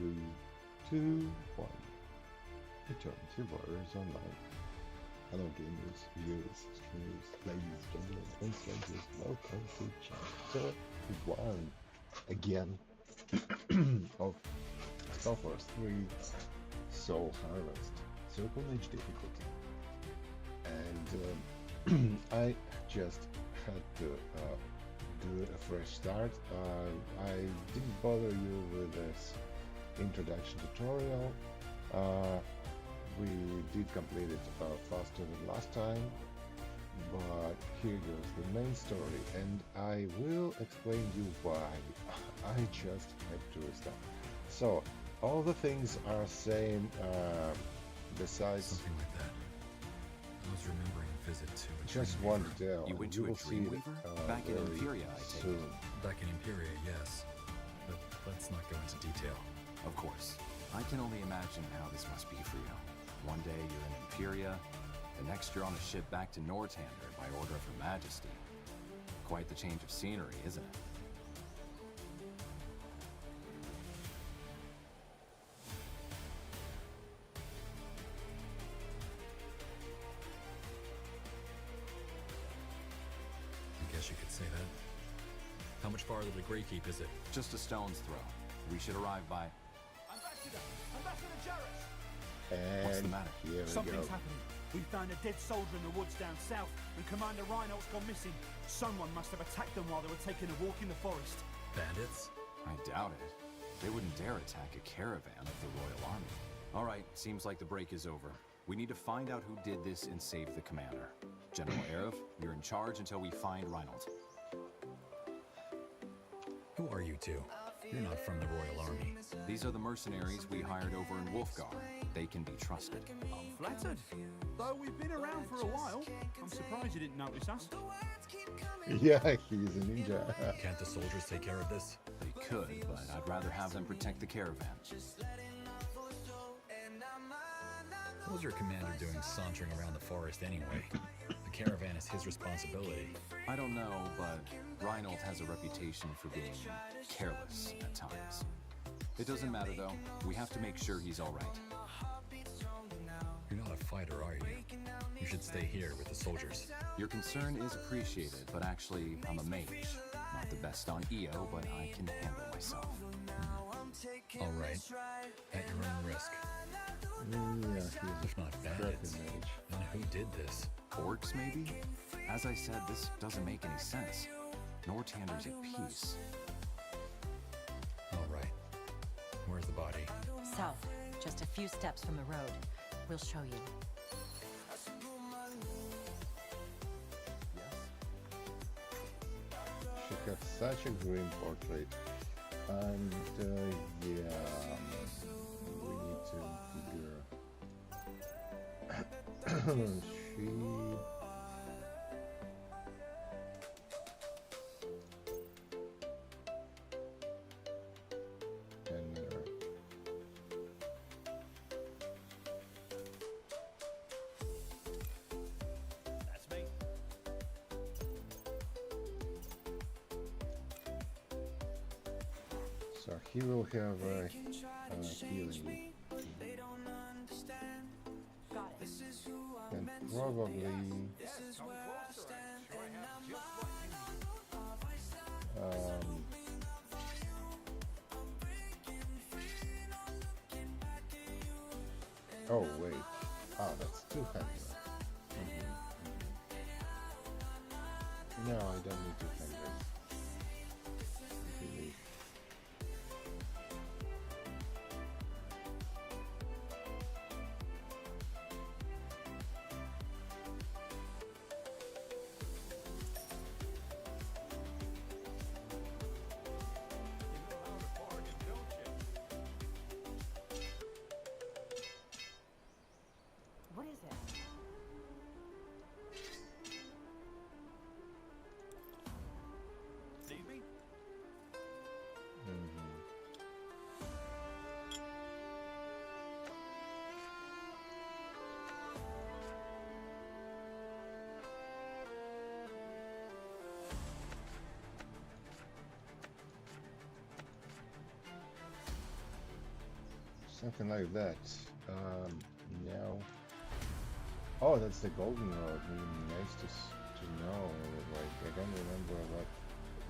3, 2, 1. Return to Warriors Online. Hello gamers, viewers, streamers, ladies, gentlemen, and strangers. Welcome to chapter 1 again of SpellForce 3 Soul Harvest, Circle Mage difficulty. And I just had to do a fresh start. I didn't bother you with this introduction tutorial. We did complete it faster than last time, but here goes the main story, and I will explain you why I just had to restart. So all the things are same besides something like that. I was remembering a visit to a just one detail. You went to a Dreamweaver? Back in Imperia, I take it. Back in Imperia, yes. But let's not go into detail. Of course. I can only imagine how this must be for you. One day you're in Imperia, the next you're on a ship back to Northander by order of Her Majesty. Quite the change of scenery, isn't it? I guess you could say that. How much farther to Greykeep is it? Just a stone's throw. We should arrive by... Ambassador! Ambassador Jarrus! And What's the matter? here we Something's go. happening. We found a dead soldier in the woods down south, and Commander Reinhold's gone missing. Someone must have attacked them while they were taking a walk in the forest. Bandits? I doubt it. They wouldn't dare attack a caravan of the Royal Army. All right, seems like the break is over. We need to find out who did this and save the commander. General Erev, you're in charge until we find Reinhold. Who are you two? You're not from the Royal Army. These are the mercenaries we hired over in Wolfgar. They can be trusted. I'm flattered. Though we've been around for a while, I'm surprised you didn't notice us. Yeah, he's a ninja. Can't the soldiers take care of this? They could, but I'd rather have them protect the caravan. What was your commander doing sauntering around the forest anyway? The caravan is his responsibility. I don't know, but Reinhold has a reputation for being careless at times. It doesn't matter though. We have to make sure he's all right. You're not a fighter, are you? You should stay here with the soldiers. Your concern is appreciated, but actually, I'm a mage. Not the best on EO, but I can handle myself. All right. At your own risk. Yeah, he's If not a bandits, crappy mage. then who did this? Orcs, maybe? As I said, this doesn't make any sense. Northander's at peace. All right. Where's the body? South, just a few steps from the road. We'll show you. She has such a grim portrait. And yeah, we need to figure. She. Tender. That's me. So he will have a healing. Got it. And probably oh wait, that's 200. No, I don't need 200. Really. What is it? Something like that. Now. Oh, that's the Golden Road. Nice to know. Like, I don't remember what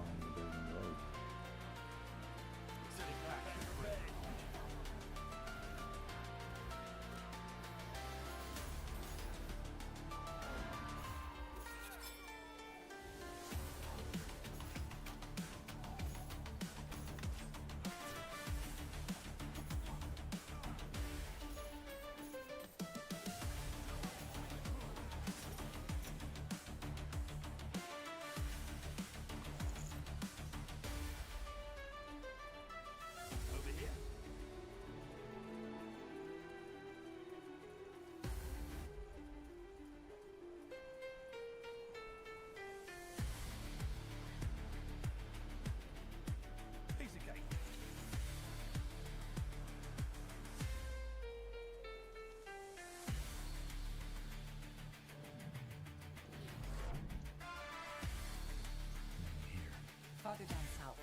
on the Golden Road. Farther down south.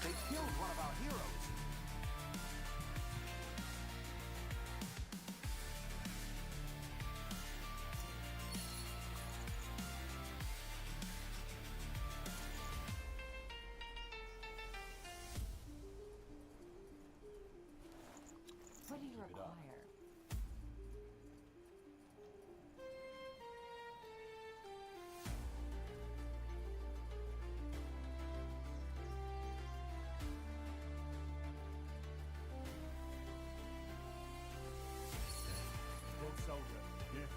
They killed one of our heroes. What do you require? Good soldier. Yeah.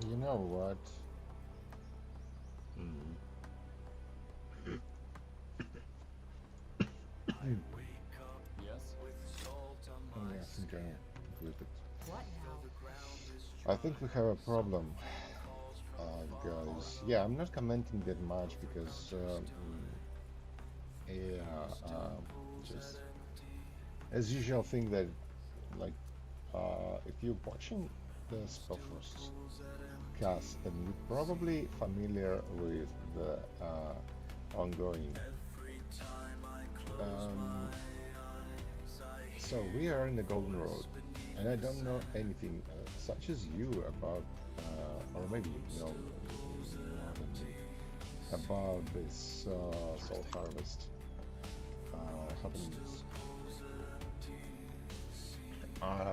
You know what? Yes? Yeah, I think I included. What now? I think we have a problem, guys. Yeah, I'm not commenting that much because, just as usual, thing that, like, if you're watching the SpellForce cast, then you're probably familiar with the ongoing. So we are in the Golden Road, and I don't know anything such as you about, or maybe you know more than me, about this soul harvest happenings.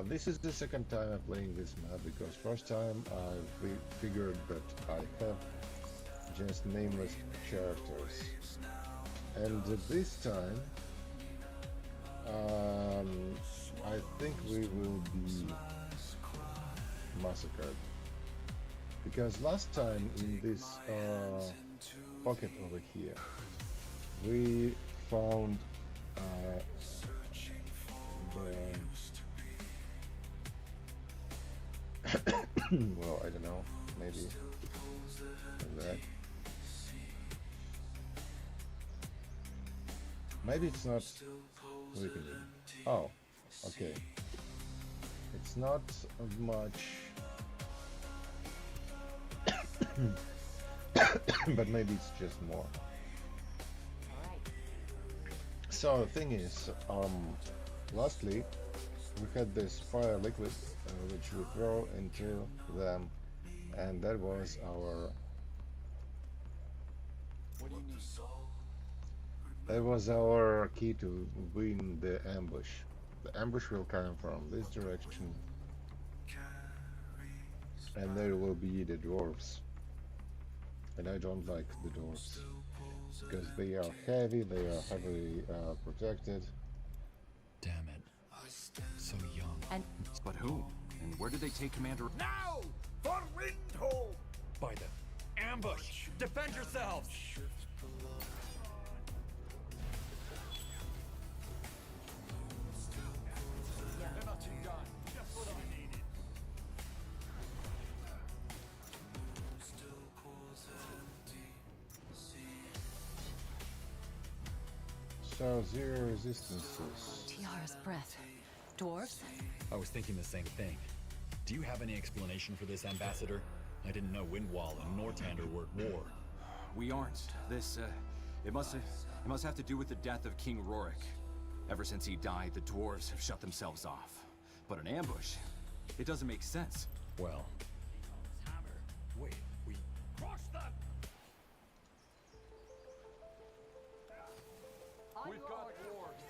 This is the second time I'm playing this map because first time I figured that I have just nameless characters, and this time I think we will be massacred because last time in this pocket over here we found well, I don't know, maybe like that. Maybe it's not weakening. Oh, okay. It's not much, but maybe it's just more. So the thing is, lastly, we had this fire liquid which we throw into them, and that was our That was our key to win the ambush. The ambush will come from this direction, and there will be the dwarves. And I don't like the dwarves because they are heavy, they are heavily protected. Damn it. So young. And But who? And where did they take Commander? Now! For Windhole! By the ambush! Defend yourselves! They're not too done. Just what I needed. So zero resistances. Tiara's breath. Dwarves? I was thinking the same thing. Do you have any explanation for this, Ambassador? I didn't know Windwall and Nortander were at war. We aren't. This, it must have to do with the death of King Rorik. Ever since he died, the dwarves have shut themselves off. But an ambush? It doesn't make sense. Well... Wait, we... Crush them! We've got dwarves.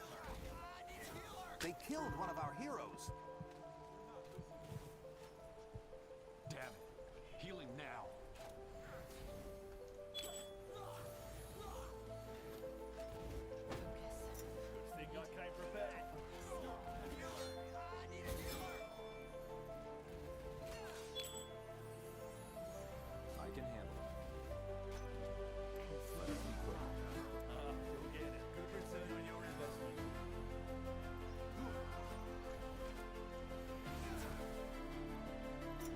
They killed one of our heroes. Damn it. Healing now. Think I came prepared. I can handle it. Let us be quick. You'll get it. Good return on your investment.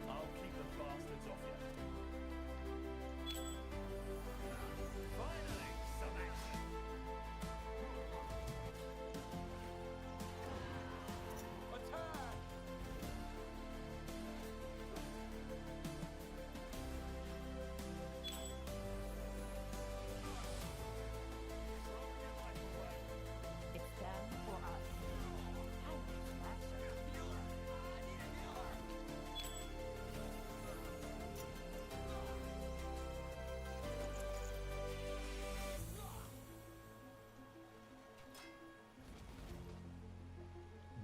I'll keep the bastards off you. Finally, some action. Attack! It's them or us.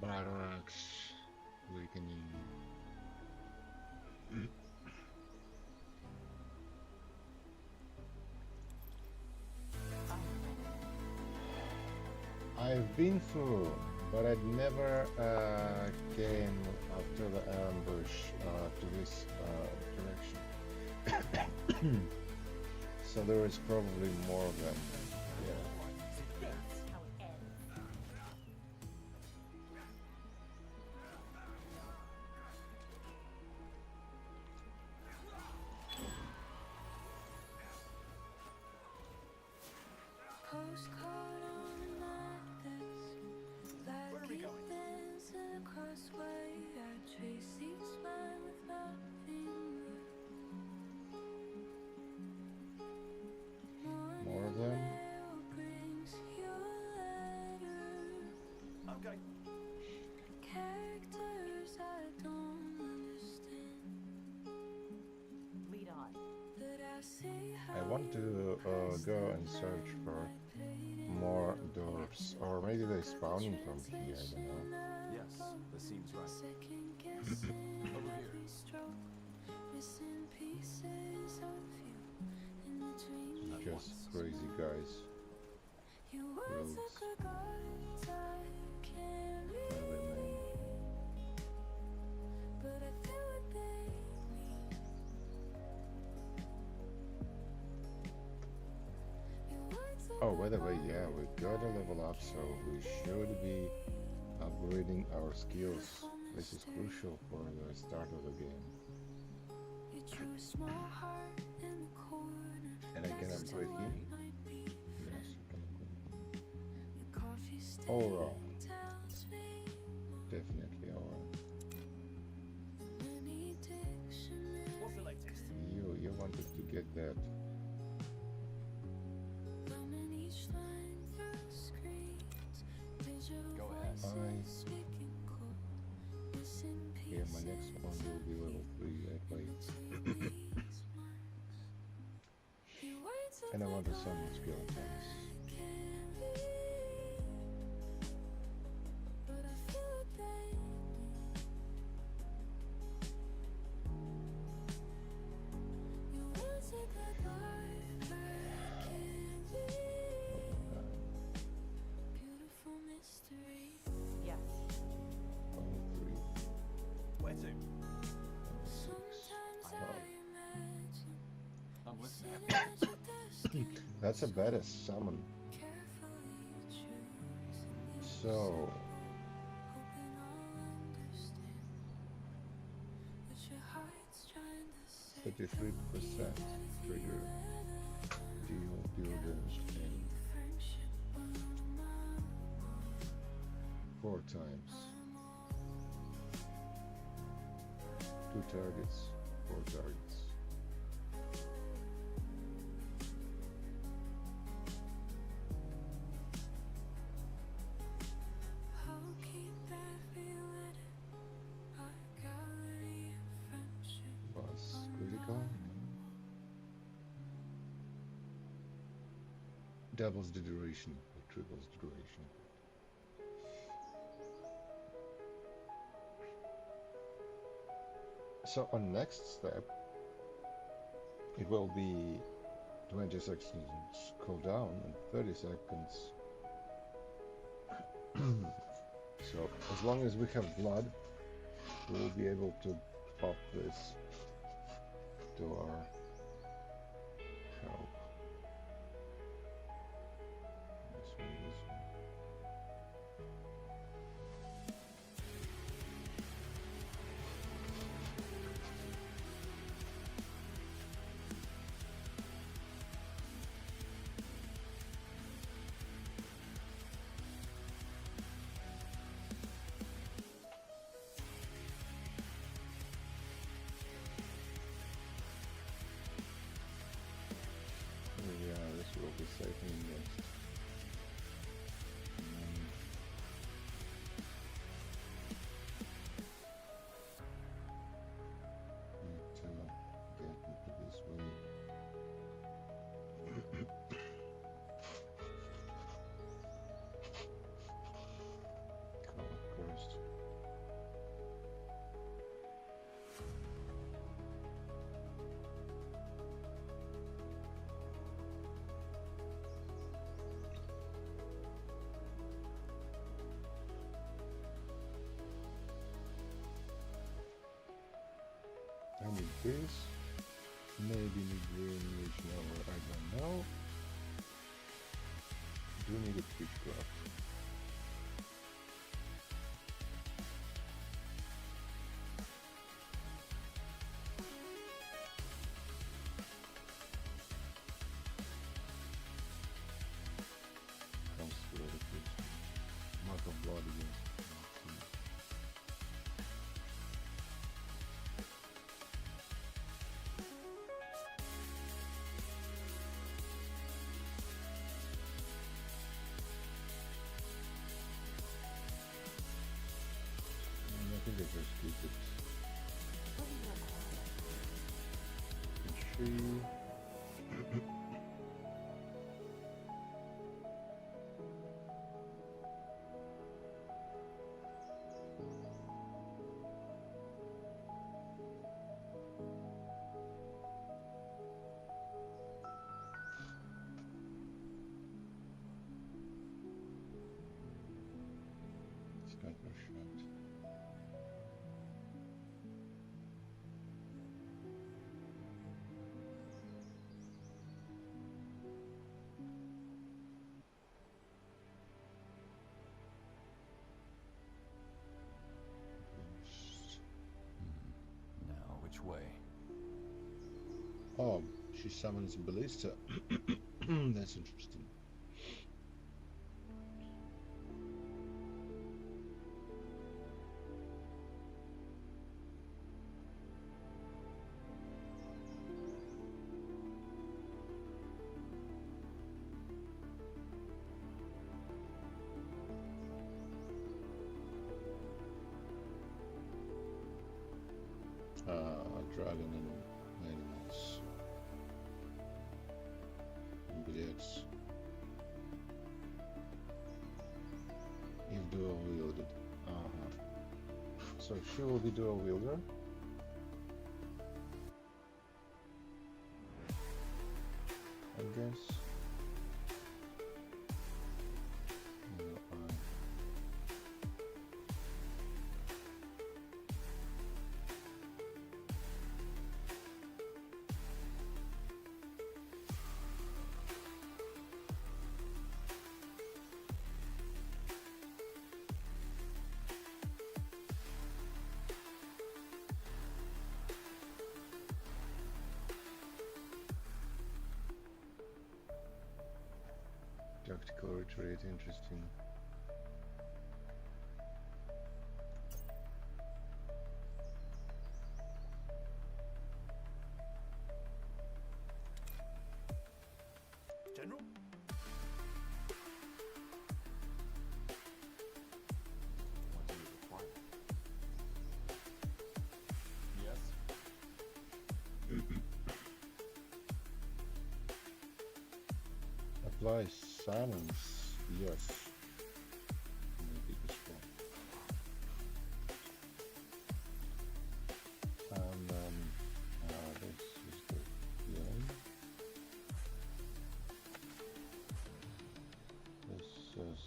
Barracks weakening. I've been through, but I'd never came after the ambush to this direction. So there is probably more of them. Yeah. That's how it ends. Postcard on a necklace, like it bends across way. I trace each line with nothing but More of them. mail brings your letter. Okay. Characters I don't understand, Lead on. but I see I how want to go and search for more dwarfs, or maybe they spawning from here. I don't know. Yes, that seems right. second guessing every stroke, missing pieces of you in between. Just crazy guys. Your words rogues. are good gods I can't What are their read, names? but I feel what they mean. Your words are Oh, by the way, yeah, we gotta level up, so we should be upgrading our skills. This is crucial for the start of the game. you drew a small heart in the corner. And I can next to upgrade what healing. might be Yes, you can upgrade. your coffee still Overall, tells me definitely overall. many dictionaries. What's the latest? You wanted to get that. Thumbing each line through screens, digital Go ahead. voices speaking code, missing Yeah, my pieces next one will be level 3, I play. between these months. Your words are And I want to the summon skeletons. can't be listen at That's a badass summon. So 33% trigger deal builders and 4 times. 2 targets, 4 targets. Was critical. Doubles the duration or triples the duration. So on next step, it will be 20 seconds cooldown and 30 seconds. So as long as we have blood, we will be able to pop this to our help. This way, this way. Yeah, this will be safe and next. Need to get into this way. Come up first. I need this. Maybe need green reach nowhere, I don't know. Do need a Pitchcraft. Comes to the pitch. Mark of blood again. I think I just keep it. Tree. Sniper shot. Now, which way? Oh, she summons Ballista. That's interesting. Dragon and nameless. Blitz. If dual wielded. So she will be dual wielder. I guess. tactical retreat, interesting. General? What do you require? Yes? Apply summons, yes. Maybe this one. And then this is the game. This is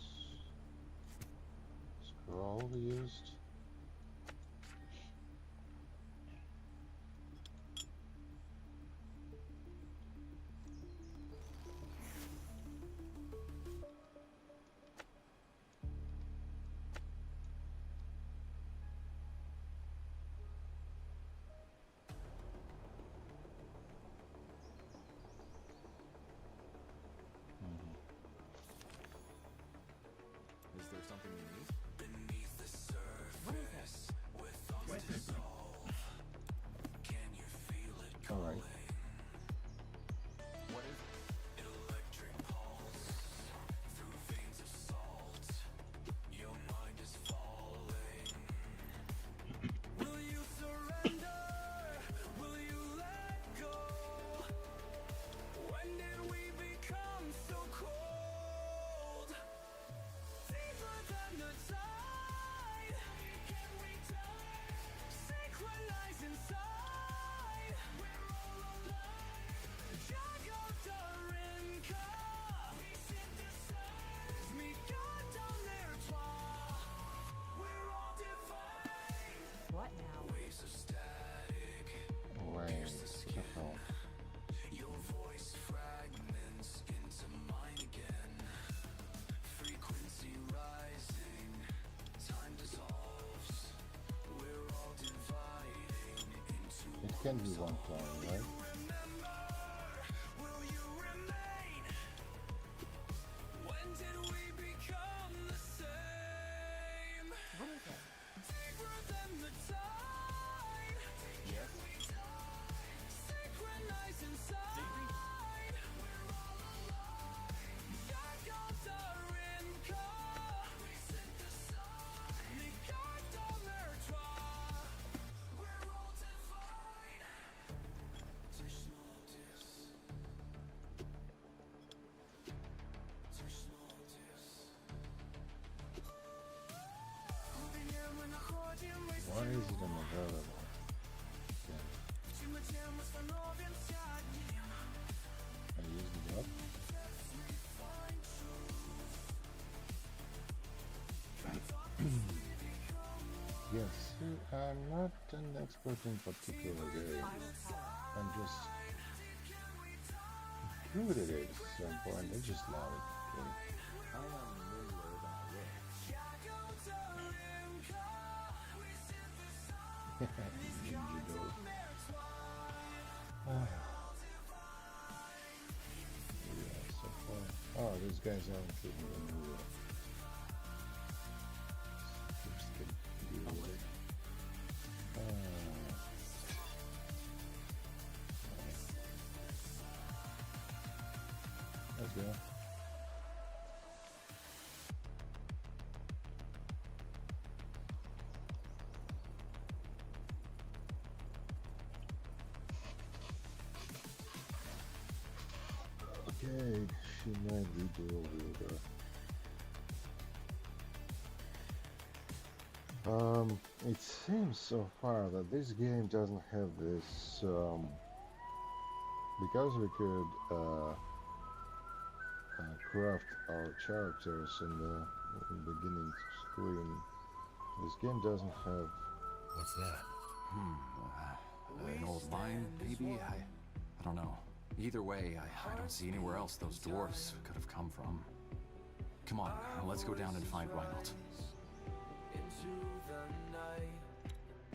scroll used. Is there something we need? All right. What is it? What now? Wait, careful. It can be one time, right? What is it? Why is it unavailable? Okay. I used it up. Yes, I'm not an expert in particular games. I'm just good at it at some point. I just love it. Okay. I am familiar about Ninja dog. Yeah, so far. Oh, these guys aren't getting anywhere. Just get deal with it. Let's go. Okay, she might be dual wielder. It seems so far that this game doesn't have this, because we could craft our characters in the beginning screen. This game doesn't have. What's that? An old mine, maybe? I don't know. Either way, I don't see anywhere else those dwarfs could have come from. Come on, let's go down and find Reinhold.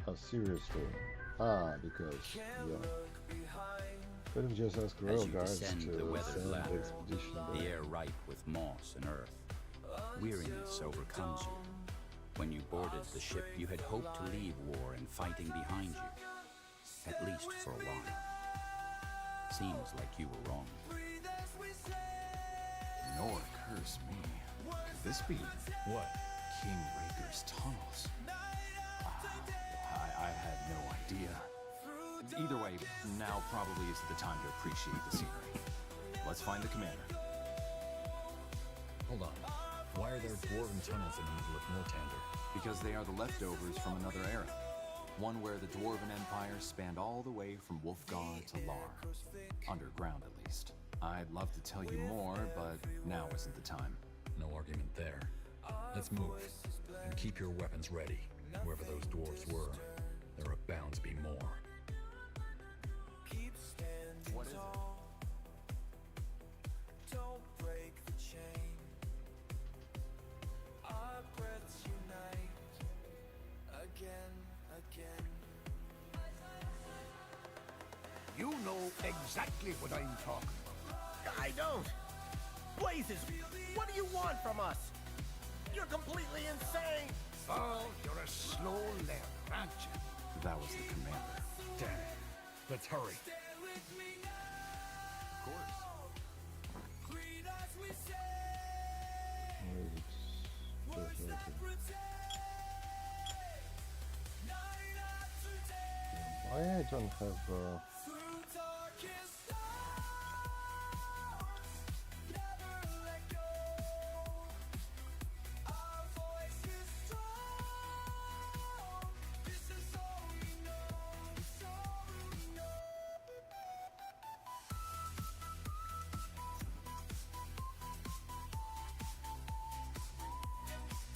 Oh, seriously? Because, yeah. Could have just asked As royal you guards descend to the weathered send the ladder, expedition the there. air ripe with moss and earth, weariness overcomes you. When you boarded the ship, you had hoped to leave war and fighting behind you, at least for a while. Seems like you were wrong. Nor curse me. Could this be What? King Raker's tunnels? I had no idea. Either way, now probably isn't the time to appreciate the scenery. Let's find the commander. Hold on. Why are there dwarven tunnels in the middle of Nortander? Because they are the leftovers from another era. One where the Dwarven Empire spanned all the way from Wolfgar to Lar. Underground, at least. I'd love to tell you more, but now isn't the time. No argument there. Let's move. And keep your weapons ready. Whoever those dwarves were, there are bound to be more. What is it? Don't break the chain. Our breaths unite again. You know exactly what I'm talking about. I don't. Blazes, what do you want from us? You're completely insane. Oh, you're a slow learner, aren't you? That was the commander. Damn it. Let's hurry. Of course. Why I don't have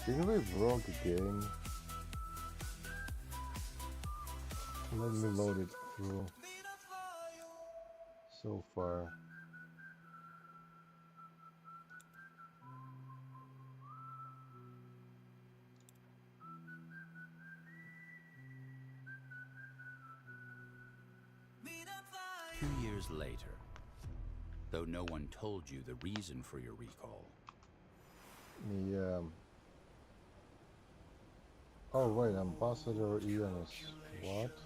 didn't we broke the game? Let me load it through so far. Two years later, though no one told you the reason for your recall. The oh wait, Ambassador Ionis. What?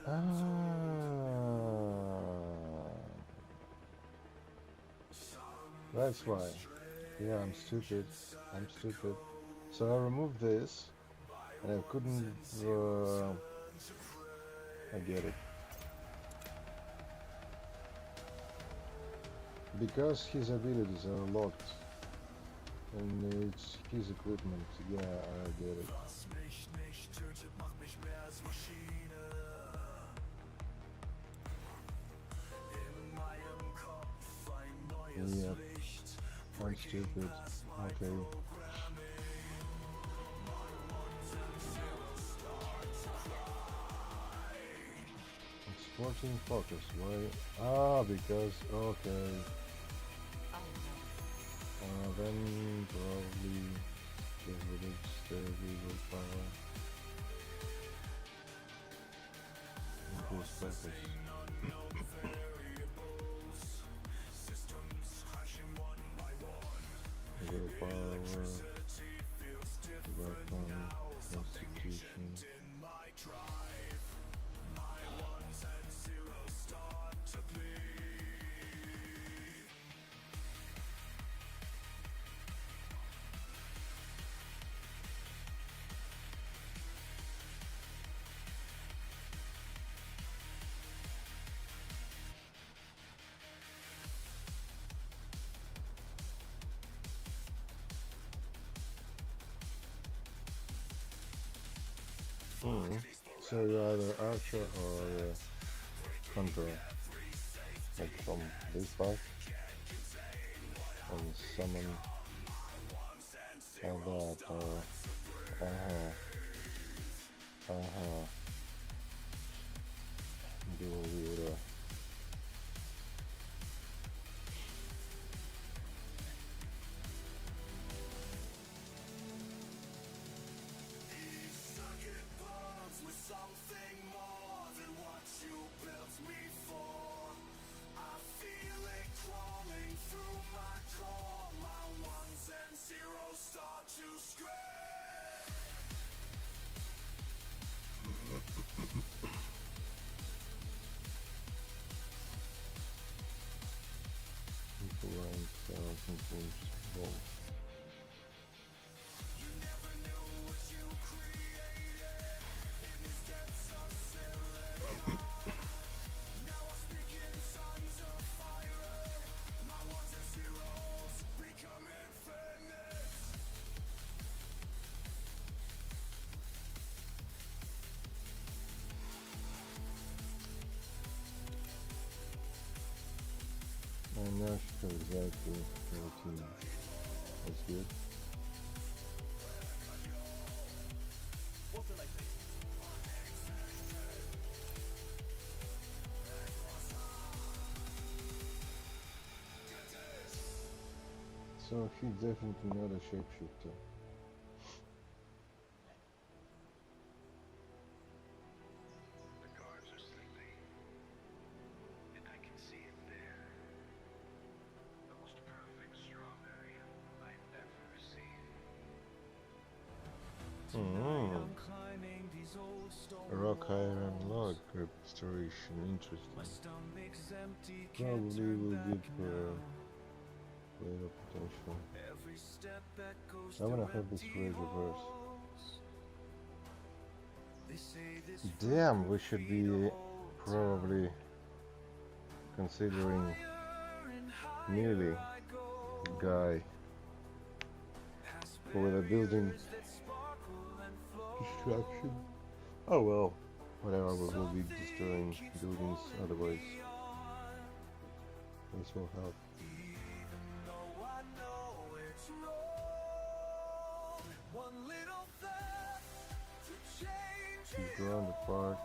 Ah. That's why. Yeah, I'm stupid. So I removed this, and I couldn't. I get it. Because his abilities are locked, and it's his equipment. Yeah, I get it. Yep, I'm stupid. Okay. Exporting focus. Why? Ah, because okay. Then probably get rid of the evil power. Increase focus. Evil power. Weapon. Constitution. So you're either archer or hunter. Like from this path. And summon all that or dual wielder. Now she has exactly 14. That's good. So he's definitely not a shapeshifter. The guards are sleeping, and I can see it there. The most perfect strawberry I've ever seen. Rock iron log restoration, interesting. Probably will give flavor potential. I wanna have this phrase reverse. Damn, we should be probably considering nearly guy for the building destruction. Oh well, whatever, we will be destroying buildings otherwise. This will help. She's ground apart,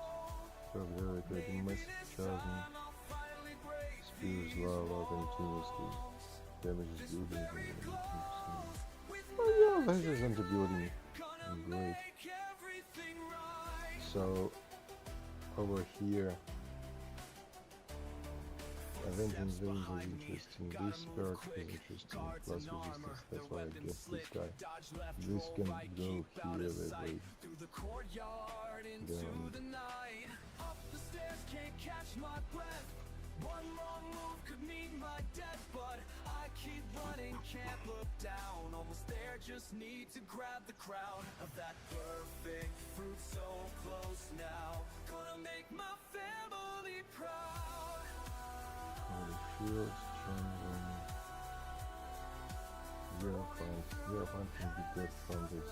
so very good, mess chosen, spews lava continuously, damages buildings and oh yeah, this is anti-building, great. So, over here, event invasion is interesting, this perk is interesting, plus resistance, that's why I get this guy. This can go here that way. Then, one long move could mean my death, but I keep running, can't look down. Almost there, just need to grab the crown of that perfect fruit, so close now. Gonna make my family proud. Shields, Zero Fund can be good from this.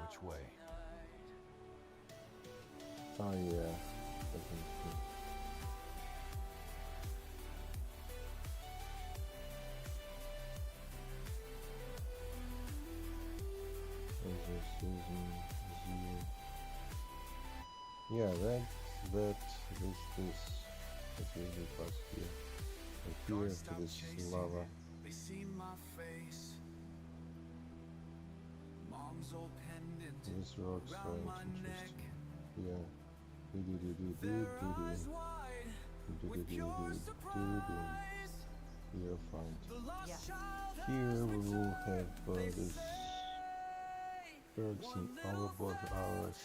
Which way? Oh yeah, definitely. Yeah, this, let's usually pass here. And here to this lava. They see my face. Mom's old pendant This rock's around my right, neck. interesting. Yeah. Here, find. Yeah. Here we will have this perks in our both hours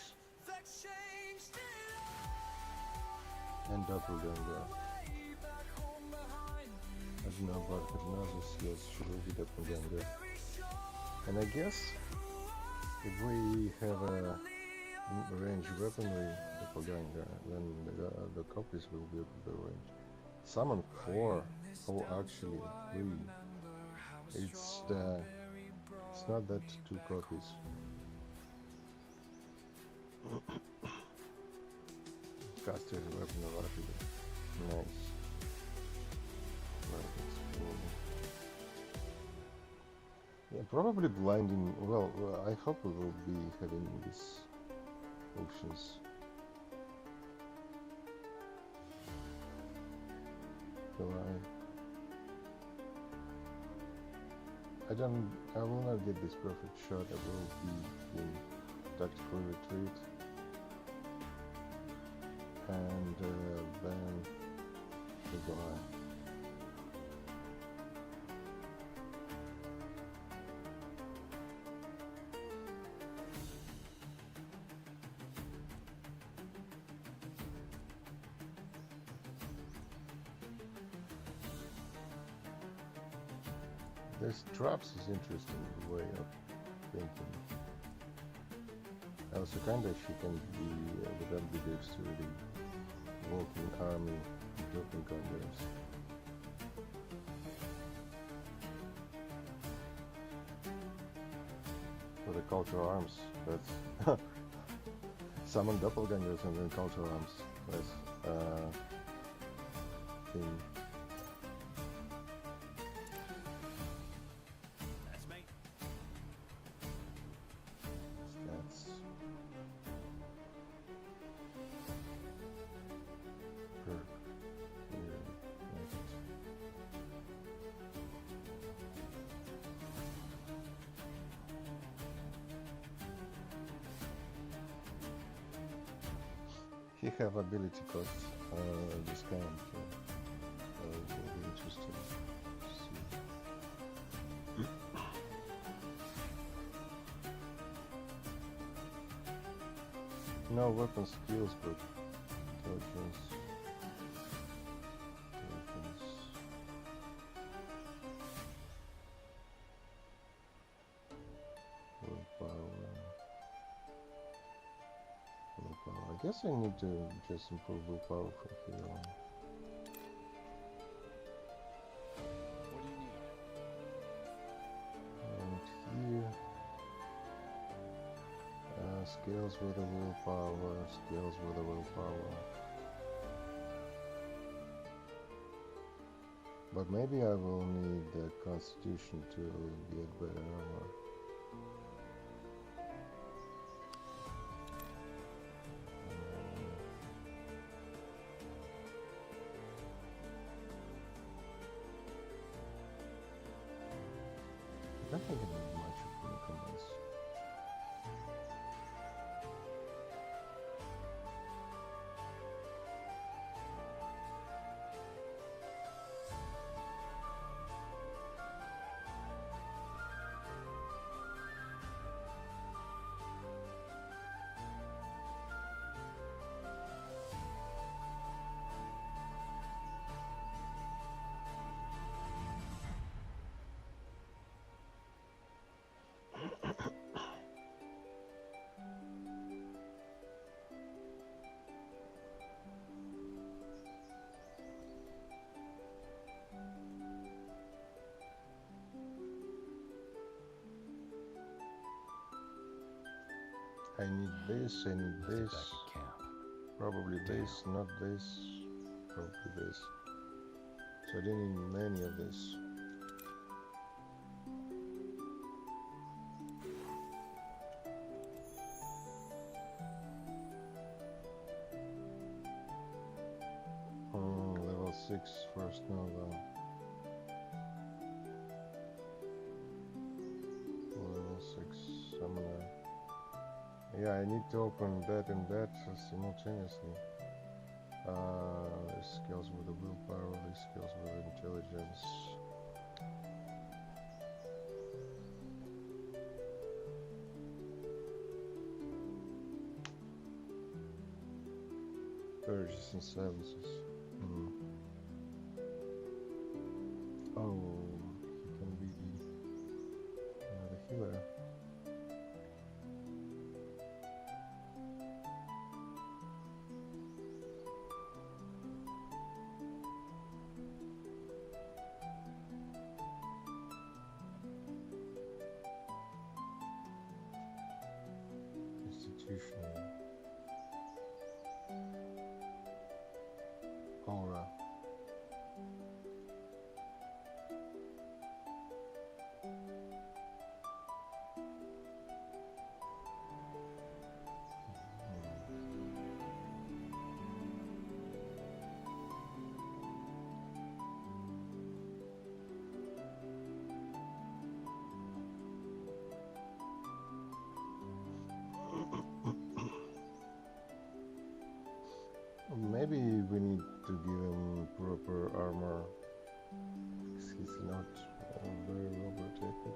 and doppelganger. I don't know about hypnosis, yes, she will be doppelganger. And I guess if we have a range weaponry doppelganger, then the copies will be the range. Summon 4, oh actually 3. It's not that 2 copies. Caster weapon of archery. Nice. Right, that's cool. Yeah, probably blinding. Well, I hope we will be having these options. I will not get this perfect shot. I will be in tactical retreat. And then goodbye. This traps is interesting way of thinking. Also, kinda she can be without the dexterity, walking army, dropping condoms. for the cultural arms. That's summon doppelgangers and then cultural arms. That's thing. That's me. That's perk here next. He have ability cost this Cant, so it will be interesting to see. No weapon skills, but intelligence. Willpower. I guess I need to just improve willpower from here on. What do you need? And here, skills with a willpower, skills with a willpower. But maybe I will need the constitution to get better armor. I don't think I need much of the commands. I need this, I need this. Back at camp. Probably this, not this. Probably this. So I didn't need many of this. Level 6 first Nova. Level 6 Summoner. Yeah, I need to open that and that simultaneously. Skills with the willpower, these skills with intelligence. Urges and silences. Oh, he can be the healer. Aura. Maybe we need to give him proper armor, because he's not very well protected.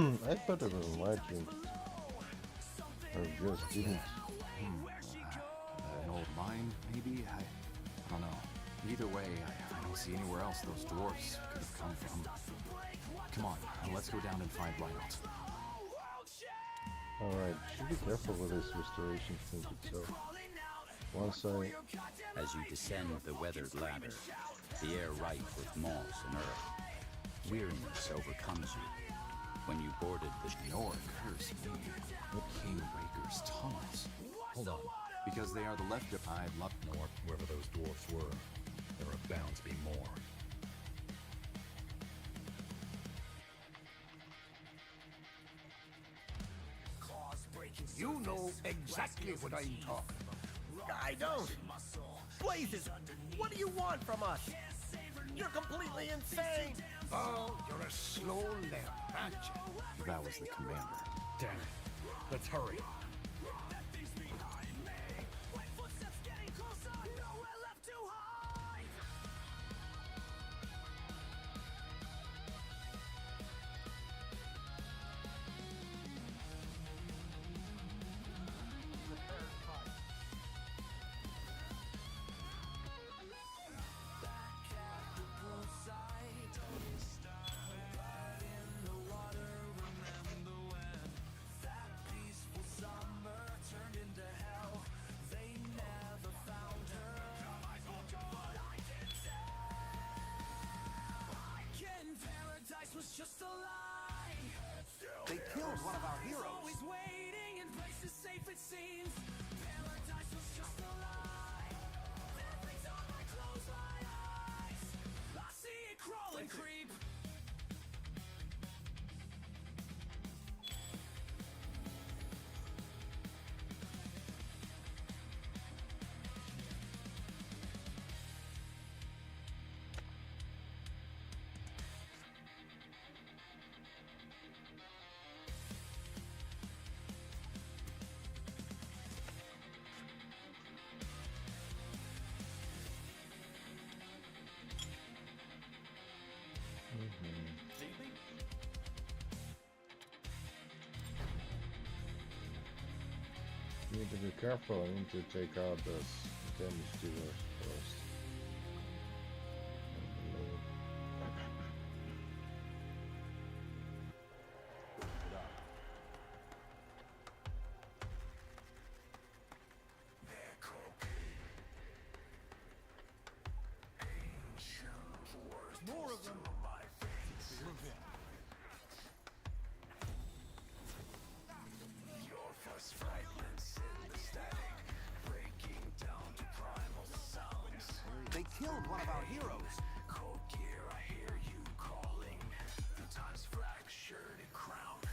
I thought it was Lightning. Or just didn't. An old mine, maybe? I don't know. Either way, I don't see anywhere else those dwarves could have come from. Come on, let's go down and find Reinhold. Alright, should be careful with this restoration thing itself. Once I... As you descend the weathered ladder, the air rife with moss and earth, weariness overcomes you. When you boarded the Nor curse me. King Raker's tunnels. Hold on. Because they are the left of I'd love North, wherever those dwarfs were, there are bound to be more. You know exactly what I'm talking about. I don't. Blazes, what do you want from us? You're completely insane. Oh, you're a slow learner, aren't you? That was the commander. Damn it. Let's hurry. They killed one of our heroes. Need to be careful, I need to take out those damage dealers first. More of them. They killed one of our heroes. Cold gear, I hear you calling. The time's fractured and crowned.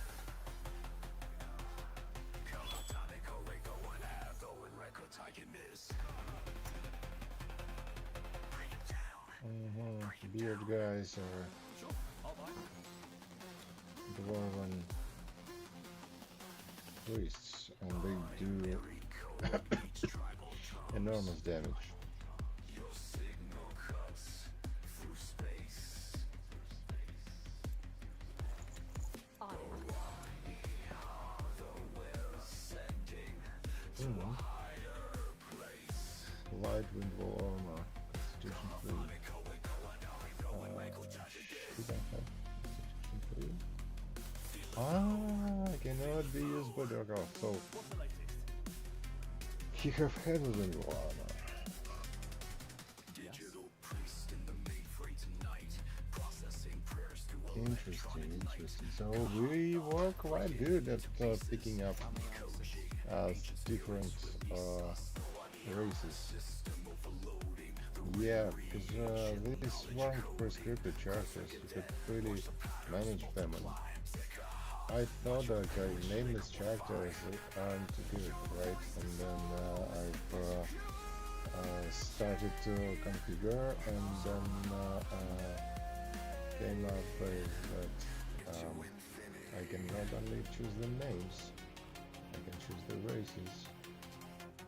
Calatonic, Rico, and Avo, and records I can miss. Bring it down. Beard guys are dwarven priests, and they do enormous damage. Your signal cuts through space. Light wind wall armor, constitution 3. Should I have constitution 3? Cannot be used by the girl. So he have heavy wind wall armor. Interesting. So we were quite good at picking up different races. Yeah, because these weren't prescripted characters. You could really manage them. I thought that nameless characters aren't good, right? And then I've started to configure, and then came up with that I can not only choose the names, I can choose the races.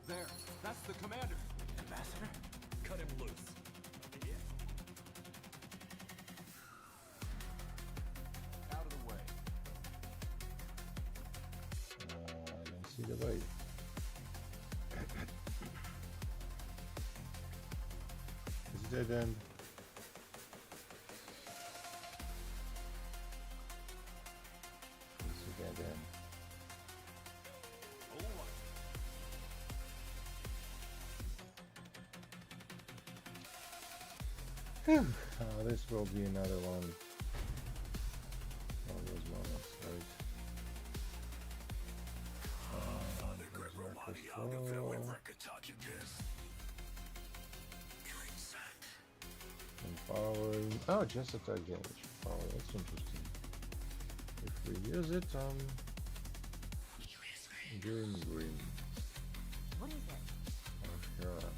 There, that's the commander. Ambassador? Cut him loose. Out of the way. away. It's a dead end. It's a dead end. Whew. This will be another one. All those moments, right? Empowering. Oh, just attack damage. Oh, that's interesting. If we use it on green. What is it? Oh, Hera.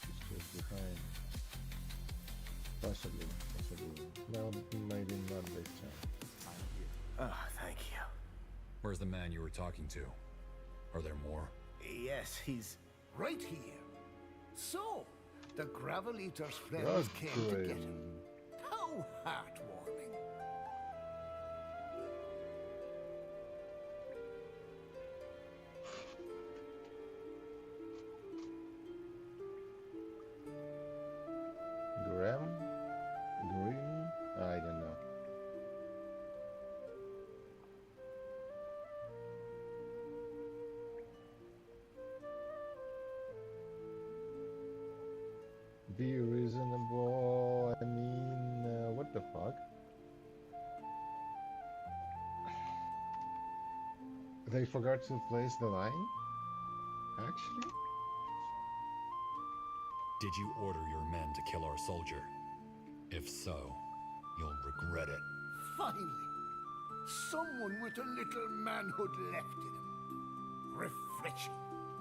She's just behind. Possibly. No, maybe not this time. Oh, thank you. Where's the man you were talking to? Are there more? Yes, he's Right here. So, the Gravel Eater's friends That's came to great. get him. How heartwarming. Graham? Green? I don't know. Be reasonable. I mean, what the fuck? They forgot to place the line? Actually? Did you order your men to kill our soldier? If so, you'll regret it. Finally, someone with a little manhood left in him. Refreshing.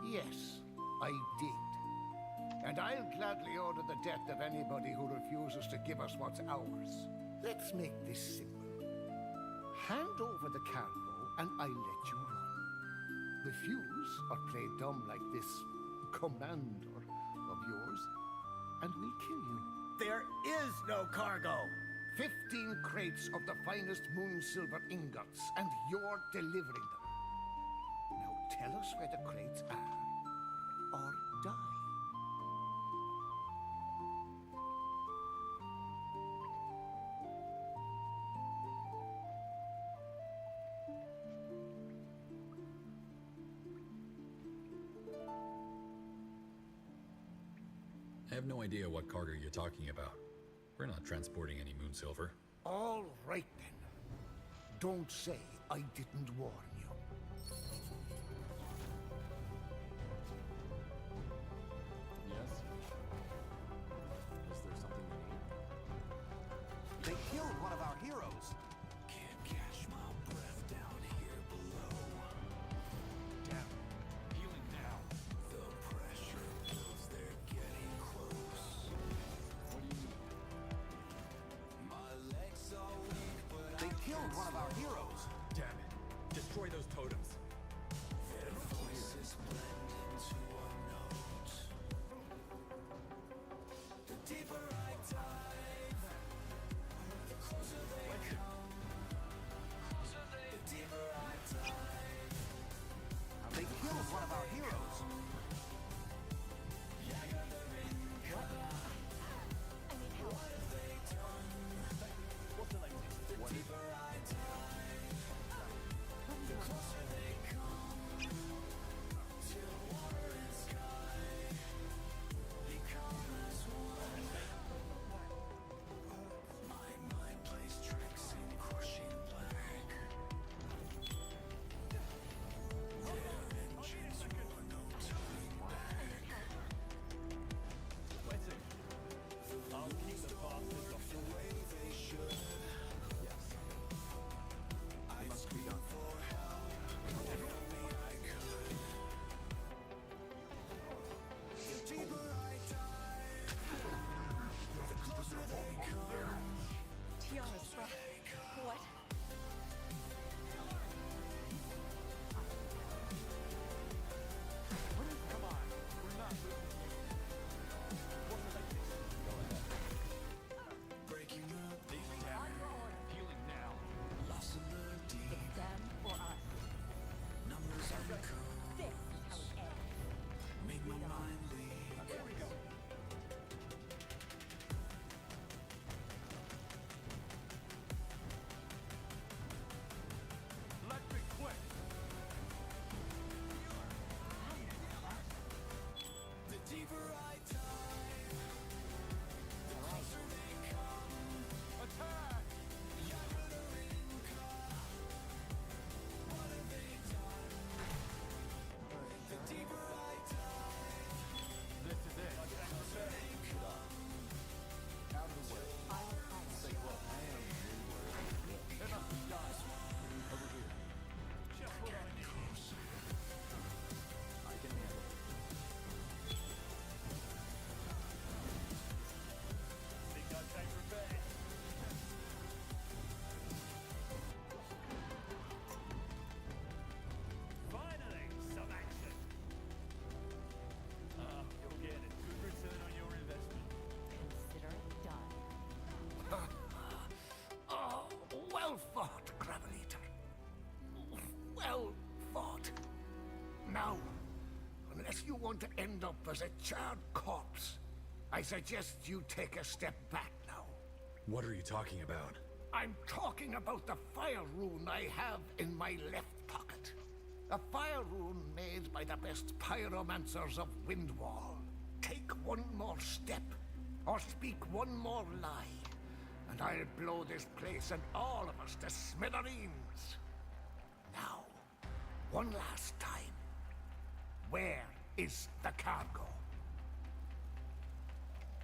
Yes, I did. And I'll gladly order the death of anybody who refuses to give us what's ours. Let's make this simple. Hand over the cargo and I'll let you run. Refuse or play dumb like this commander of yours, and we'll kill you. There is no cargo. 15 crates of the finest moon silver ingots, and you're delivering them. Now tell us where the crates are, or die. I have no idea what cargo you're talking about. We're not transporting any moon silver. All right then. Don't say I didn't warn you. Yes? Is there something you need? They killed one of our heroes. Can't catch my breath down here below. Damn. Healing now. The pressure builds. They're getting close. What do you need? My legs are weak, but They killed one of our heroes. Damn it! Destroy those totems! their voices blend into a note. The deeper I dive, the closer they come. The deeper I dive. They killed one of our heroes. The deeper I dive, the closer they want to end up as a charred corpse, I suggest you take a step back now. What are you talking about? I'm talking about the fire rune I have in my left pocket. A fire rune made by the best pyromancers of Windwall. Take one more step, or speak one more lie, and I'll blow this place and all of us to smithereens. Now, one last time. Where is the cargo?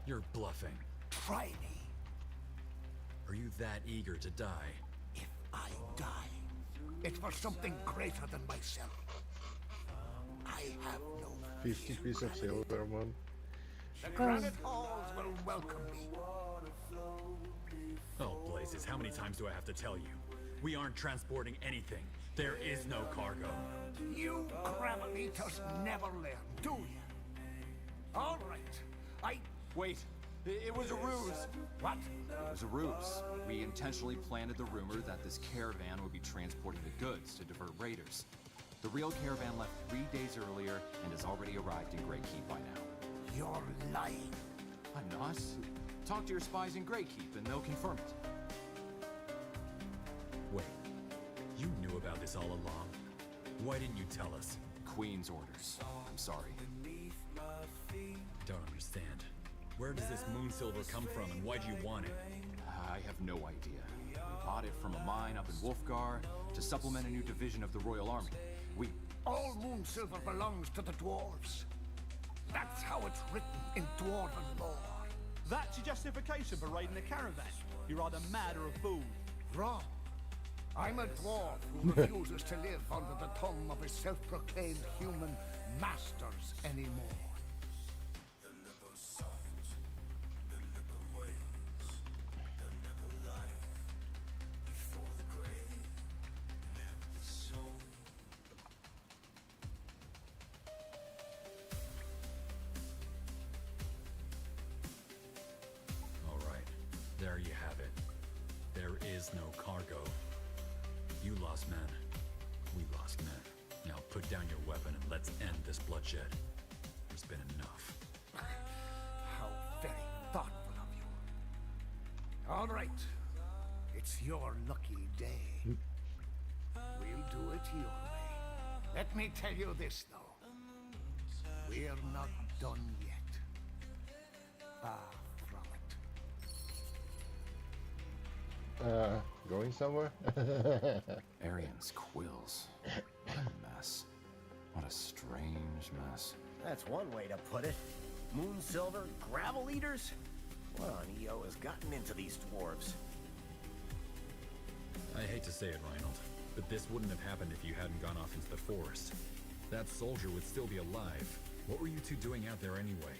You're bluffing. Try me. Are you that eager to die? If I die, it's for something greater than myself. I have no 50 pieces of silver, man. The granite halls will welcome me. Oh, blazes, how many times do I have to tell you? We aren't transporting anything. There is no cargo. You gravel eaters never learn, do you? All right. Wait, it was a ruse. What? It was a ruse. We intentionally planted the rumor that this caravan would be transporting the goods to divert raiders. The real caravan left 3 days earlier and has already arrived in Grey Keep by now. You're lying. I'm not. Talk to your spies in Grey Keep and they'll confirm it. Wait, you knew about this all along? Why didn't you tell us? Queen's orders. I'm sorry. Don't understand. Where does this moon silver come from and why do you want it? I have no idea. We bought it from a mine up in Wolfgar to supplement a new division of the Royal Army. All moon silver belongs to the dwarves. That's how it's written in dwarven lore. That's your justification for raiding the caravan? You're either mad or a fool. Wrong. I'm a dwarf who refuses to live under the thumb of his self-proclaimed human masters anymore. There you have it. There is no cargo. You lost men. We lost men. Now put down your weapon and let's end this bloodshed. There's been enough. How very thoughtful of you. All right. It's your lucky day. We'll do it your way. Let me tell you this, though. We're not done yet. Far from it. Going somewhere? Arian's quills. What a mess. What a strange mess. That's one way to put it. Moon silver, gravel eaters? What on EO has gotten into these dwarves? I hate to say it, Reinhold, but this wouldn't have happened if you hadn't gone off into the forest. That soldier would still be alive. What were you two doing out there anyway?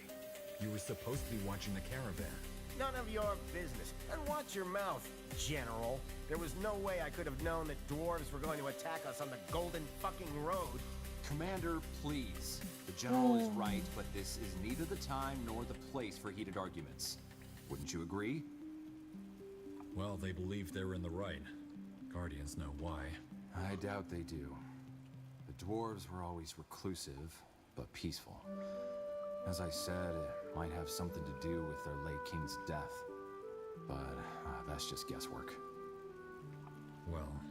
You were supposed to be watching the caravan. None of your business. And watch your mouth, General. There was no way I could have known that dwarves were going to attack us on the golden fucking road. Commander, please. The General is right, but this is neither the time nor the place for heated arguments. Wouldn't you agree? Well, they believed they were in the right. Guardians know why. I doubt they do. The dwarves were always reclusive, but peaceful. As I said, it might have something to do with their late king's death. But that's just guesswork. Well,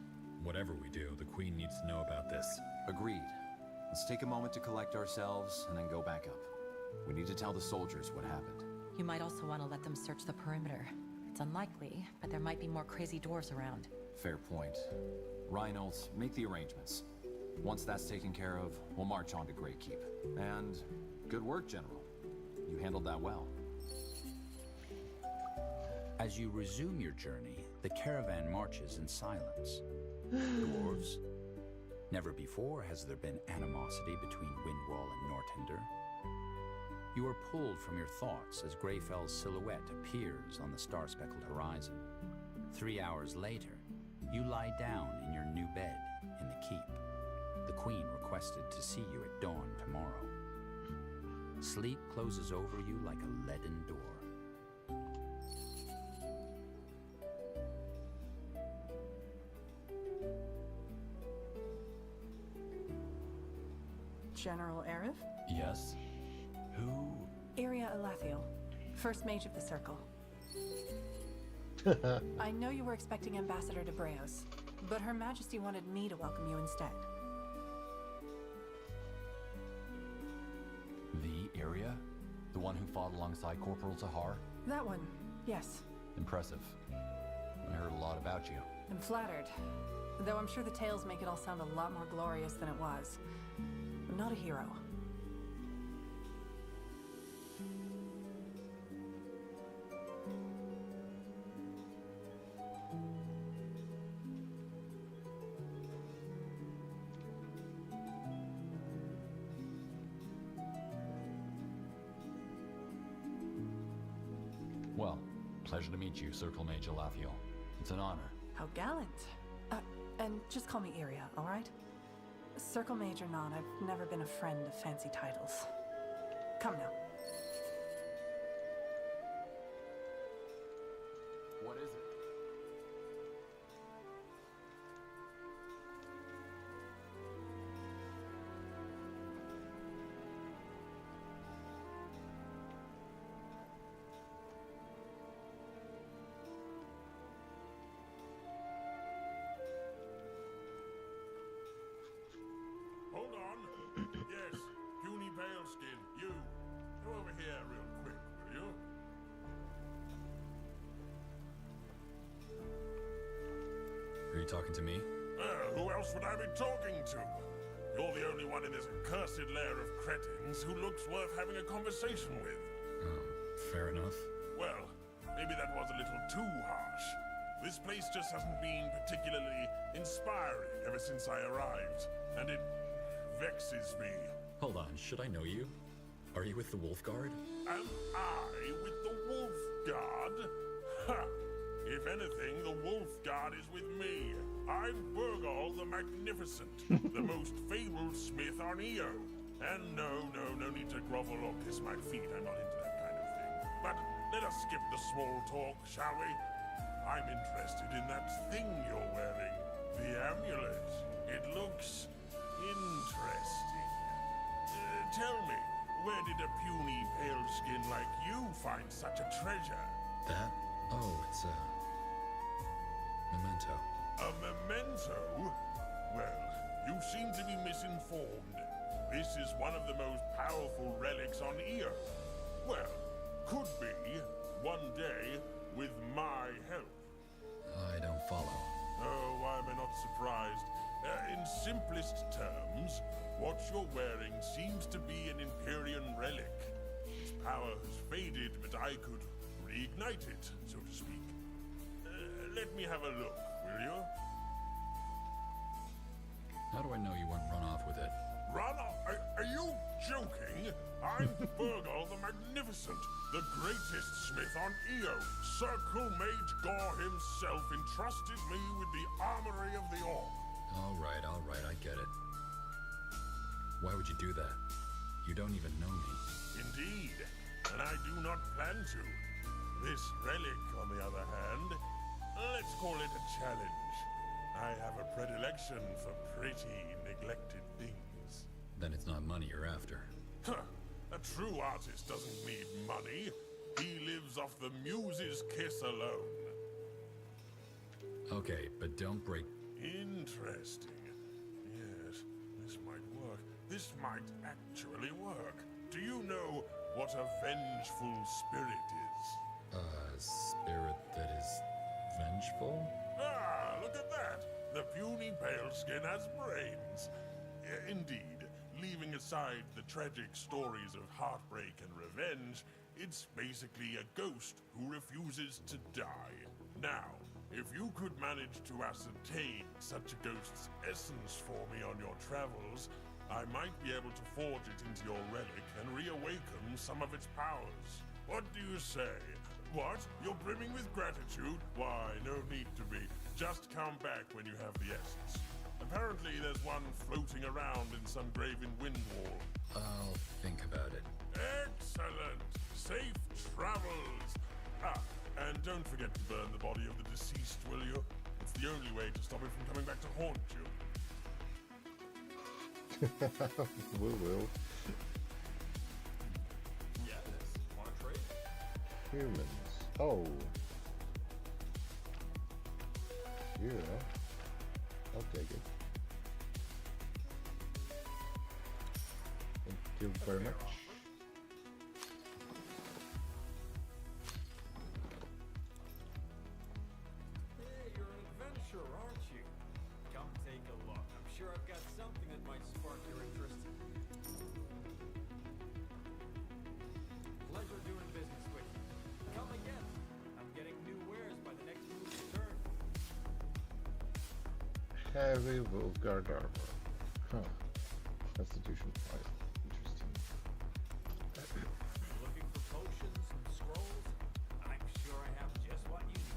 whatever we do, the Queen needs to know about this. Agreed. Let's take a moment to collect ourselves and then go back up. We need to tell the soldiers what happened. You might also want to let them search the perimeter. It's unlikely, but there might be more crazy dwarves around. Fair point. Reinhold, make the arrangements. Once that's taken care of, we'll march on to Grey Keep. And good work, General. You handled that well. As you resume your journey, the caravan marches in silence. Dwarves? Never before has there been animosity between Windwall and Northinder. You are pulled from your thoughts as Greyfell's silhouette appears on the star-speckled horizon. 3 hours later, you lie down in your new bed in the keep. The Queen requested to see you at dawn tomorrow. Sleep closes over you like a leaden door. General Arif? Yes? Alathiel, First Mage of the Circle. I know you were expecting Ambassador de Breos, but Her Majesty wanted me to welcome you instead. The area? The one who fought alongside Corporal Tahar? That one, yes. Impressive. I heard a lot about you. I'm flattered. Though I'm sure the tales make it all sound a lot more glorious than it was. I'm not a hero. Well, pleasure to meet you, Circle Mage Alathiel. It's an honor. How gallant. And just call me Iria, all right? Circle Mage or not, I've never been a friend of fancy titles. Come now. What is it? Hold on. Yes, puny paleskin, you. Come over here real quick, will you? Are you talking to me? Who else would I be talking to? You're the only one in this accursed lair of cretins who looks worth having a conversation with. Fair enough. Well, maybe that was a little too harsh. This place just hasn't been particularly inspiring ever since I arrived, and it vexes me. Hold on, should I know you? Are you with the Wolf Guard? Am I with the Wolf Guard? Ha! If anything, the Wolf Guard is with me. I'm Burgal the Magnificent, the most fabled smith on Io. And no need to grovel or kiss my feet. I'm not into that kind of thing. But let us skip the small talk, shall we? I'm interested in that thing you're wearing. The amulet. It looks interesting. Tell me, where did a puny pale skin like you find such a treasure? That? Oh, it's a memento. A memento? Well, you seem to be misinformed. This is one of the most powerful relics on Io. Well, could be, one day, with my help. I don't follow. Oh, why am I not surprised? In simplest terms, what you're wearing seems to be an Empyrean relic. Its power has faded, but I could reignite it, so to speak. Let me have a look, will you? How do I know you won't run off with it? Run off? Are you joking? I'm Burgal the Magnificent, the greatest smith on Io. Circle Mage Gore himself entrusted me with the armory of the Orc. All right, I get it. Why would you do that? You don't even know me. Indeed, and I do not plan to. This relic, on the other hand, let's call it a challenge. I have a predilection for pretty, neglected things. Then it's not money you're after. Huh. A true artist doesn't need money. He lives off the muse's kiss alone. Okay, but don't break... Interesting. Yes, this might work. This might actually work. Do you know what a vengeful spirit is? A spirit that is vengeful? Ah, look at that! The puny paleskin has brains. Indeed, leaving aside the tragic stories of heartbreak and revenge, it's basically a ghost who refuses to die. Now, if you could manage to ascertain such a ghost's essence for me on your travels, I might be able to forge it into your relic and reawaken some of its powers. What do you say? What? You're brimming with gratitude? Why, no need to be. Just come back when you have the essence. Apparently there's one floating around in some graven wind wall. I'll think about it. Excellent! Safe travels! Ah, and don't forget to burn the body of the deceased, will you? It's the only way to stop it from coming back to haunt you. We will. Yes. Want a trade? Humans. Oh. Yeah. I'll take it. Thank you very much. Hey, you're an adventurer, aren't you? Come take a look. I'm sure I've got something that might spark your interest. Pleasure doing business with you. Come again. I'm getting new wares by the next move's turn. Heavy Wolfguard armor. Huh. Constitution 5. Interesting. Looking for potions and scrolls? I'm sure I have just what you need.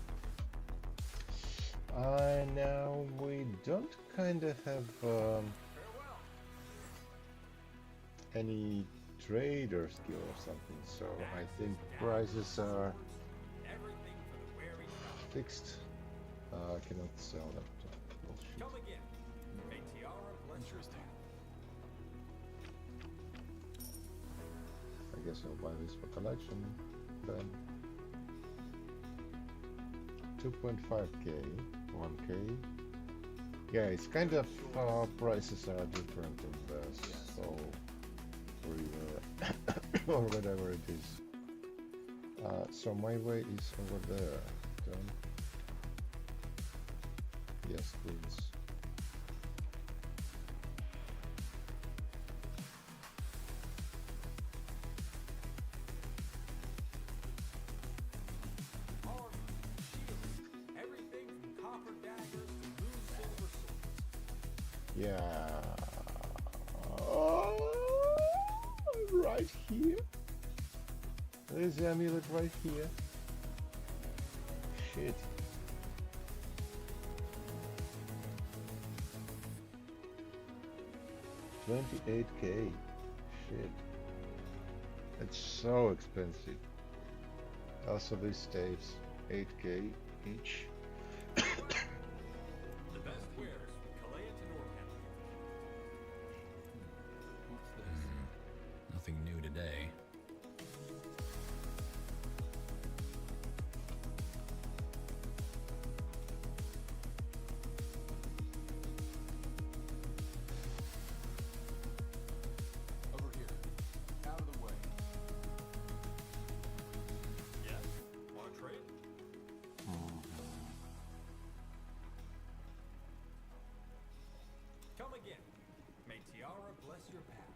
Now we don't kinda have Farewell. any trader skill or something, so I think prices are Everything for the wary traveler. fixed. I cannot sell that bullshit. Come again. May Tiara bless your path. I guess I'll buy this for collection then. 2.5k, 1k. Yeah, it's kind of prices are different in the Soul River or whatever it is. So my way is over there. Done. Yes, please. Armor, shields, everything from copper daggers to blue silver swords. Yeah. Oh, right here. There's the amulet right here. Shit. $28k. Shit. It's so expensive. Also these staves, 8k each. The best wares from Kalea to Northampton. What's this? Nothing new today. Over here. Out of the way. Yes. Want to trade? Come again. May Tiara bless your path.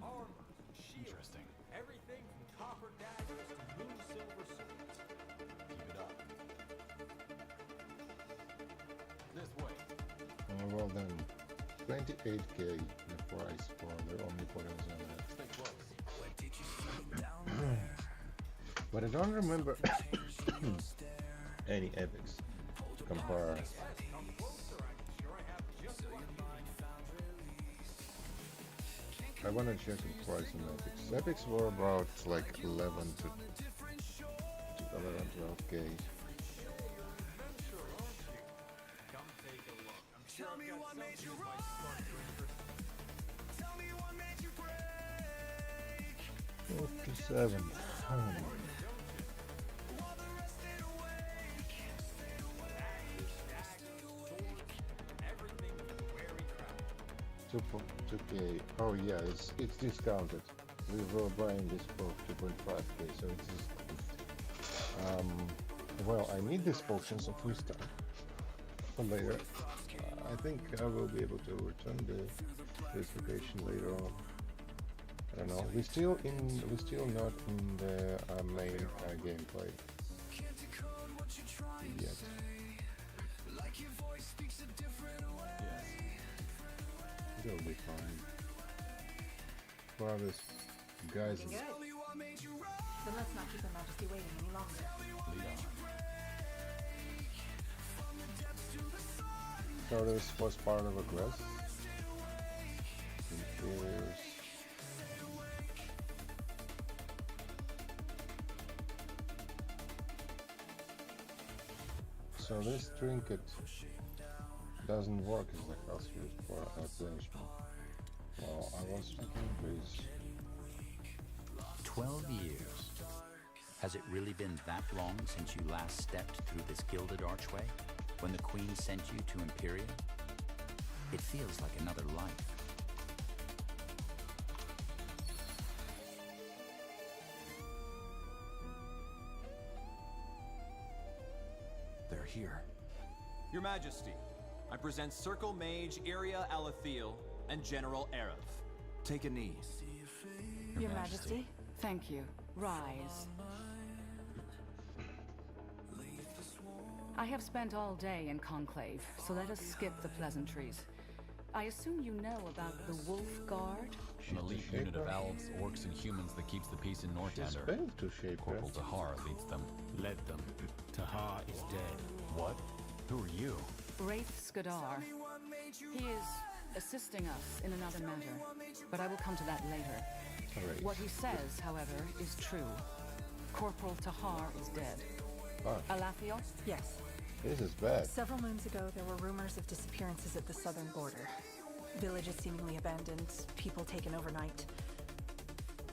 Armor, shields, Interesting. everything from copper daggers to blue silver swords. Keep it up. This way. Well then, 28k the price for the omnipotent amulet. Stay close. But I don't remember any epics to compare. Yes, come closer. I'm sure I have just what you need. I wanna check the price on epics. Epics were about like 11 to 12k. Adventurer, aren't you? Come take a look. I'm sure I've got something that might spark your interest. 57. Everything for the wary traveler. 2k. Oh yeah, it's discounted. We were buying this for 2.5k, so it's well, I need these potions of wisdom for later. I think I will be able to return this location later on. I don't know. We're still not in the main gameplay yet. It'll be fine. Well, this guys. Good. Then let's not keep Her Majesty waiting any longer. Lead on. So this was part of a quest. Interiors. So this trinket doesn't work as a health used for replenishment. Well, I was thinking this. 12 years. Has it really been that long since you last stepped through this gilded archway? When the Queen sent you to Imperia? It feels like another life. They're here. Your Majesty, I present Circle Mage Iria Alathiel and General Aerith. Take a knee. Your Majesty? Thank you. Rise. I have spent all day in Conclave, so let us skip the pleasantries. I assume you know about the Wolf Guard? An elite unit of elves, orcs, and humans that keeps the peace in Northander. Corporal Tahar leads them. Led them. Tahar is dead. What? Who are you? Wraith Skadar. He is assisting us in another matter, but I will come to that later. Right. What he says, however, is true. Corporal Tahar is dead. Alathiel? Yes. This is bad. Several moons ago, there were rumors of disappearances at the southern border. Villages seemingly abandoned, people taken overnight.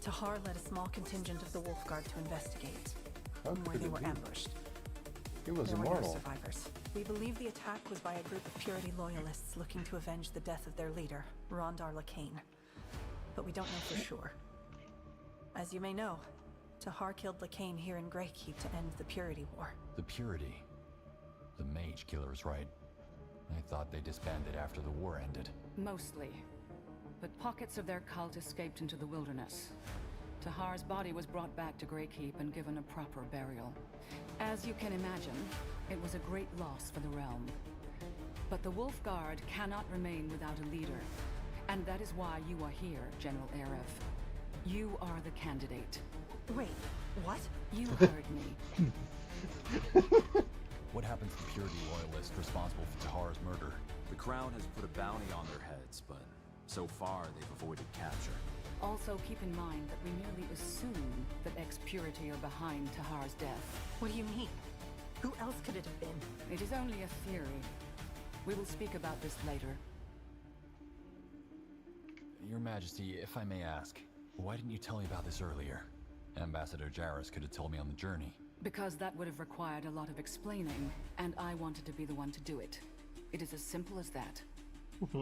Tahar led a small contingent of the Wolf Guard to investigate, where they were ambushed. He was There were no immortal. survivors. We believe the attack was by a group of Purity loyalists looking to avenge the death of their leader, Rondar Lacane. But we don't know for sure. As you may know, Tahar killed Lacane here in Greykeep to end the Purity War. The Purity. The Mage Killer is right. I thought they disbanded after the war ended. Mostly. But pockets of their cult escaped into the wilderness. Tahar's body was brought back to Greykeep and given a proper burial. As you can imagine, it was a great loss for the realm. But the Wolf Guard cannot remain without a leader. And that is why you are here, General Aerith. You are the candidate. Wait, what? You heard me. What happened to the Purity loyalists responsible for Tahar's murder? The Crown has put a bounty on their heads, but so far they've avoided capture. Also, keep in mind that we merely assume that ex-Purity are behind Tahar's death. What do you mean? Who else could it have been? It is only a theory. We will speak about this later. Your Majesty, if I may ask, why didn't you tell me about this earlier? Ambassador Jarrus could have told me on the journey. Because that would have required a lot of explaining, and I wanted to be the one to do it. It is as simple as that.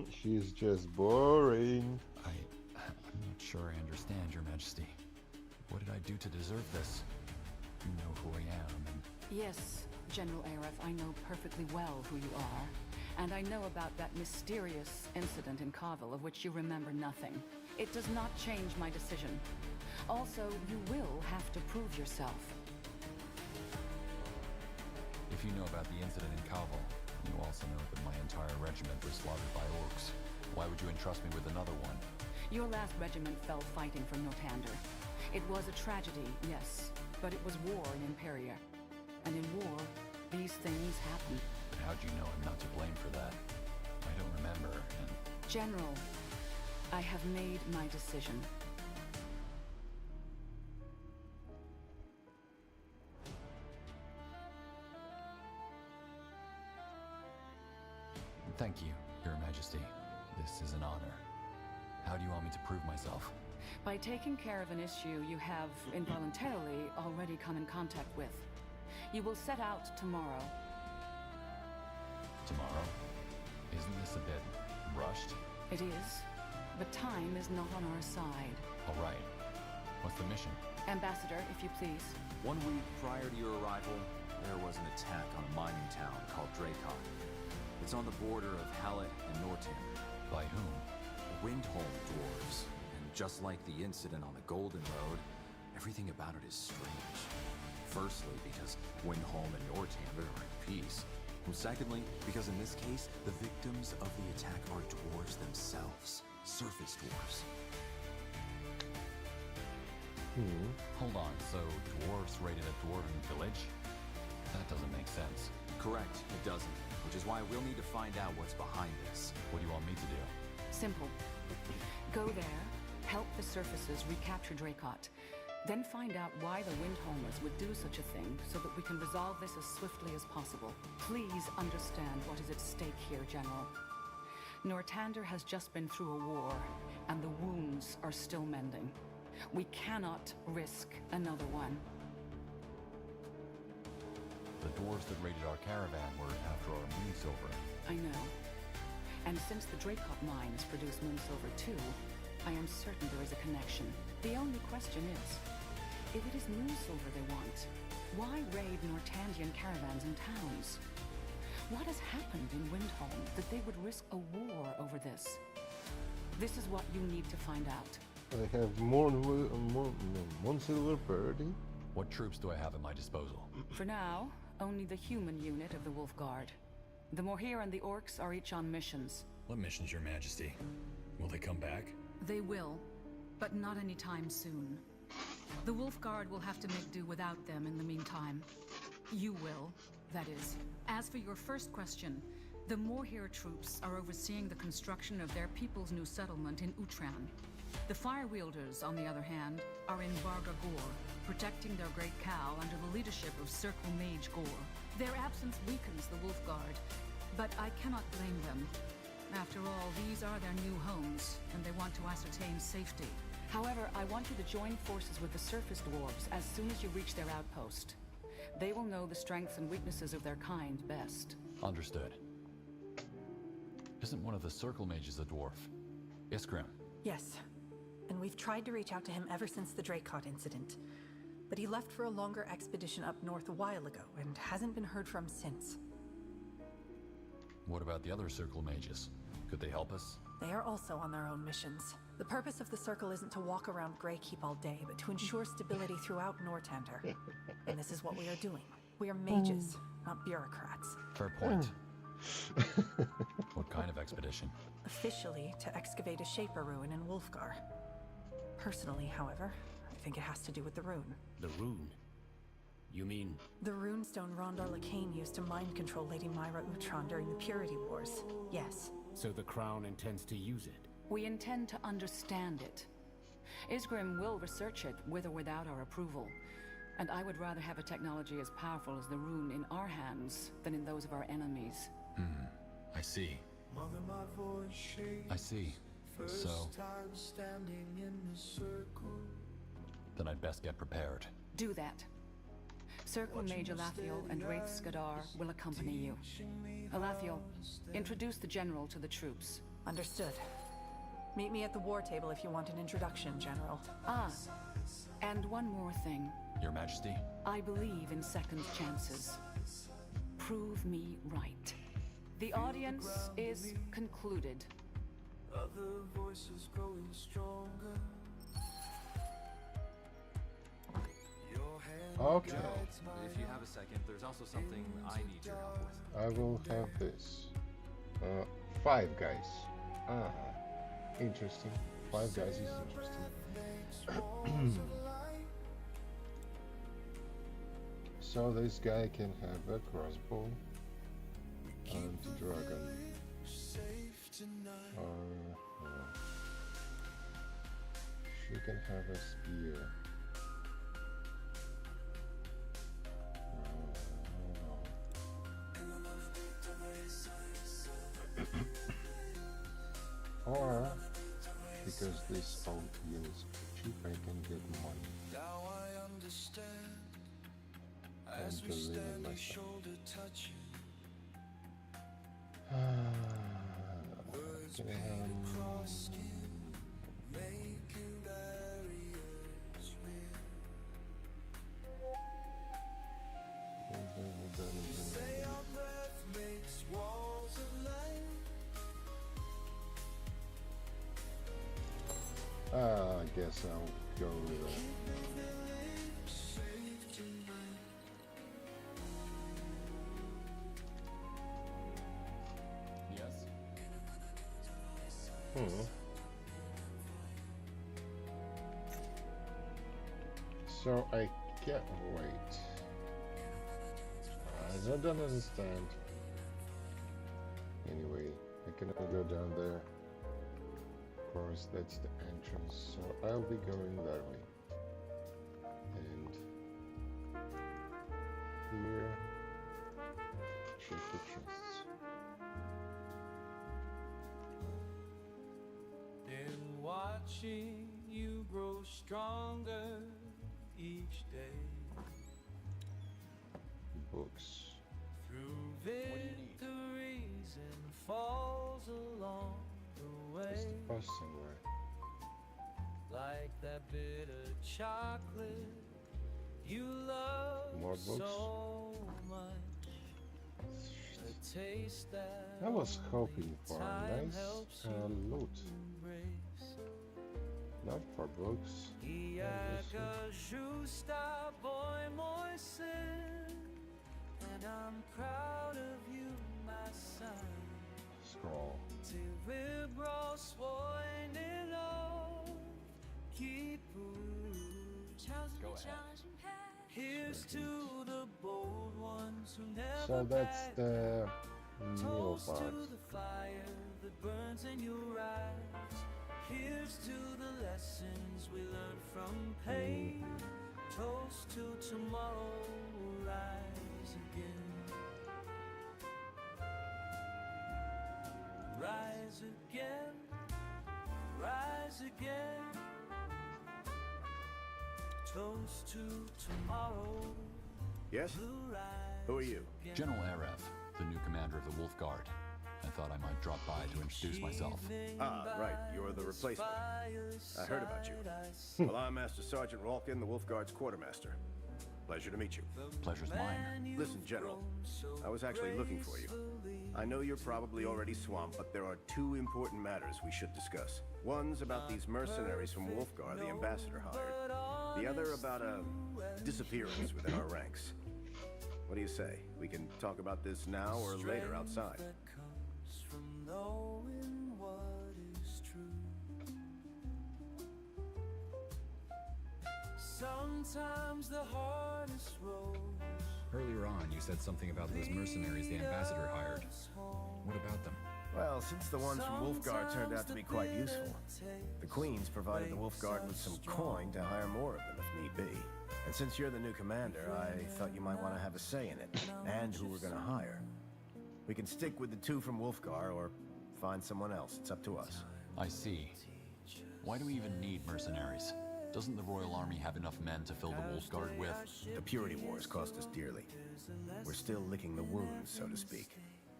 She's just boring. I'm not sure I understand, Your Majesty. What did I do to deserve this? You know who I am, and... Yes, General Aerith, I know perfectly well who you are. And I know about that mysterious incident in Carvel of which you remember nothing. It does not change my decision. Also, you will have to prove yourself. If you know about the incident in Carvel, you also know that my entire regiment was slaughtered by orcs. Why would you entrust me with another one? Your last regiment fell fighting for Northander. It was a tragedy, yes, but it was war in Imperia. And in war, these things happen. But how'd you know I'm not to blame for that? I don't remember, and... General, I have made my decision. Thank you, Your Majesty. This is an honor. How do you want me to prove myself? By taking care of an issue you have involuntarily already come in contact with. You will set out tomorrow. Tomorrow? Isn't this a bit rushed? It is, but time is not on our side. All right. What's the mission? Ambassador, if you please. 1 week prior to your arrival, there was an attack on a mining town called Dracon. It's on the border of Hallett and Northander. By whom? The Windholm dwarves. And just like the incident on the Golden Road, everything about it is strange. Firstly, because Windholm and Northander are at peace. And secondly, because in this case, the victims of the attack are dwarves themselves. Surface dwarves. Hold on, so dwarves raided a dwarven village? That doesn't make sense. Correct, it doesn't. Which is why we'll need to find out what's behind this. What do you want me to do? Simple. Go there, help the Surfaces recapture Dracot, then find out why the Windholmers would do such a thing so that we can resolve this as swiftly as possible. Please understand what is at stake here, General. Northander has just been through a war, and the wounds are still mending. We cannot risk another one. The dwarves that raided our caravan were after our moonsilver. I know. And since the Dracot mines produce moonsilver too, I am certain there is a connection. The only question is, if it is moonsilver they want, why raid Nortandian caravans and towns? What has happened in Windholm that they would risk a war over this? This is what you need to find out. I have Moonsilver party. What troops do I have at my disposal? For now, only the human unit of the Wolf Guard. The Morhir and the Orcs are each on missions. What missions, Your Majesty? Will they come back? They will, but not anytime soon. The Wolf Guard will have to make do without them in the meantime. You will, that is. As for your first question, the Morhir troops are overseeing the construction of their people's new settlement in Utran. The Firewielders, on the other hand, are in Barga Gor, protecting their great cow under the leadership of Circle Mage Gor. Their absence weakens the Wolf Guard, but I cannot blame them. After all, these are their new homes, and they want to ascertain safety. However, I want you to join forces with the surface dwarves as soon as you reach their outpost. They will know the strengths and weaknesses of their kind best. Understood. Isn't one of the Circle Mages a dwarf? Iskrim. Yes. And we've tried to reach out to him ever since the Dracot incident. But he left for a longer expedition up north a while ago, and hasn't been heard from since. What about the other Circle Mages? Could they help us? They are also on their own missions. The purpose of the Circle isn't to walk around Greykeep all day, but to ensure stability throughout Northander. And this is what we are doing. We are mages, not bureaucrats. Fair point. What kind of expedition? Officially, to excavate a Shaper ruin in Wolfgar. Personally, however, I think it has to do with the rune. The rune? You mean... The runestone Rondar Lacane used to mind control Lady Myra Utron during the Purity Wars. Yes. So the Crown intends to use it? We intend to understand it. Isgrim will research it, with or without our approval. And I would rather have a technology as powerful as the rune in our hands than in those of our enemies. I see. I see. So... then I'd best get prepared. Do that. Circle Mage Alathiel and Wraith Skadar will accompany you. Alathiel, introduce the General to the troops. Understood. Meet me at the war table if you want an introduction, General. Ah, and one more thing. Your Majesty? I believe in second chances. Prove me right. The audience is concluded. Other voices growing stronger. Okay. If you have a second, there's also something I need your help with. I will have this. 5 guys. Interesting. 5 guys is interesting. So this guy can have a crossbow and a dragon. She can have a spear. Or, because this old gear is cheap, I can get money. Now I understand as And we believe in stand myself. shoulder touching. Can I have... Cross skin, making barriers real. Say our breath makes walls of light. I guess I'll go with that. Yes? So I can't wait. I don't understand. Anyway, I cannot go down there. Of course, that's the entrance, so I'll be going that way. And here, check the chests. In watching you grow stronger each day. Books. Through victories and falls along the It's way. the post somewhere. Like that bit of chocolate you love More books? so much. A taste that I was hoping for a time nice helps you loot. embrace. Not for books. Y haga justa boy muy sin, and I'm proud of you, my son. Scroll. Till we're brought swine in love, keep Go ahead. Here's to the bold ones who never So that's back. the new Toast to part. the fire that burns in your eyes. Here's to the lessons we learned from pain. Toast to tomorrow will rise again. Rise again, rise again. Toast to tomorrow. Yes? Who are you? General Arev, the new commander of the Wolf Guard. I thought I might drop by to introduce myself. Ah, right. You're the replacement. I heard about you. Well, I'm Master Sergeant Rolkin, the Wolf Guard's quartermaster. Pleasure to meet you. Pleasure's mine. Listen, General, I was actually looking for you. I know you're probably already swamped, but there are two important matters we should discuss. One's about these mercenaries from Wolfgar the ambassador hired. The other about a disappearance within our ranks. What do you say? We can talk about this now or later outside. From knowing what is true. Sometimes the hardest road. Earlier on, you said something about those mercenaries the ambassador hired. What about them? Well, since the ones from Wolfguard turned out to be quite useful, the Queen's provided the Wolfguard with some coin to hire more of them if need be. And since you're the new commander, I thought you might want to have a say in it, and who we're going to hire. We can stick with the two from Wolfgar or find someone else. It's up to us. I see. Why do we even need mercenaries? Doesn't the Royal Army have enough men to fill the Wolf Guard with? The Purity Wars cost us dearly. We're still licking the wounds, so to speak.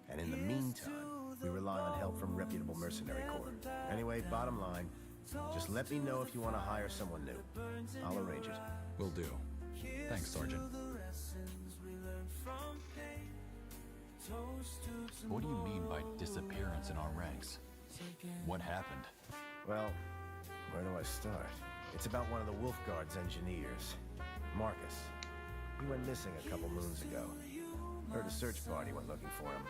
And in the meantime, we rely on help from reputable mercenary corps. Anyway, bottom line, just let me know if you want to hire someone new. I'll arrange it. Will do. Thanks, Sergeant. What do you mean by disappearance in our ranks? What happened? Well, where do I start? It's about one of the Wolfguard's engineers, Marcus. He went missing a couple moons ago. Heard a search party went looking for him,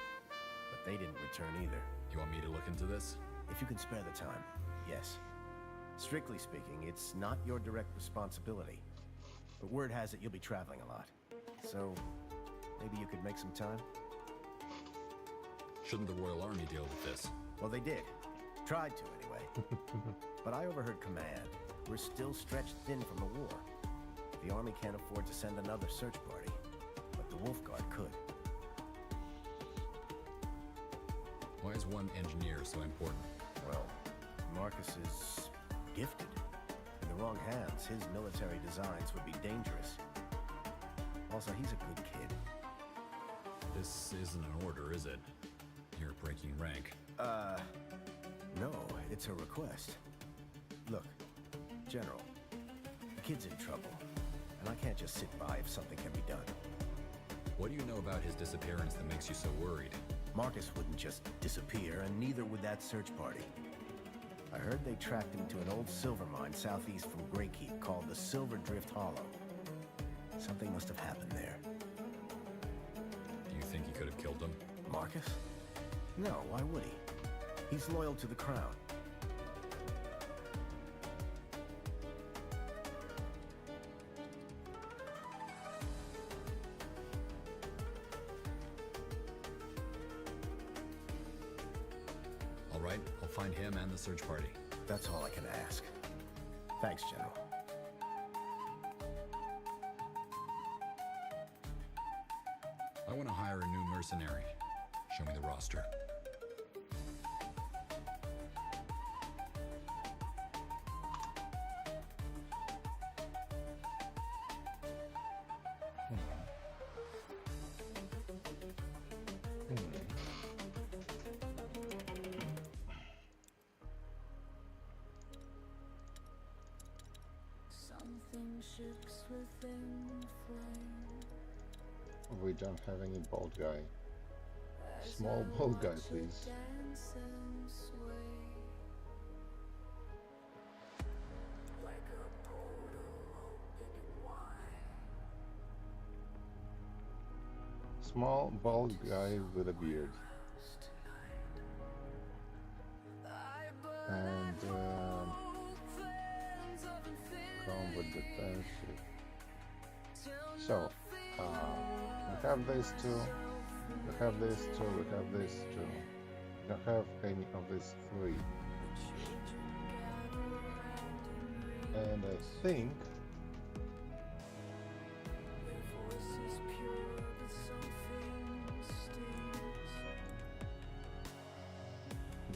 but they didn't return either. You want me to look into this? If you can spare the time, yes. Strictly speaking, it's not your direct responsibility. But word has it you'll be traveling a lot. So, maybe you could make some time? Shouldn't the Royal Army deal with this? Well, they did. Tried to, anyway. But I overheard command. We're still stretched thin from the war. The Army can't afford to send another search party. But the Wolfguard could. Why is one engineer so important? Well, Marcus is gifted. In the wrong hands, his military designs would be dangerous. Also, he's a good kid. This isn't an order, is it? You're breaking rank. No, it's a request. Look, General, the kid's in trouble, and I can't just sit by if something can be done. What do you know about his disappearance that makes you so worried? Marcus wouldn't just disappear, and neither would that search party. I heard they tracked him to an old silver mine southeast from Greykeep called the Silver Drift Hollow. Something must have happened there. Do you think he could have killed him? Marcus? No, why would he? He's loyal to the crown. All right, I'll find him and the search party. That's all I can ask. Thanks, General. I want to hire a new mercenary. Show me the roster. we don't have any bald guy. Small bald guy, please. Small bald guy with a beard. And combat defensive. So, we have these two, we have this two, we have this two. We don't have any of these three. And I think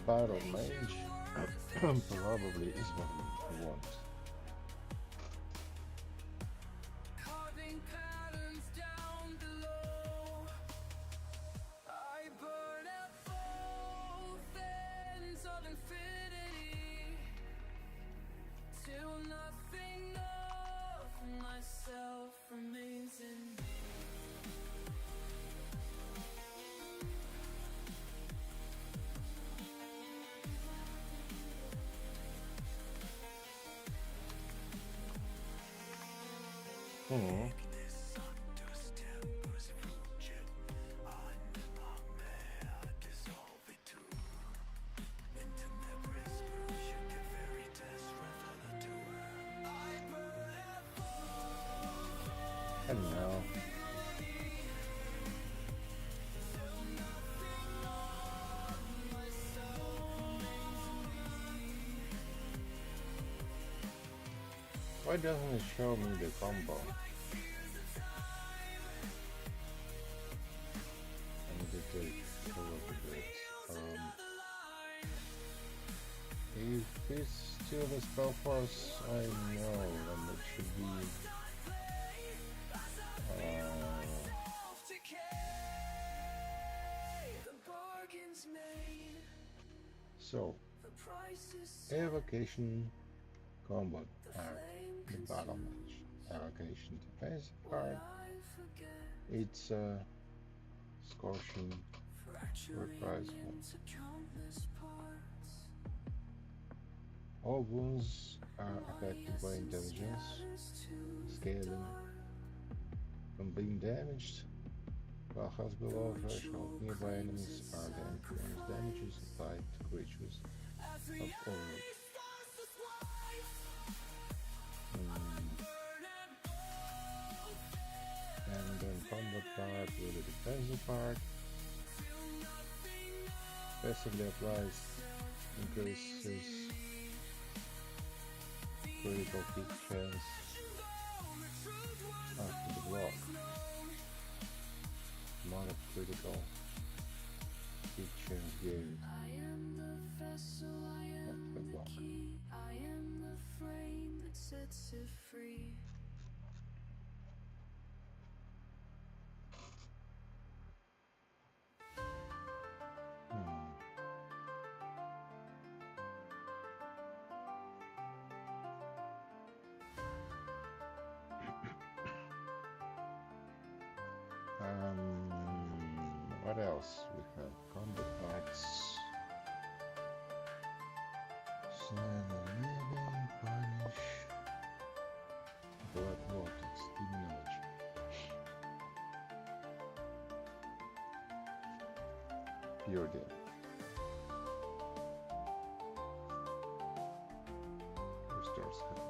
Battle Mage probably is what we want. And now why doesn't it show me the combo? I need to take a look at it. If it's still the SpellForce, I know, and it should be so, evocation combat arc, the battle match, evocation defense arc, it's scorching reprisal. All wounds are affected by intelligence, scaling, from being damaged, while health below threshold. Nearby enemies are then bonus damages applied to creatures of all. And then combat part with the defensive part. Passively applies, increases critical hit chance after the block. Amount of critical hit chance gained after the block. I am the frame that sets it free. What else? We have combat parts. Slay the living, punish. Blood vortex, acknowledge. Pure death. Restores health.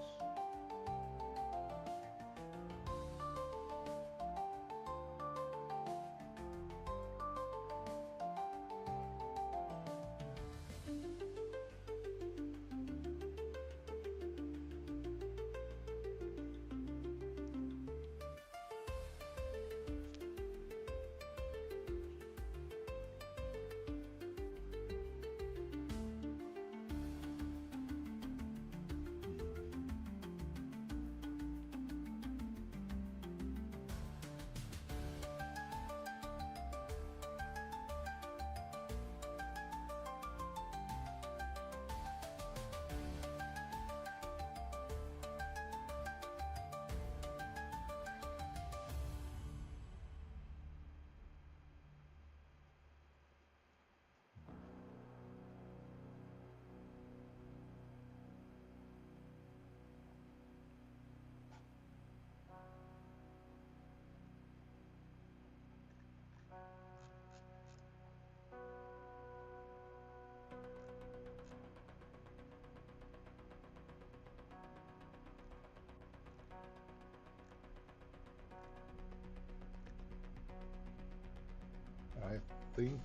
think.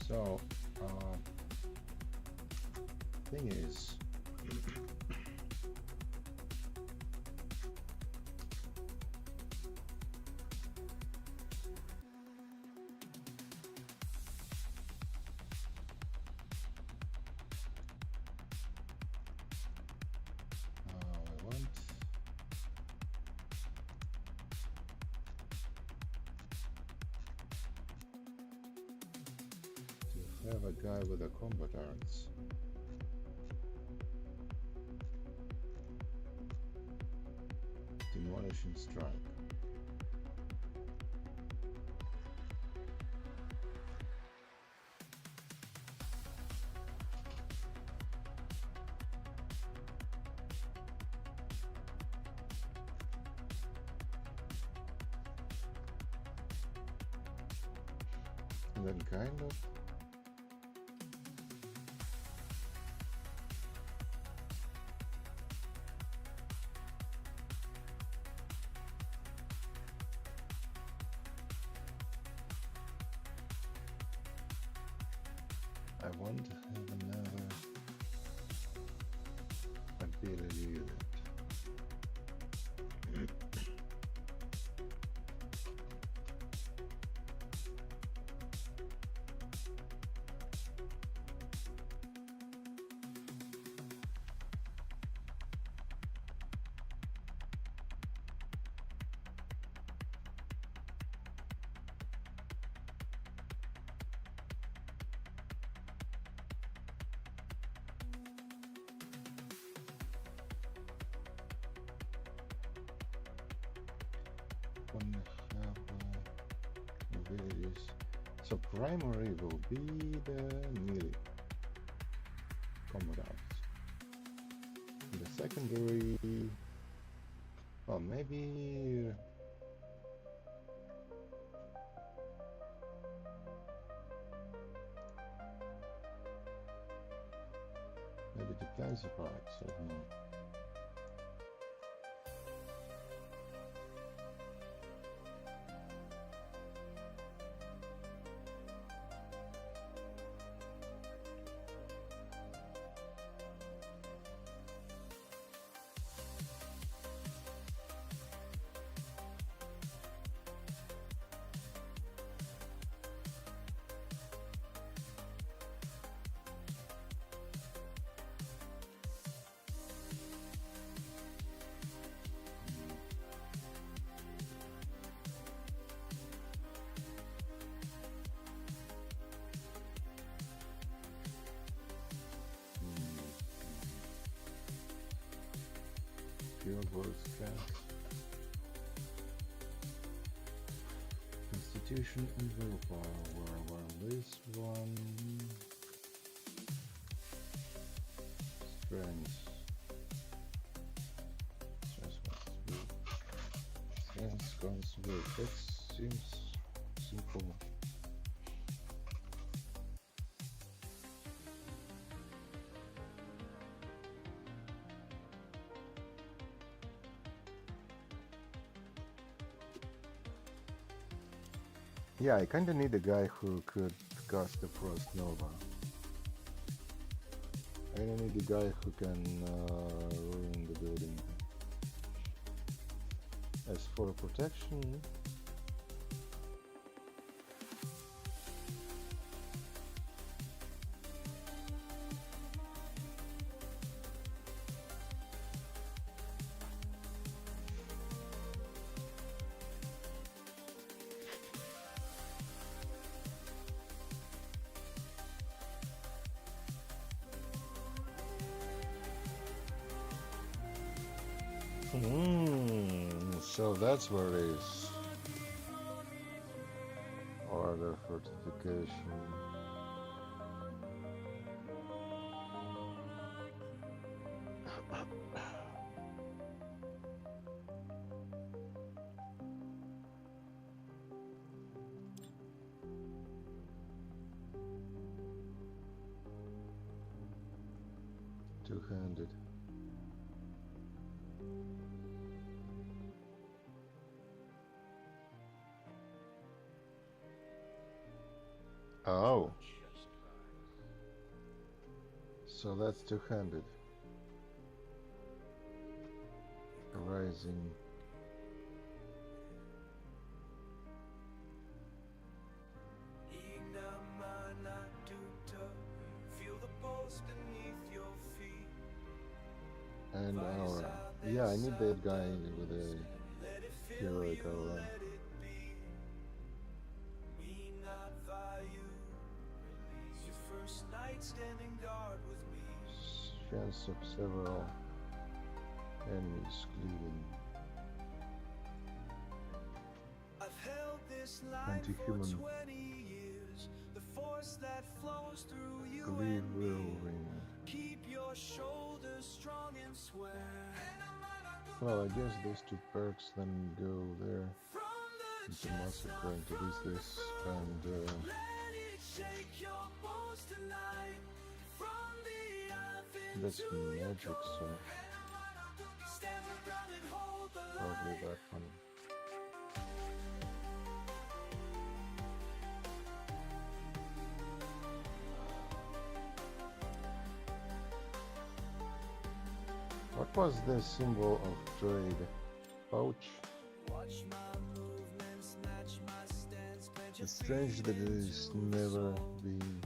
So, thing is, I want to have a guy with a combat arts. Demolishing strike. And then kind of I want to have another ability unit. Abilities. So primary will be the melee combat arts. The secondary, well, maybe defensive arts. I don't know. Field words Cant. Institution and willpower. Well, this one strength. Strength comes with. That seems simple. Yeah, I kinda need a guy who could cast the Frost Nova. I don't need a guy who can ruin the building. As for protection, So that's where it is. Order fortification. Two-handed. Oh. So that's two-handed. Rising. And aura. Yeah, I need that guy with a heroic aura. Chance of several enemies cleaving. Anti-human cleave whirlwind. Well, I guess these two perks then go there into massacre, into this, and that's magic, so probably that one. What was the symbol of trade? Pouch? It's strange that it is never been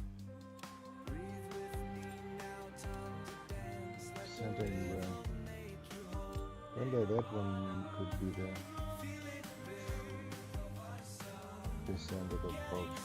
sent anywhere. Wonder that one could be there. This end of the pouch.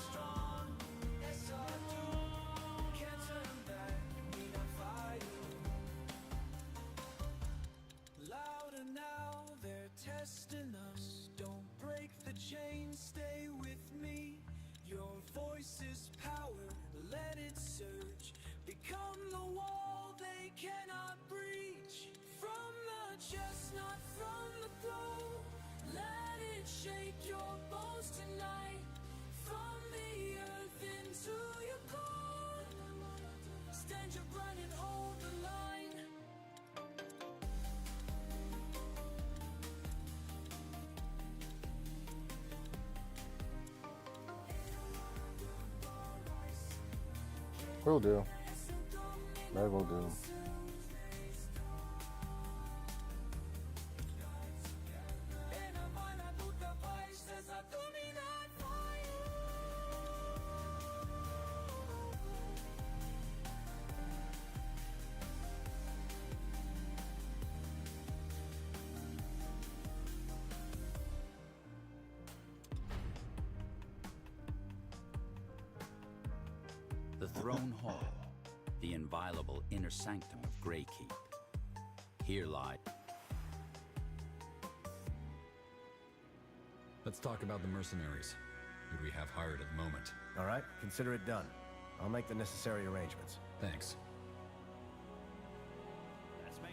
Will do. That will do. The Throne Hall, the inviolable inner sanctum of Greykeep. Here lie... Let's talk about the mercenaries. Who do we have hired at the moment? All right, consider it done. I'll make the necessary arrangements. Thanks. That's me.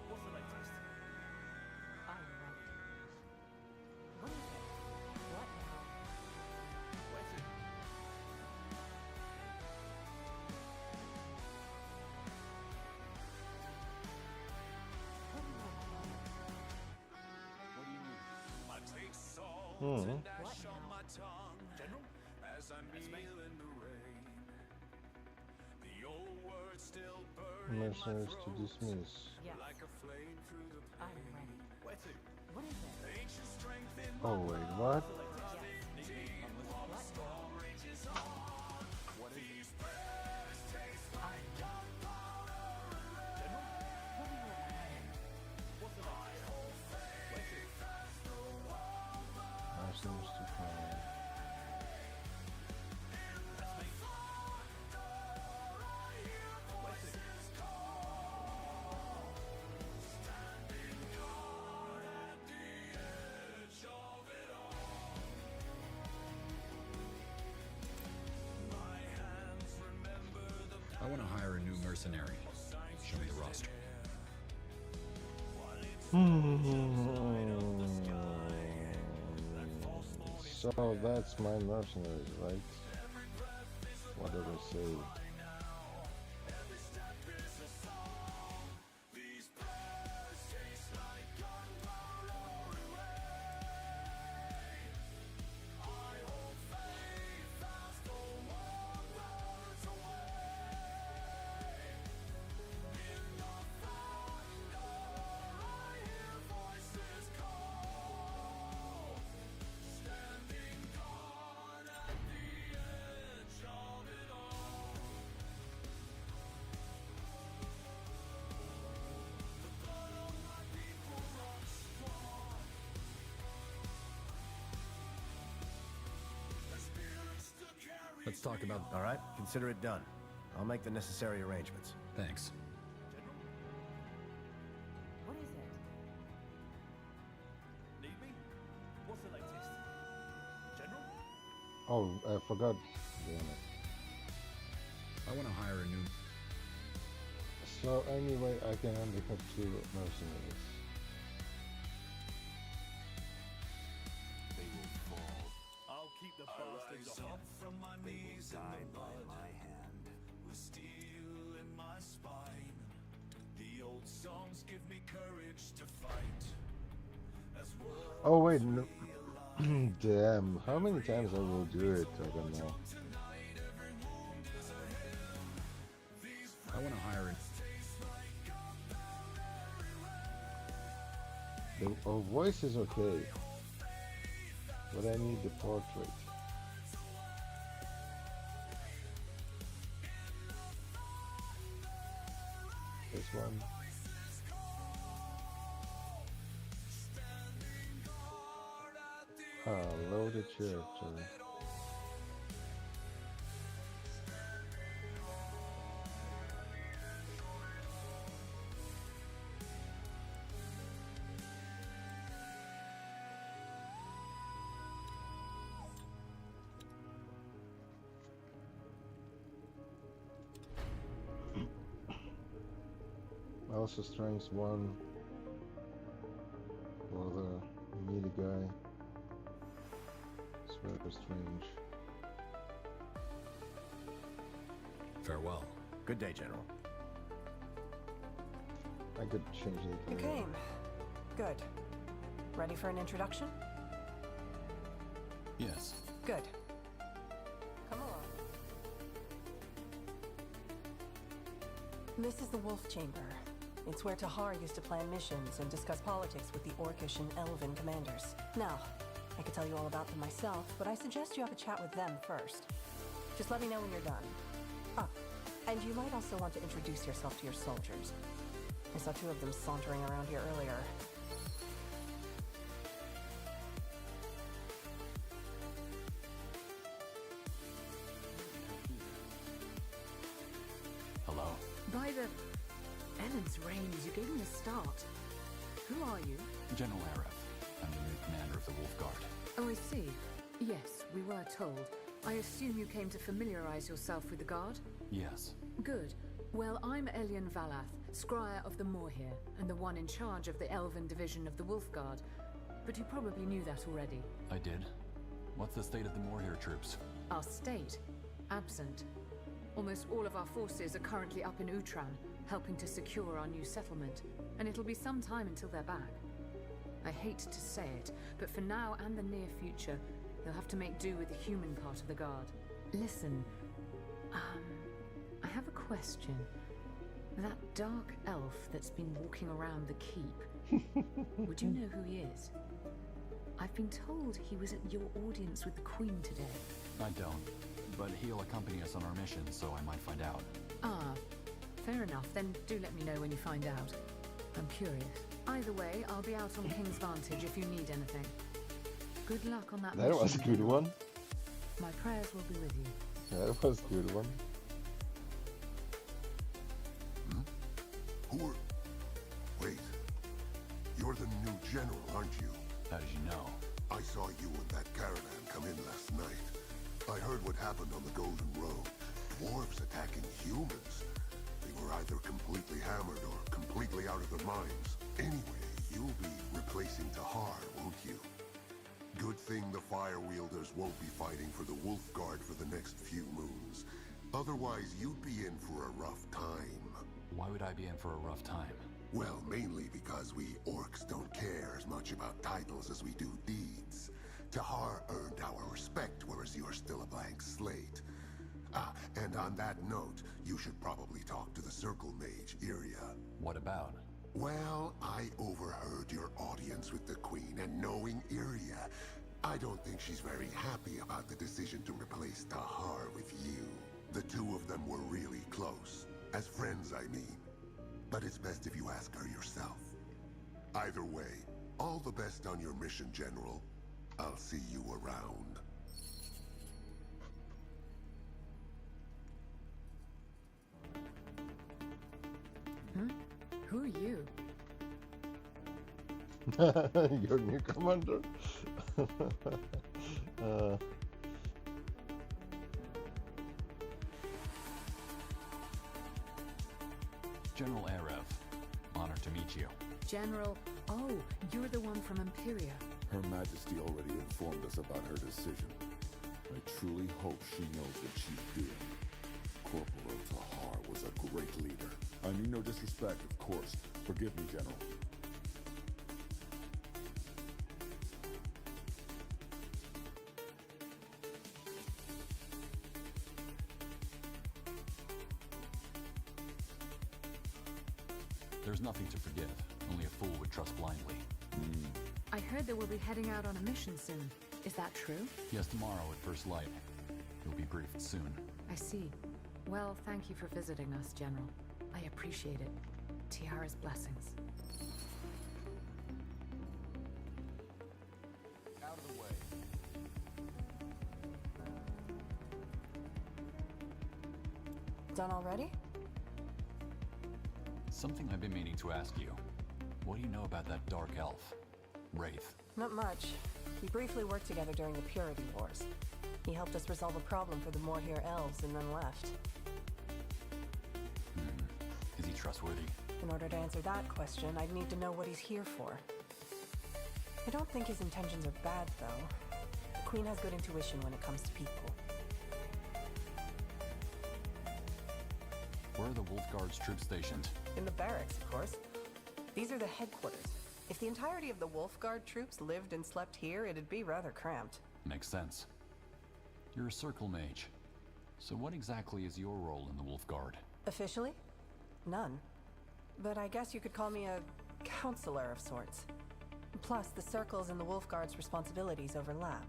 What's the latest? I'm ready. What is it? What now? Where to? What do you mean? I take salt Hmm. and dash on my tongue General? as I That's me. kneel in the rain. The old words still burn in my Mercenaries to throat dismiss. Yes. like a flame through the I'm pain. ready. Where to? What is it? Ancient strength in Oh wait, what? Yes. What now? storm rages on. What is it? These prayers taste like gunpowder. General? What do you want? What's the latest? Where to? Mercenaries to fire. That's me. Where to? mercenary. Show me the roster. So that's my mercenaries, right? What did I say? Let's talk about... All right, consider it done. I'll make the necessary arrangements. Thanks. What is it? Need me? What's the latest? General? Oh, I forgot. Damn it. I want to hire a new... So anyway, I can only have 2 mercenaries. They will fall. I'll keep the bastards off. From my knees die by my hand, with steel in my spine. The old songs give me courage to fight. As Oh wait, no. Damn, how many times I will do it, I don't know. I want to hire The voice is okay, but I need the portrait. This one. Loaded character. Also strength 1 for the melee guy. It's very strange. Farewell. Good day, General. I could change it. You came. Good. Ready for an introduction? Yes. Good. Come along. This is the Wolf Chamber. It's where Tahar used to plan missions and discuss politics with the Orcish and Elven commanders. Now, I could tell you all about them myself, but I suggest you have a chat with them first. Just let me know when you're done. Ah, and you might also want to introduce yourself to your soldiers. I saw 2 of them sauntering around here earlier. Hello? By the... Ellen's reins, you gave me a start. Who are you? General Aref. I'm the new commander of the Wolf Guard. Oh, I see. Yes, we were told. I assume you came to familiarize yourself with the Guard? Yes. Good. Well, I'm Elian Valath, Scryer of the Moorhere, and the one in charge of the Elven division of the Wolf Guard. But you probably knew that already. I did. What's the state of the Moorhere troops? Our state? Absent. Almost all of our forces are currently up in Utran, helping to secure our new settlement, and it'll be some time until they're back. I hate to say it, but for now and the near future, they'll have to make do with the human part of the Guard. Listen, I have a question. That dark elf that's been walking around the keep, would you know who he is? I've been told he was at your audience with the Queen today. I don't, but he'll accompany us on our mission, so I might find out. Ah, fair enough. Then do let me know when you find out. I'm curious. Either way, I'll be out on King's Vantage if you need anything. Good luck on that mission. That was a good one. My prayers will be with you. That was a good one. Who are... Wait. You're the new general, aren't you? How did you know? I saw you and that caravan come in last night. I heard what happened on the Golden Road. Dwarves attacking humans. They were are either completely hammered or completely out of their minds. Anyway, you'll be replacing Tahar, won't you? Good thing the Fire Wielders won't be fighting for the Wolf Guard for the next few moons. Otherwise, you'd be in for a rough time. Why would I be in for a rough time? Well, mainly because we orcs don't care as much about titles as we do deeds. Tahar earned our respect, whereas you're still a blank slate. Ah, and on that note, you should probably talk to the Circle Mage, Iria. What about? Well, I overheard your audience with the Queen, and knowing Iria, I don't think she's very happy about the decision to replace Tahar with you. The two of them were really close. As friends, I mean. But it's best if you ask her yourself. Either way, all the best on your mission, General. I'll see you around. Who are you? Your new commander? General Arev. Honor to meet you. General... Oh, you're the one from Imperia. Her Majesty already informed us about her decision. I truly hope she knows what she's doing. Corporal Tahar was a great leader. I mean no disrespect, of course. Forgive me, General. There's nothing to forgive. Only a fool would trust blindly. I heard that we'll be heading out on a mission soon. Is that true? Yes, tomorrow at first light. You'll be briefed soon. I see. Well, thank you for visiting us, General. I appreciate it. Tiara's blessings. Out of the way. Done already? Something I've been meaning to ask you. What do you know about that dark elf? Wraith. Not much. We briefly worked together during the Purity Wars. He helped us resolve a problem for the Morhir elves and then left. Is he trustworthy? In order to answer that question, I'd need to know what he's here for. I don't think his intentions are bad, though. The Queen has good intuition when it comes to people. Where are the Wolf Guard's troops stationed? In the barracks, of course. These are the headquarters. If the entirety of the Wolf Guard troops lived and slept here, it'd be rather cramped. Makes sense. You're a Circle Mage. So what exactly is your role in the Wolf Guard? Officially? None. But I guess you could call me a counselor of sorts. Plus, the Circle's and the Wolf Guard's responsibilities overlap.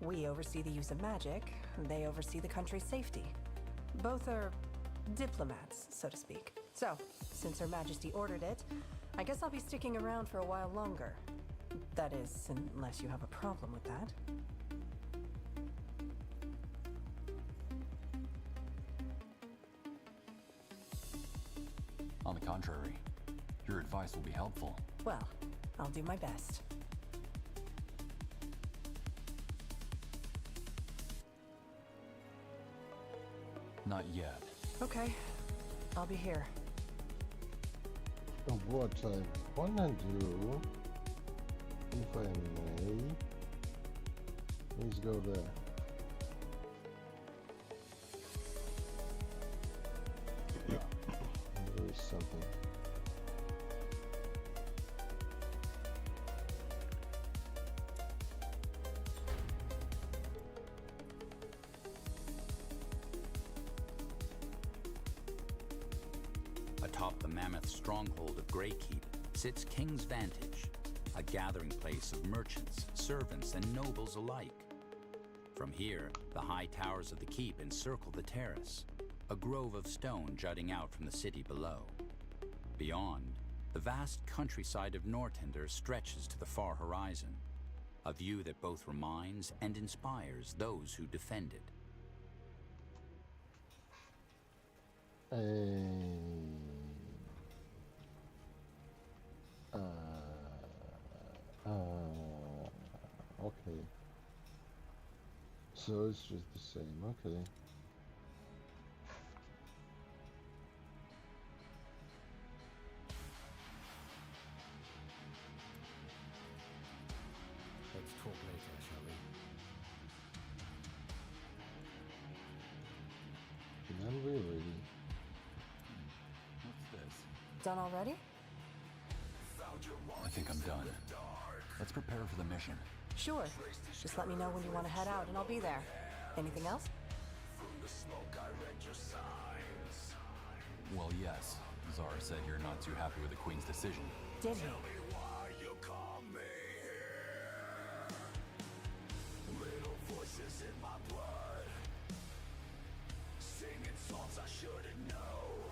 We oversee the use of magic, they oversee the country's safety. Both are diplomats, so to speak. So, since Her Majesty ordered it, I guess I'll be sticking around for a while longer. That is, unless you have a problem with that. On the contrary, your advice will be helpful. Well, I'll do my best. Not yet. Okay, I'll be here. What I wanna do, if I may, please go there. There is something. Atop the mammoth stronghold of Greykeep sits King's Vantage, a gathering place of merchants, servants, and nobles alike. From here, the high towers of the keep encircle the terrace, a grove of stone jutting out from the city below. Beyond, the vast countryside of Nortender stretches to the far horizon, a view that both reminds and inspires those who defend it. Okay. So it's just the same, okay. And we're ready. What's this? Done already? I think I'm done. Let's prepare for the mission. Sure. Just let me know when you want to head out and I'll be there. Anything else? Well, yes. Zara said you're not too happy with the Queen's decision. Did he? Little voices in my blood, singing songs I shouldn't know.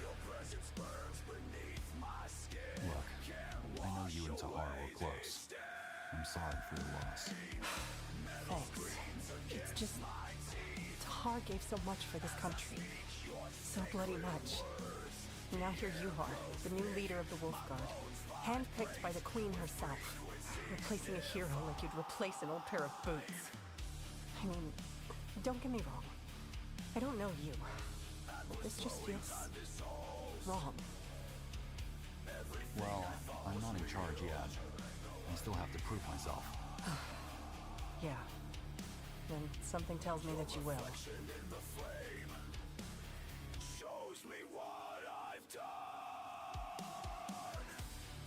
Your presence burns beneath my skin. Look, I know you and Tahar were close. I'm sorry for your loss. Thanks. It's just... Tahar gave so much for this country. So bloody much. And now here you are, the new leader of the Wolf Guard. Handpicked by the Queen herself. Replacing a hero like you'd replace an old pair of boots. I mean, don't get me wrong. I don't know you. But this just feels... wrong. Well, I'm not in charge yet. I still have to prove myself. Yeah. Then something tells me that you will. Shows me what I've done.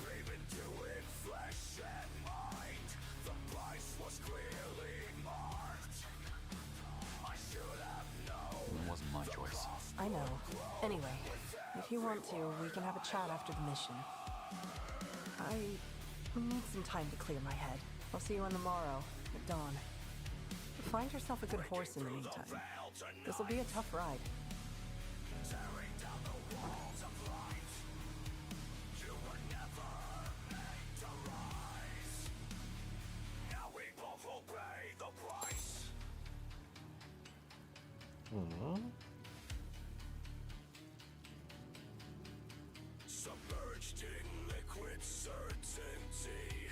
Brave into it, flesh and mind. The price was clearly marked. I should have known. It wasn't my choice. I know. Anyway, if you want to, we can have a chat after the mission. I need some time to clear my head. I'll see you on the morrow, at dawn. Find yourself a good horse in the meantime. This'll be a tough ride. Tearing down the walls of light. You were never made to rise. Now we both will pay the price. Submerged in liquid certainty,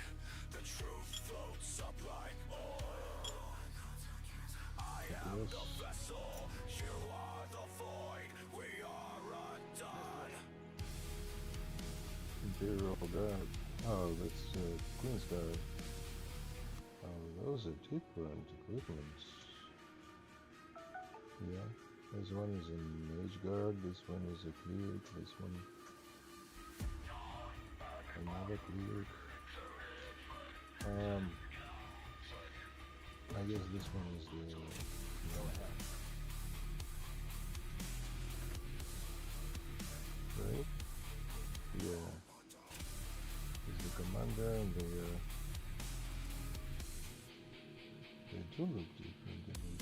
the truth floats up like oil. I am the vessel, you are the void, we are undone. Imperial Guard. Oh, that's Queen's Guard. Oh, those are different equipments. Yeah, this one is a Mage Guard, this one is a Cleric, this one another Cleric. I guess this one is the... Right? Yeah. Is the commander and they do look different to me.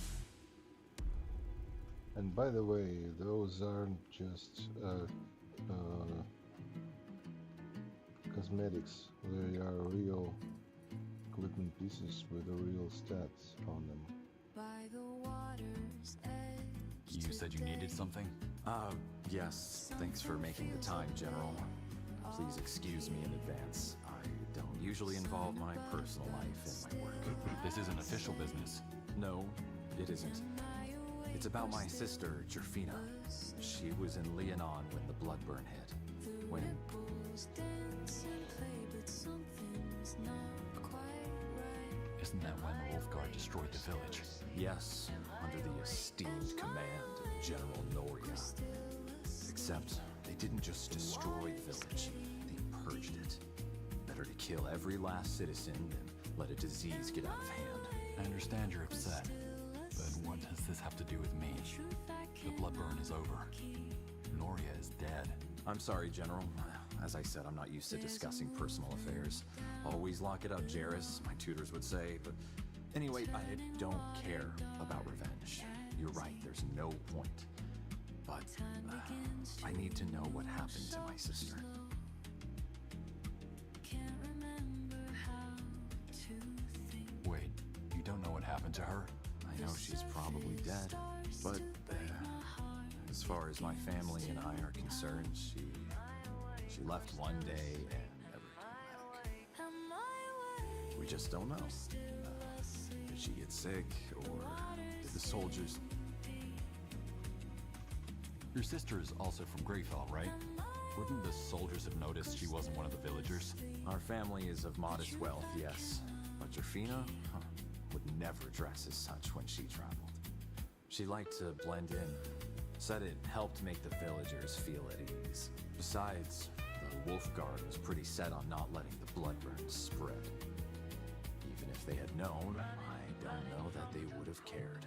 And by the way, those aren't just cosmetics. They are real equipment pieces with the real stats on them. By the water's edge. You said you needed something? Yes. Thanks for making the time, General. Please excuse me in advance. I don't usually involve my personal life in my work. This isn't official business. No, it isn't. It's about my sister, Jerfina. She was in Leonon when the Bloodburn hit. When... Isn't that when the Wolfguard destroyed the village? Yes, under the esteemed command of General Noria. Except, they didn't just destroy the village, they purged it. Better to kill every last citizen than let a disease get out of hand. I understand you're upset, but what does this have to do with me? The Bloodburn is over. Noria is dead. I'm sorry, General. As I said, I'm not used to discussing personal affairs. Always lock it up, Jairus, my tutors would say, but anyway, I don't care about revenge. You're right, there's no point. But I need to know what happened to my sister. Wait, you don't know what happened to her? I know she's probably dead, but as far as my family and I are concerned, she left one day and never came back. We just don't know. Did she get sick, or did the soldiers... Your sister is also from Greyfell, right? Wouldn't the soldiers have noticed she wasn't one of the villagers? Our family is of modest wealth, yes. But Jerfina would never dress as such when she traveled. She liked to blend in. Said it helped make the villagers feel at ease. Besides, the Wolf Guard was pretty set on not letting the bloodburn spread. Even if they had known, I don't know that they would have cared.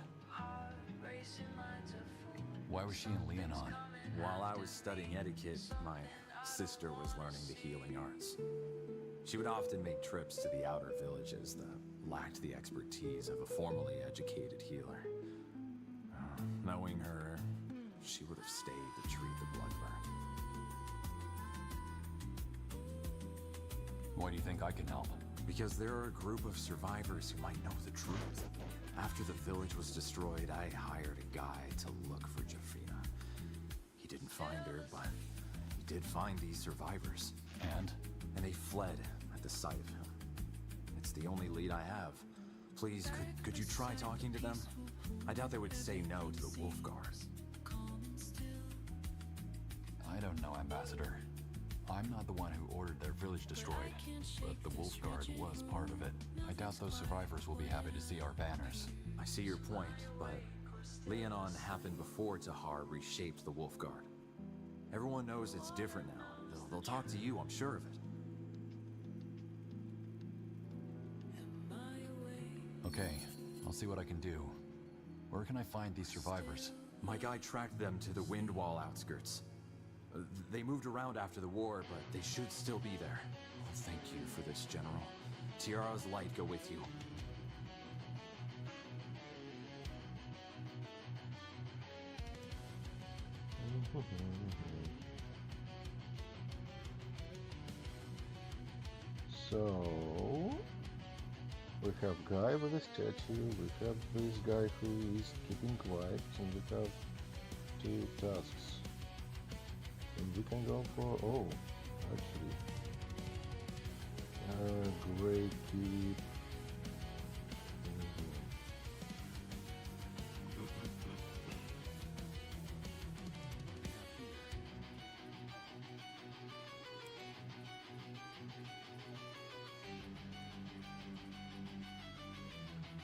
Why was she in Leonon? While I was studying etiquette, my sister was learning the healing arts. She would often make trips to the outer villages that lacked the expertise of a formally educated healer. Knowing her, she would have stayed to treat the bloodburn. Why do you think I can help? Because there are a group of survivors who might know the truth. After the village was destroyed, I hired a guy to look for Jafina. He didn't find her, but he did find these survivors. And they fled at the sight of him. It's the only lead I have. Please, could you try talking to them? I doubt they would say no to the Wolf Guard. I don't know, Ambassador. I'm not the one who ordered their village destroyed, but the Wolf Guard was part of it. I doubt those survivors will be happy to see our banners. I see your point, but Leonon happened before Tahar reshaped the Wolf Guard. Everyone knows it's different now. They'll talk to you, I'm sure of it. Okay, I'll see what I can do. Where can I find these survivors? My guy tracked them to the Windwall outskirts. They moved around after the war, but they should still be there. Thank you for this, General. Tiara's light go with you. So we have guy with a statue, we have this guy who is keeping quiet, and we have 2 tasks. And we can go for, oh, actually, great keep.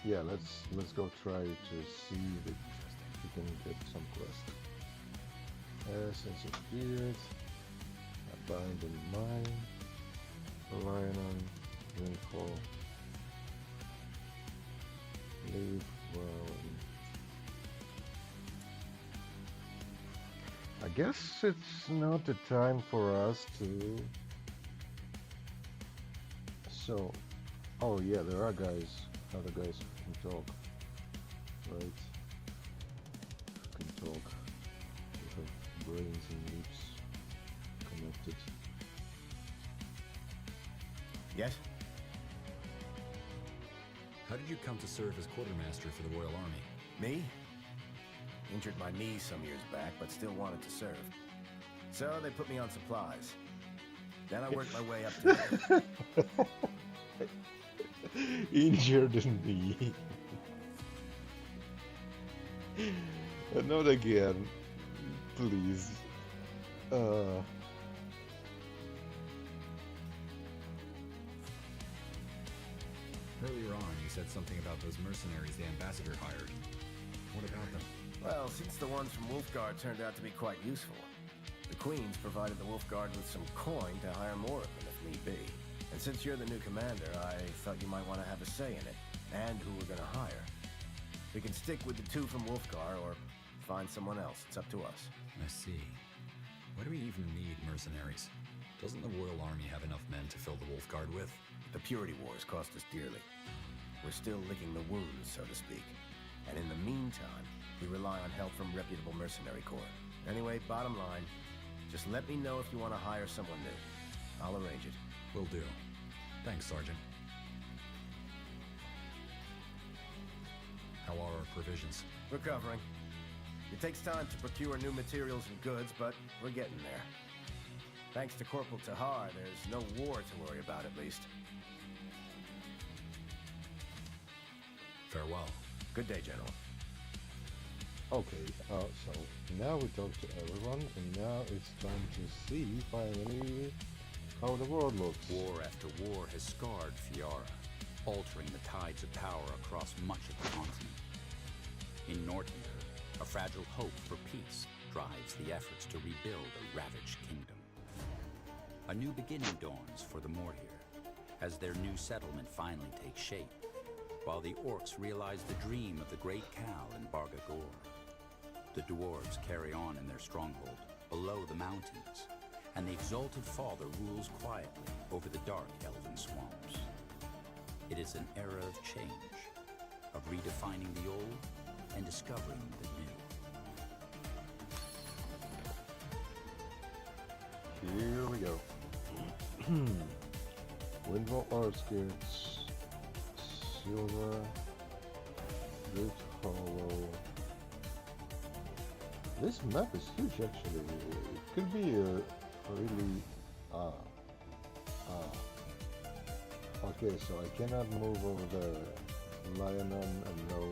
Yeah, let's go try to see if we can get some quest. Essence of Spirit, Abandoned Mine, Lion, Windfall, Leave, well, I guess it's not the time for us to... So, oh yeah, there are guys, other guys who can talk, right? Who can talk. We have brains and lips connected. Yes? How did you come to serve as quartermaster for the Royal Army? Me? Injured my knee some years back, but still wanted to serve. So they put me on supplies. Then I worked my way up to it. Injured knee. Not again, please. Earlier on, you said something about those mercenaries the ambassador hired. What about them? Well, since the ones from Wolfguard turned out to be quite useful, the Queens provided the Wolfguard with some coin to hire more of them if need be. And since you're the new commander, I thought you might want to have a say in it, and who we're going to hire. We can stick with the 2 from Wolfgar, or find someone else. It's up to us. I see. Why do we even need mercenaries? Doesn't the Royal Army have enough men to fill the Wolfguard with? The Purity Wars cost us dearly. We're still licking the wounds, so to speak. And in the meantime, we rely on help from reputable mercenary corps. Anyway, bottom line, just let me know if you want to hire someone new. I'll arrange it. Will do. Thanks, Sergeant. How are our provisions? Recovering. It takes time to procure new materials and goods, but we're getting there. Thanks to Corporal Tahar, there's no war to worry about, at least. Farewell. Good day, General. Okay, so now we talk to everyone, and now it's time to see finally how the world looks. War after war has scarred Fiara, altering the tides of power across much of the continent. In Northanger, A fragile hope for peace drives the efforts to rebuild a ravaged kingdom. A new beginning dawns for the Mortir, as their new settlement finally takes shape, while the orcs realize the dream of the Great Khal in Bargagor. The dwarves carry on in their stronghold, below the mountains, and the Exalted Father rules quietly over the dark elven swamps. It is an era of change, of redefining the old and discovering the new. Here we go. Windwall Outskirts, Silver, Great Hollow. This map is huge actually. It could be a really... Okay, so I cannot move over there. Lionon and know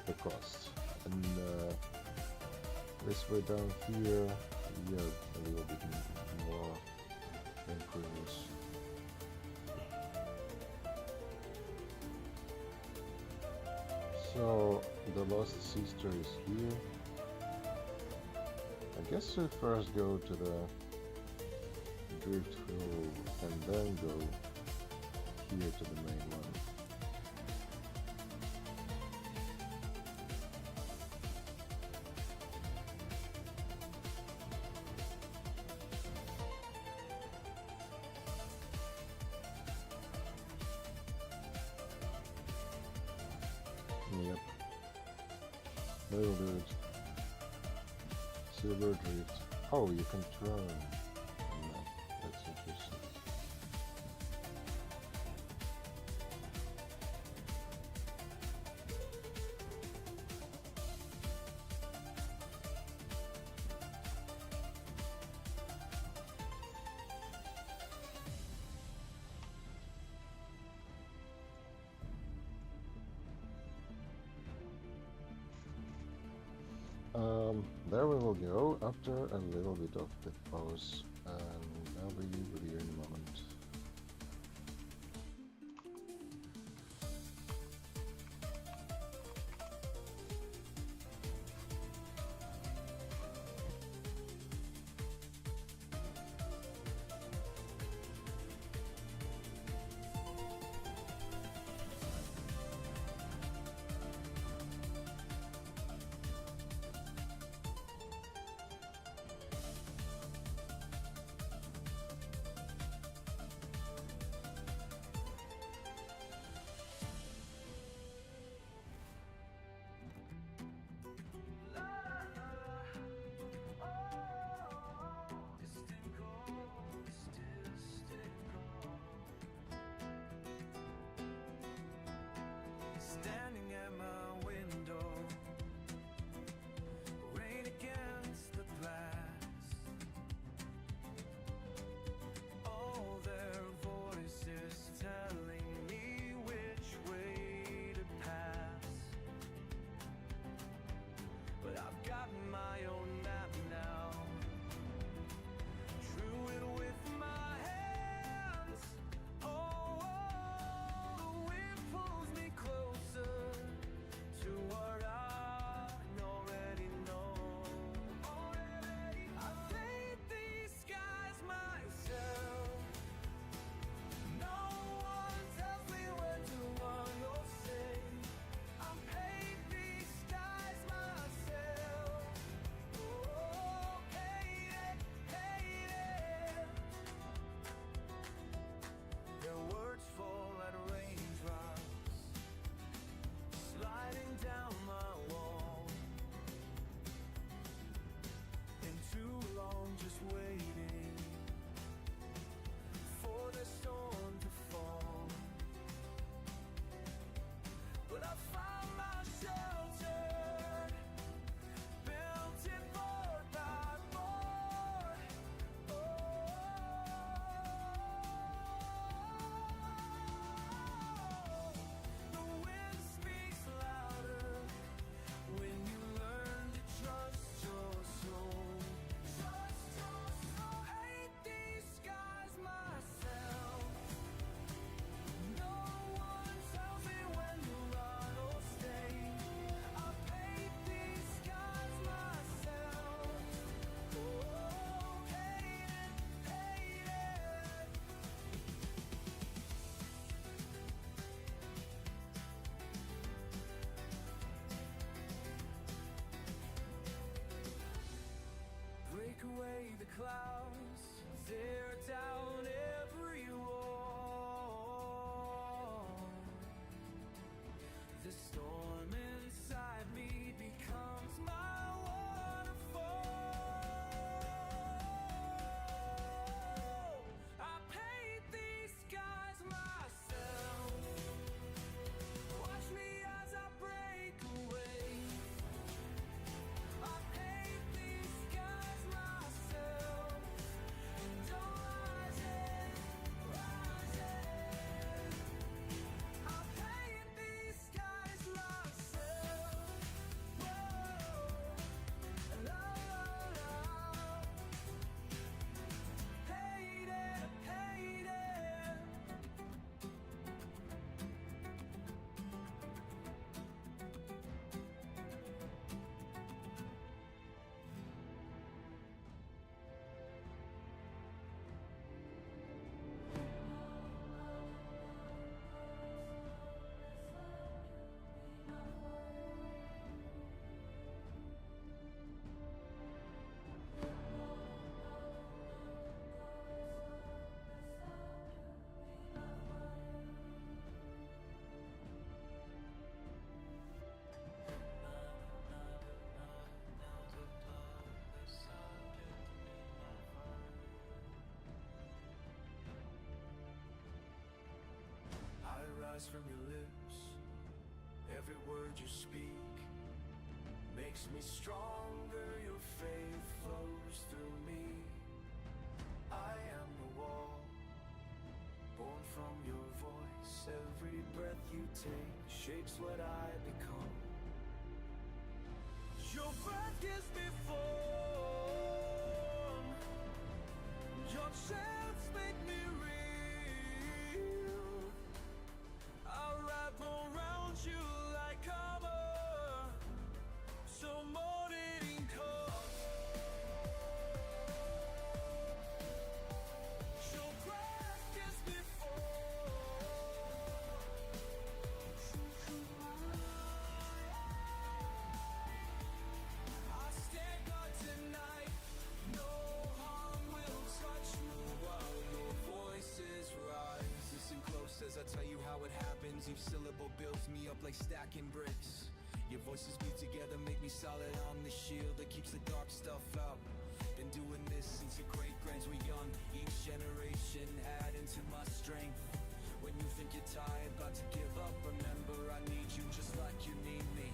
the cost. And this way down here, yeah, a little bit more than previous. So the Lost Sister is here. I guess we first go to the Drift Hole and then go here to the main one. Yep. That'll do it. Silver Drift. Oh, you can turn. No, that's interesting. There we will go after a little bit of the pause, and I'll be with you in a moment. Standing at my window, rain against the glass. All their voices telling me which way to pass. But I've got my own map now. Drew it with my hands. Oh, the wind pulls me closer. rise from your lips. Every word you speak makes me stronger. Your faith flows through me. I am the wall, born from your voice. Every breath you take shapes what I become. Your breath gives me form. Your chants make me real. I'll wrap around you like armor, so morning comes. Your breath gives me I stand guard tonight. No harm will touch you while your voices rise. Listen close as I tell you how it happens. Each syllable builds me up like stacking bricks. Your voices beat together, make me solid. I'm the shield that keeps the dark stuff out. Been doing this since your great-grands were young. Each generation adding to my strength. When you think you're tired, about to give up, remember I need you just like you need me.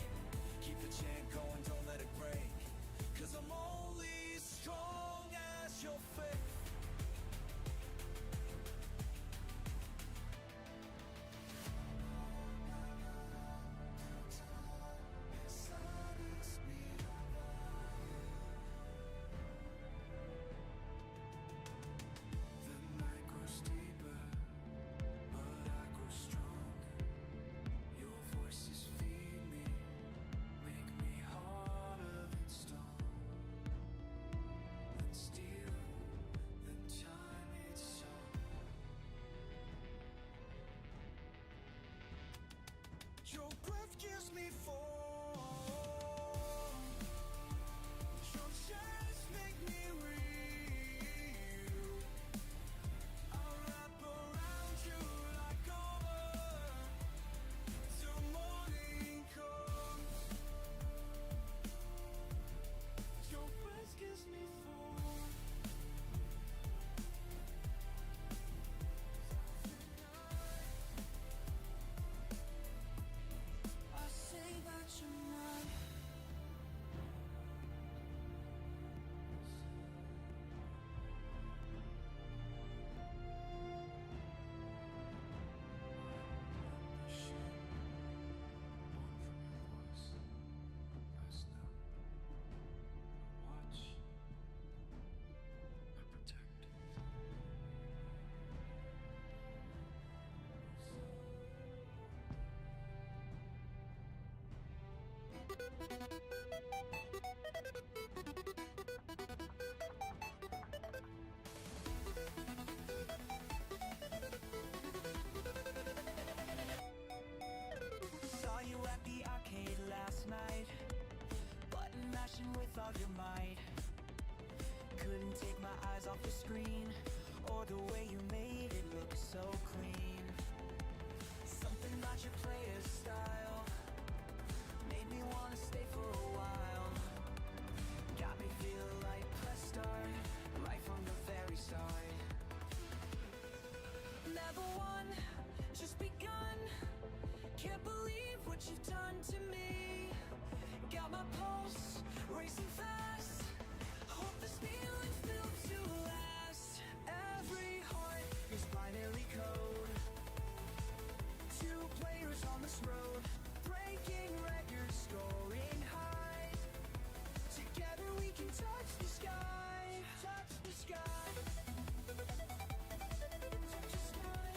Keep the chant going, don't let it break. 'Cause I'm only as strong as your faith. The night grows deeper, but I grow stronger. Your voices feed me, make me harder than stone, than steel, than time itself. Your breath gives me form. Your chants make me real. I'll wrap around you like armor till morning comes. Your breath gives me form. I say that you're mine. Saw you at the arcade last night, button mashing with all your might. Couldn't take my eyes off the screen, or the way you made it look so clean. Something about your player's style made me wanna stay for a while. Got me feeling like press start, right from the very start. Never won, just begun. Can't believe what you've done to me. Got my pulse racing fast. Hope this feeling's built to last. Every heart is binary code. Two players on this road, breaking records, scoring high. Together we can touch the sky. Touch the sky. Touch the sky.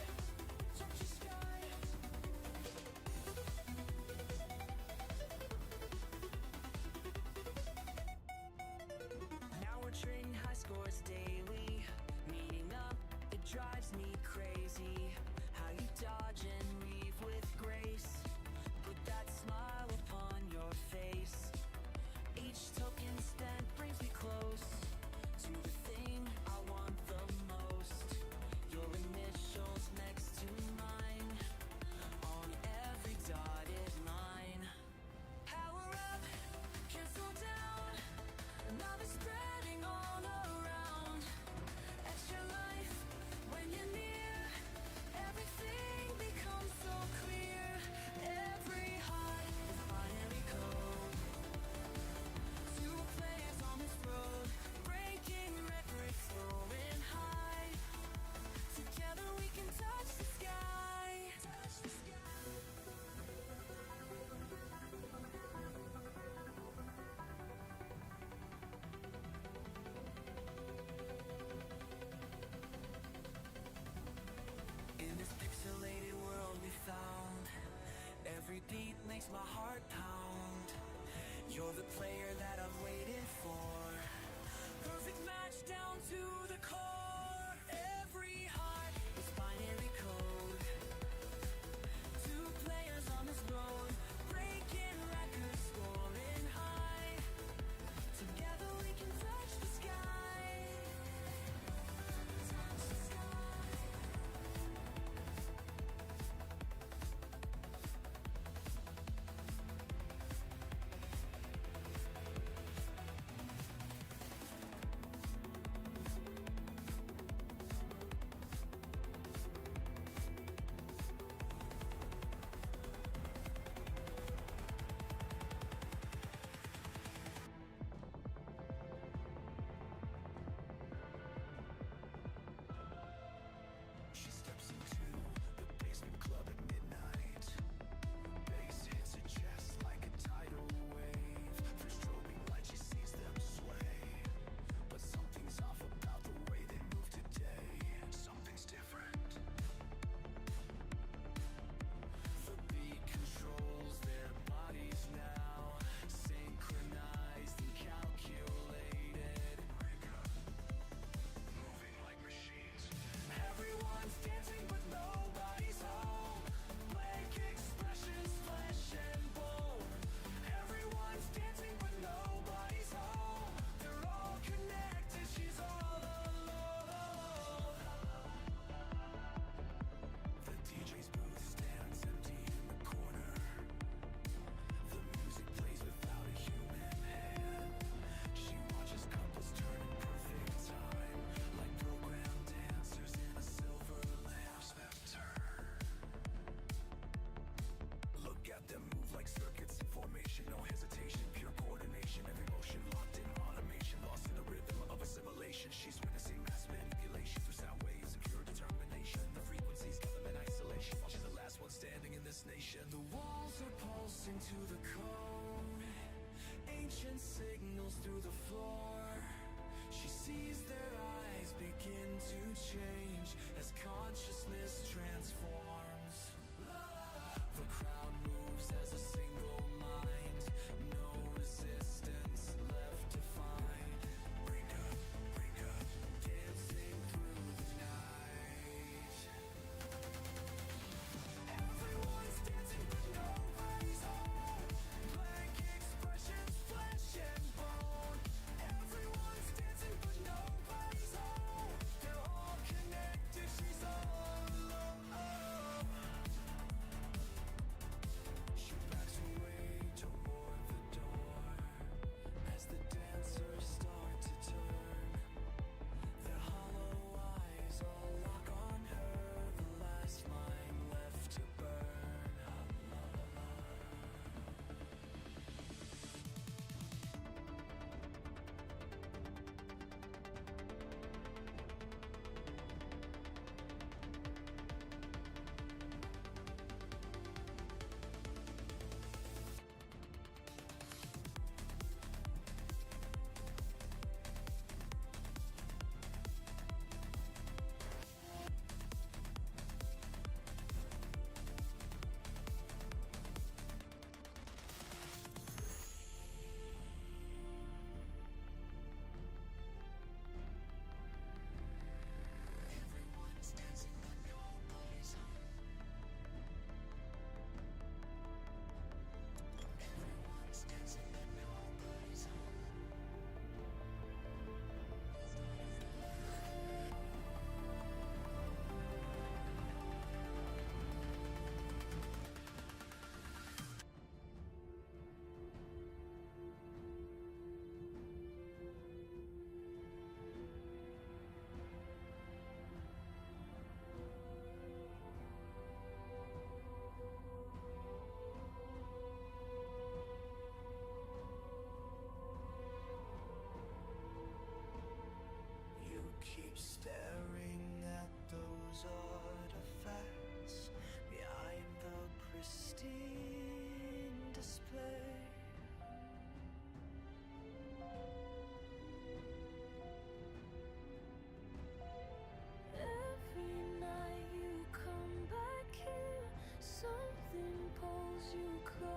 Touch the sky.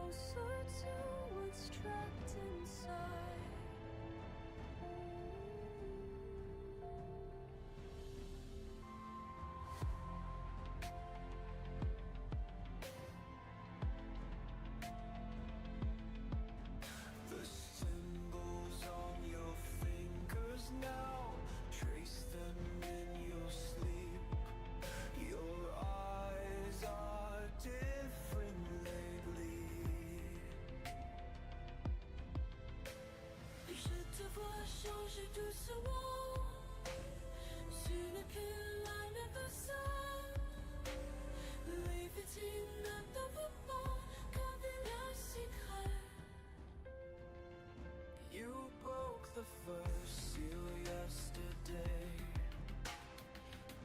closer to what's trapped inside. The symbols on your fingers now, trace them in your sleep. Your eyes are different lately. Je te vois changer doucement. Tu n'es plus la même personne. L'éviter ne te veut pas, garder le secret. You broke the first seal yesterday.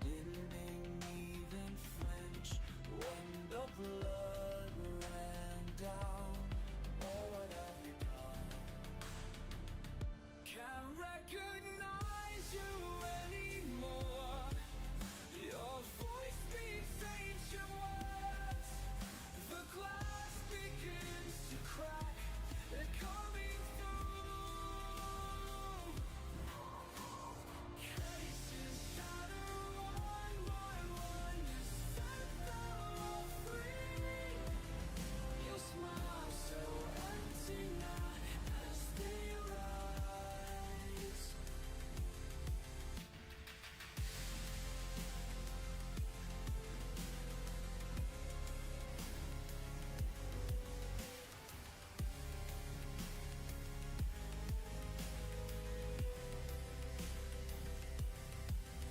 Didn't even flinch when the blood ran down. Oh, what have you done? Can't recognize you anymore. Your voice speaks ancient words. The glass begins to crack. They're coming through. Cases shatter one by one. You set them all free. Your smile so empty now as they rise.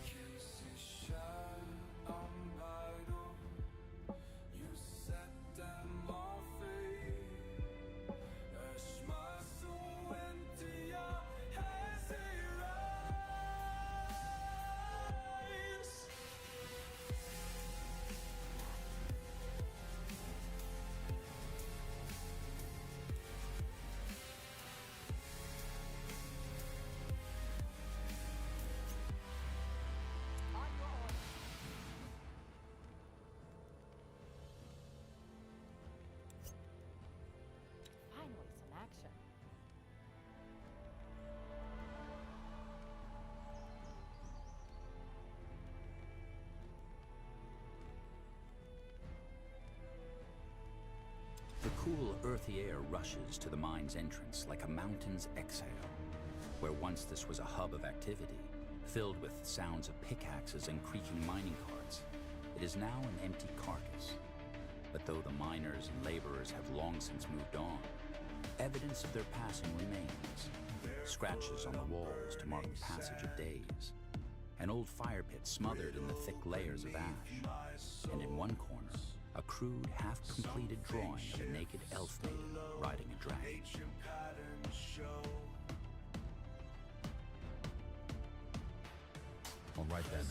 Cases shattered unbridled. You set them all free. A smile so empty as they rise. Finally, some action. The cool, earthy air rushes to the mine's entrance like a mountain's exhale. Where once this was a hub of activity, filled with sounds of pickaxes and creaking mining carts, it is now an empty carcass. But though the miners and laborers have long since moved on, evidence of their passing remains. Scratches on the walls to mark the passage of days. An old fire pit smothered in the thick layers of ash. And in one corner, a crude, half-completed drawing of a naked elf maiden riding a dragon. Ancient patterns show. All right then.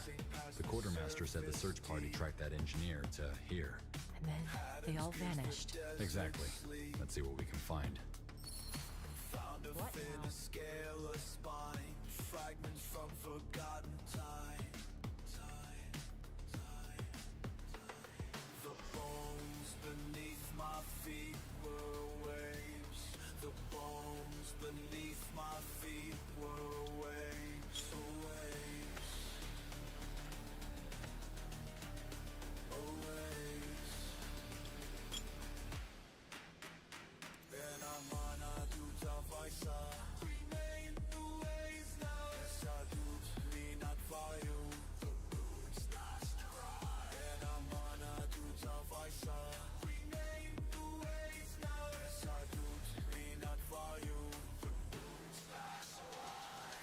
The quartermaster said the search party tracked that engineer to here. And then they all vanished. Exactly. Let's see what we can find. Found a What fin, now? a scale, a spine, fragments from forgotten time. The bones beneath my feet were waves. The bones beneath my feet were waves. Waves. Waves. Benamana tuta vaisa. Remain the ways now. Sadut minat vayu. The moon's last cry. Benamana tuta vaisa. Remain the ways now. Sadut minat vayu. The moon's last cry.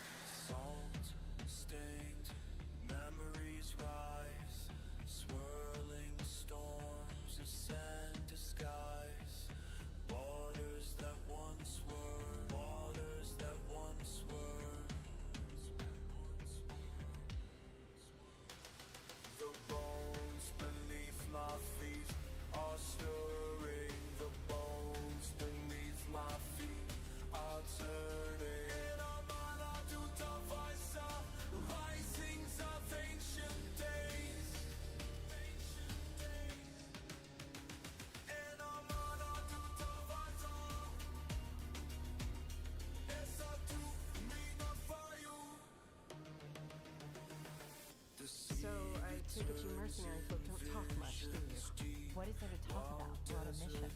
Take it you mercenary folk don't talk much, do you? What is there to talk about? We're on a mission.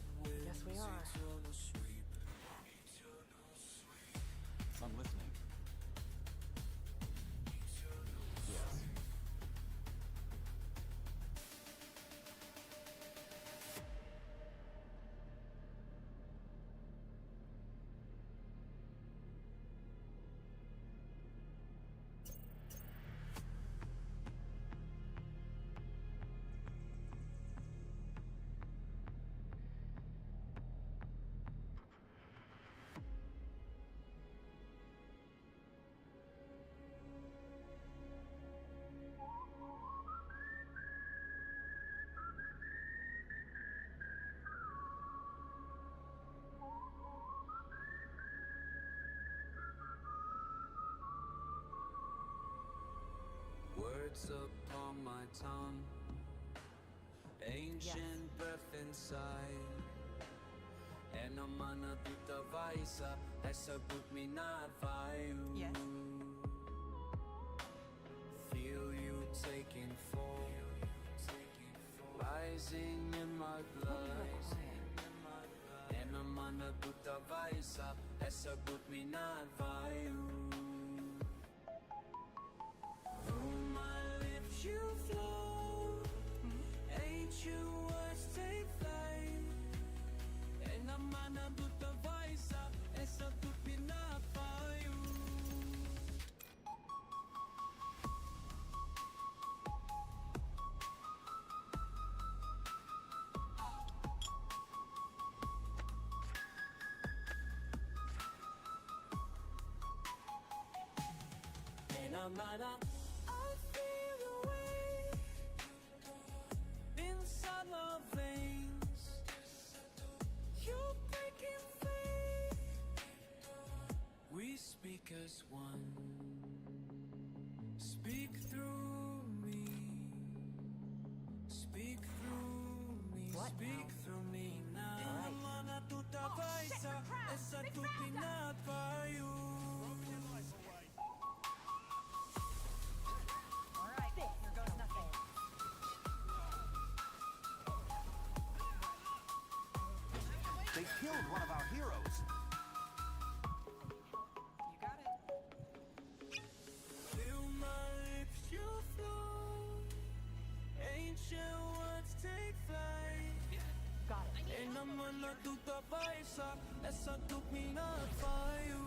Yes, we are. I'm listening. Yes. Words upon my tongue, ancient breath inside. And I'm gonna do the vice up, that's a book me not fire. Yes. Feel you taking form, rising in my blood. And I'm gonna do the vice up, that's a book me not fire. You flow, ancient words take flight. And I'm gonna do the vice up, it's a to be not for you. And I'm gonna inside my veins, you breaking faith. We speak as one. Speak through me. Speak through me. Speak through me now. Mana tuta vaisa, esa tupi not by you. They killed one of our heroes. You got it. Feel my lips, you flow. Ancient words take flight. Got it. And I'm gonna do the vice up. Esa took me not for you.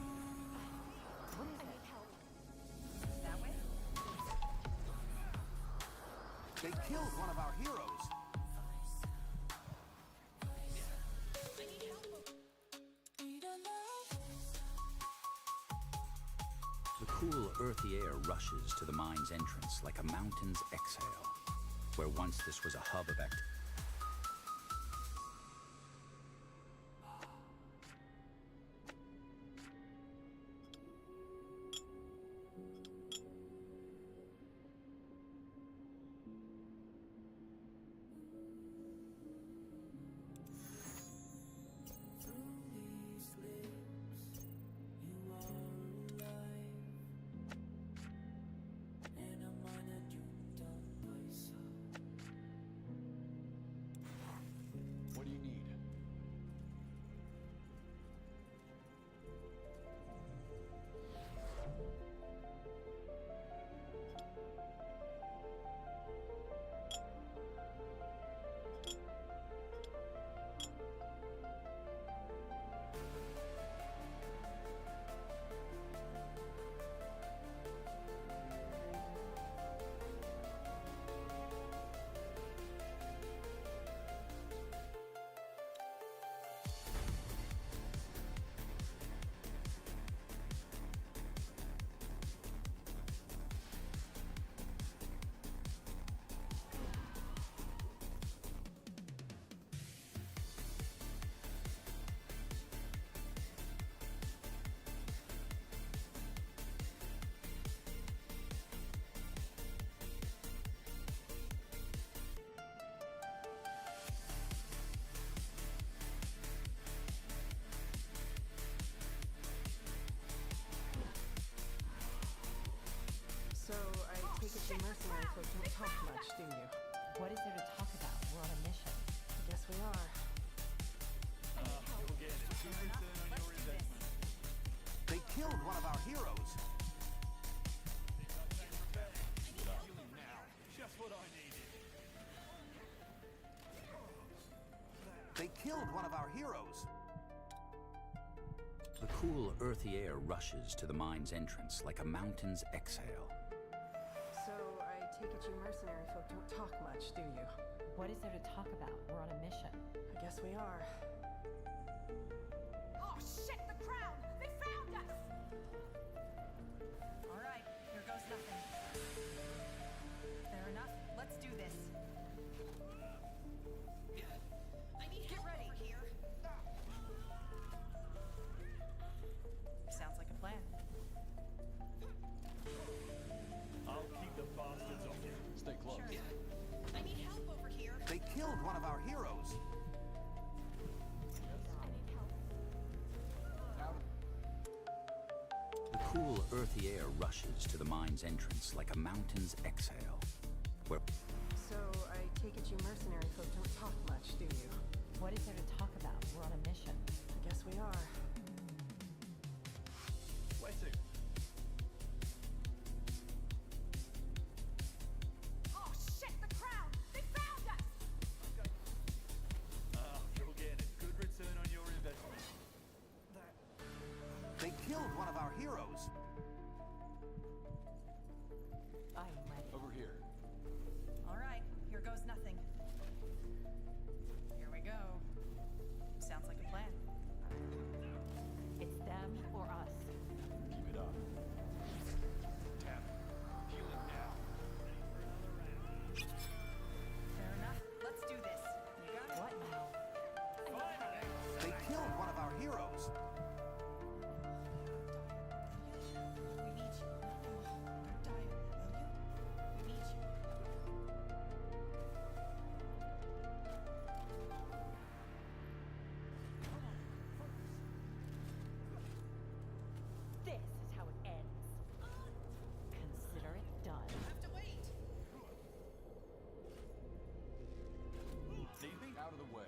What is it? That way? They killed one of our heroes. The cool, earthy air rushes to the mine's entrance like a mountain's exhale, where once this was a hub of activity. you mercenary folk don't talk much, do you? What is there to talk about? We're on a mission. I guess we are. You'll get it. Good return on your investment. They killed one of our heroes. Healing now. Just what I needed. They killed one of our heroes. The cool, earthy air rushes to the mine's entrance like a mountain's exhale. So, I take it you mercenary folk don't talk much, do you? What is there to talk about? We're on a mission. I guess we are. Oh shit, the crown! They found us! All right, here goes nothing. Fair enough. Let's do this. I need Get help ready. over here. Sounds like a plan. I'll keep the bastards off you. Stay close. Sure. I need help over here. They killed one of our heroes. The cool, earthy air rushes to the mine's entrance like a mountain's exhale. Where So, I take it you mercenary folk don't talk much, do you? What is there to talk about? We're on a mission. I guess we are. Where to? Oh shit, the crown! They found us! You'll get it. Good return on your investment. They killed one of our heroes. I'm ready. Over here. All right, here goes nothing. Here we go. Sounds like a plan. It's them or us. Keep it up. Tap. Healing now. Fair enough. Let's do this. You got it? What now? They killed one of our heroes. We need you. Don't die, will you? We need you. This is how it ends. Consider it done. Have to wait. Need me? Out of the way.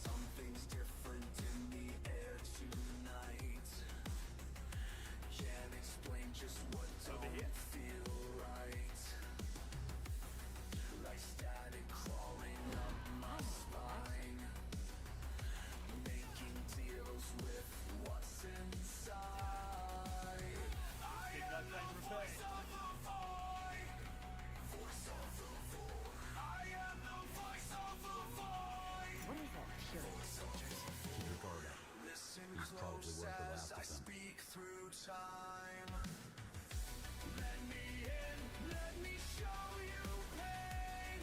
Something's different in the air tonight. Can't explain just what don't feel right. Like static crawling up my spine. Making deals with what's inside. I am the voice of the void. Voice of the void. I am the voice of the void. What is that pure? Keep your guard up. Listen He's probably close worth the as last I of them. speak through time. Let me in, let me show you pain.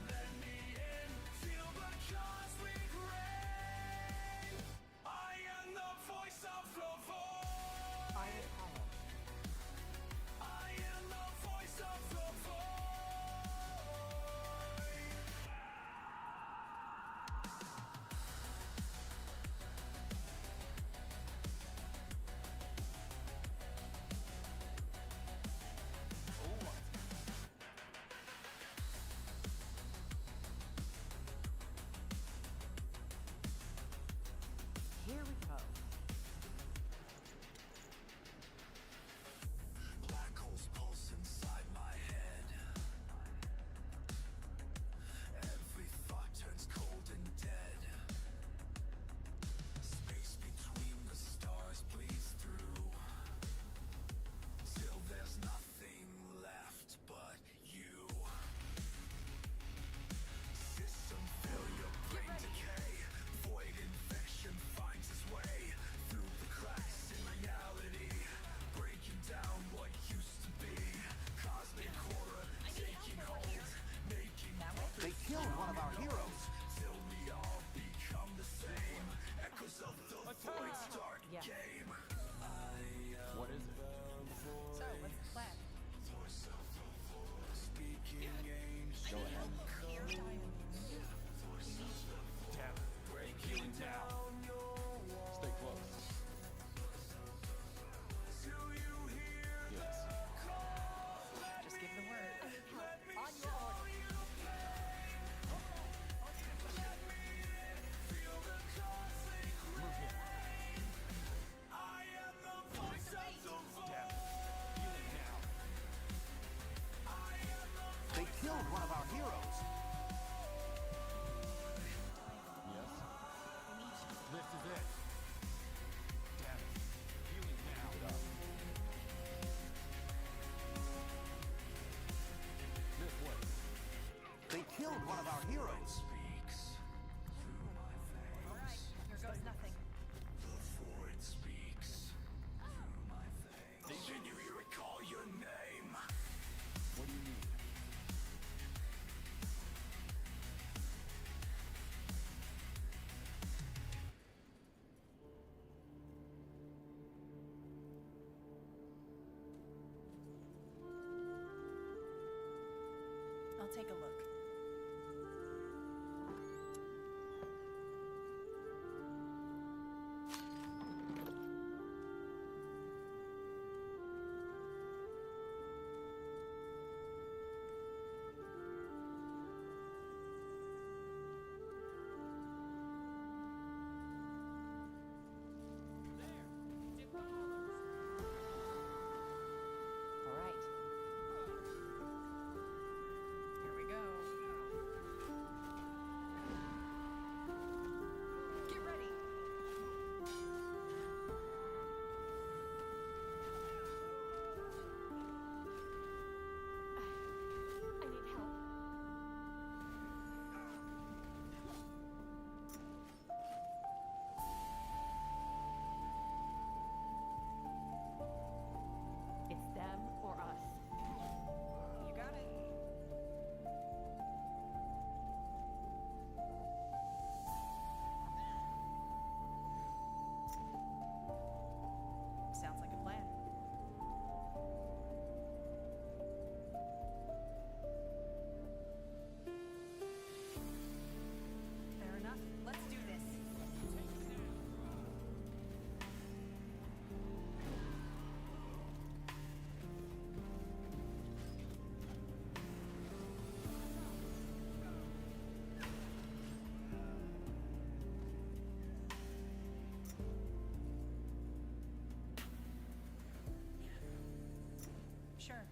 Let me in, feel the cosmic rain. I am the voice of the void. Iron Power. I am the voice of the void. I'll take a look. All right. Here we go. Get ready. I need help. It's them or us. You got it. Sounds like a plan. Fair enough. Let's do this. Sure.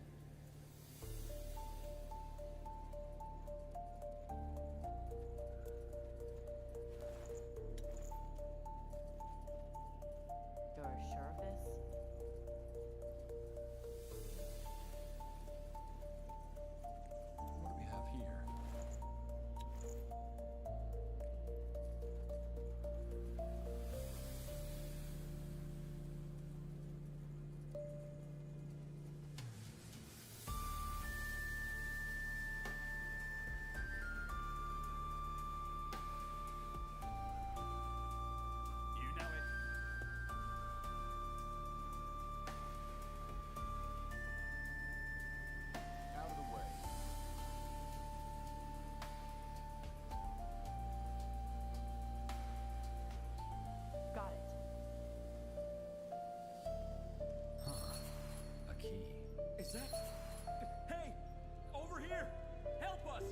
You're sure of this? What do we have here? You know it. Out of the way. Got it. A key. Is that... Hey! Over here! Help us!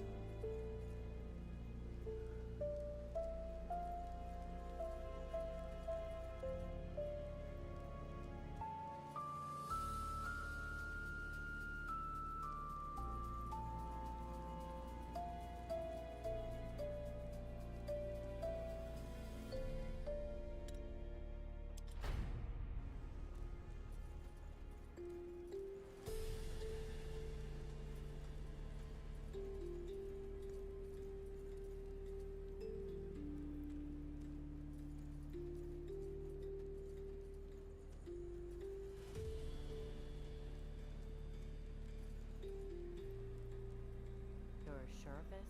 You're sure of this?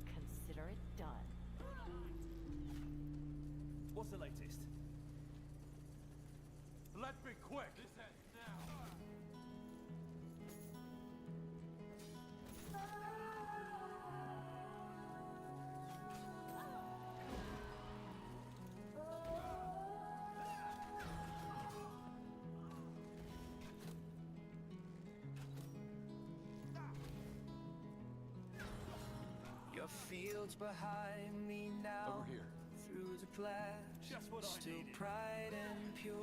Consider it done. What's the latest? Let's be quick! This ends now! Your fields behind me now. Over here. Through the flash. Just what I Still needed. pride and pure.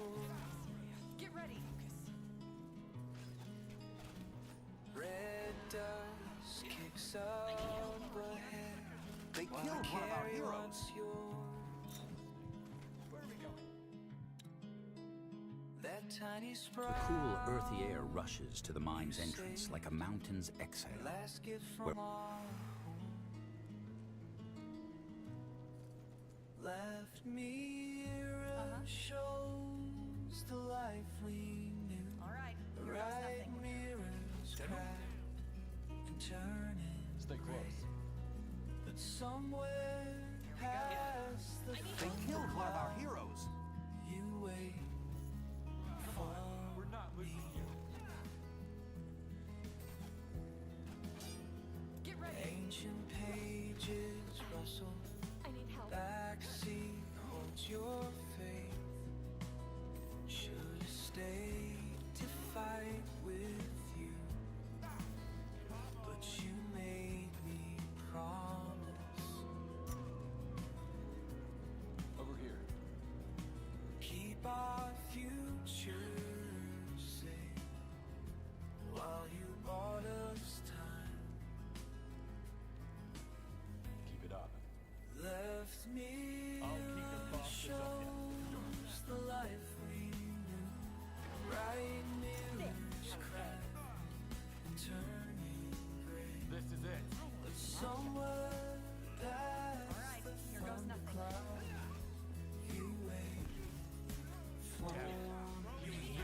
Get ready. Red dust kicks up ahead. They while killed I one of our carry heroes. what's yours. Where are we going? That tiny The sprite. cool, earthy air rushes to the mine's entrance like a mountain's exhale. Last gift Where- from our home. Left mirror shows the life we knew. All right. The Here goes right nothing. mirrors crack and turn in Stay close. But somewhere past the They killed one of our heroes. you wait for We're not losing you. your faith. Should have stayed to fight with you, but you made me promise. Over here. Keep our future safe while you bought us time. Keep it up. Left me I'll keep the bastards off you. shows the life we knew. Right mirrors crack and turning gray. This is it. But somewhere past the thundercloud, you wait for me.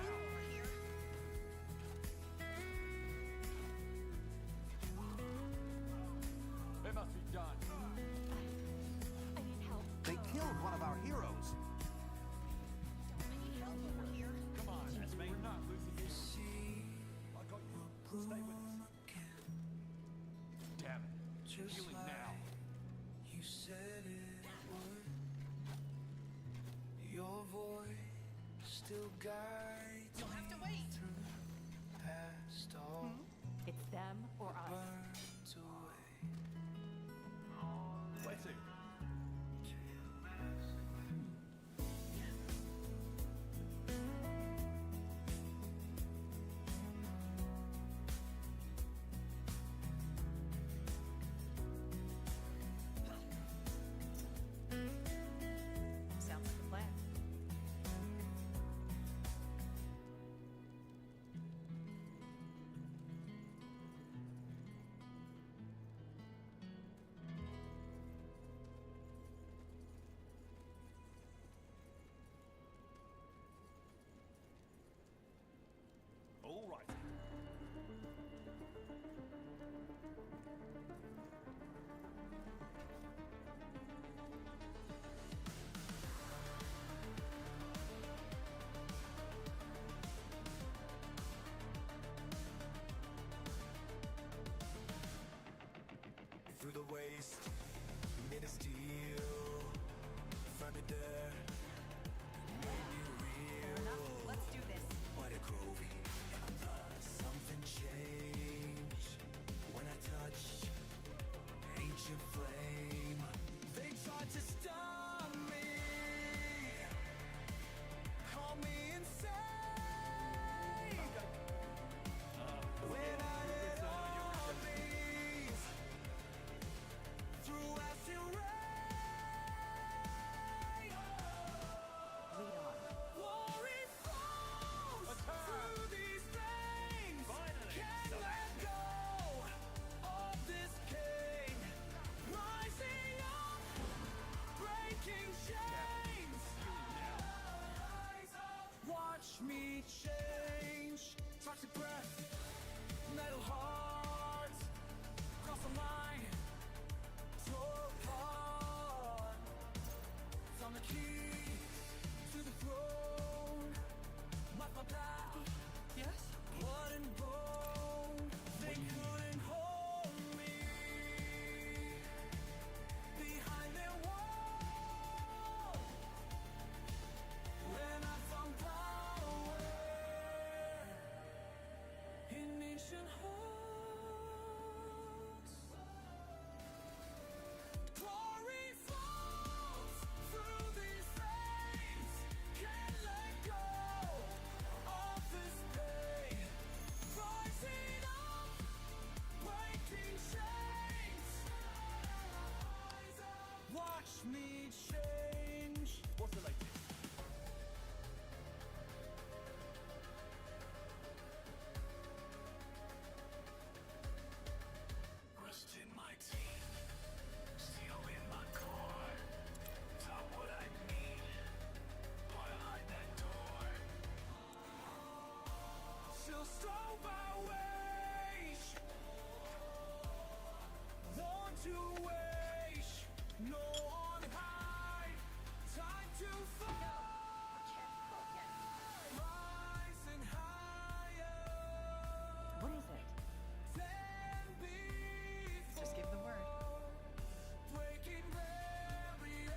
It must be done. I need help. They killed one of our heroes. I need help over here. Come on, Esme. We're not losing you. See, I got you. Stay with us. Damn it. just Healing like now. you said it would. Your voice still guides You'll have to me wait. through past all It's them or us. burnt away. Where to? Sounds like a plan. All right. Through the waste, made of steel. Found it there, made me real. Let's do this. What a groovy. Something changed when I touched ancient flame. They tried to stop me, call me insane. When I did all these through acid rain. Lead on. Glory flows through these veins. Can't let go of this pain. Rising up, breaking chains. Watch me change. Toxic breath, metal hearts. Cross the line, tore apart. Found the key to the throne. Mark my path. Yes. Blood and bone. They couldn't hold me behind their wall. When I found power in ancient hearts. Glory flows through these veins. Can't let go of this pain. Rising up, breaking chains. Watch me change. What's the latest? Rust in my teeth, steel in my core. Taught what I need behind that door. Still stole by wage. Want to wage. No on high. Time to fall. Rising higher. What is it? Than before. Just give the word. Breaking barriers.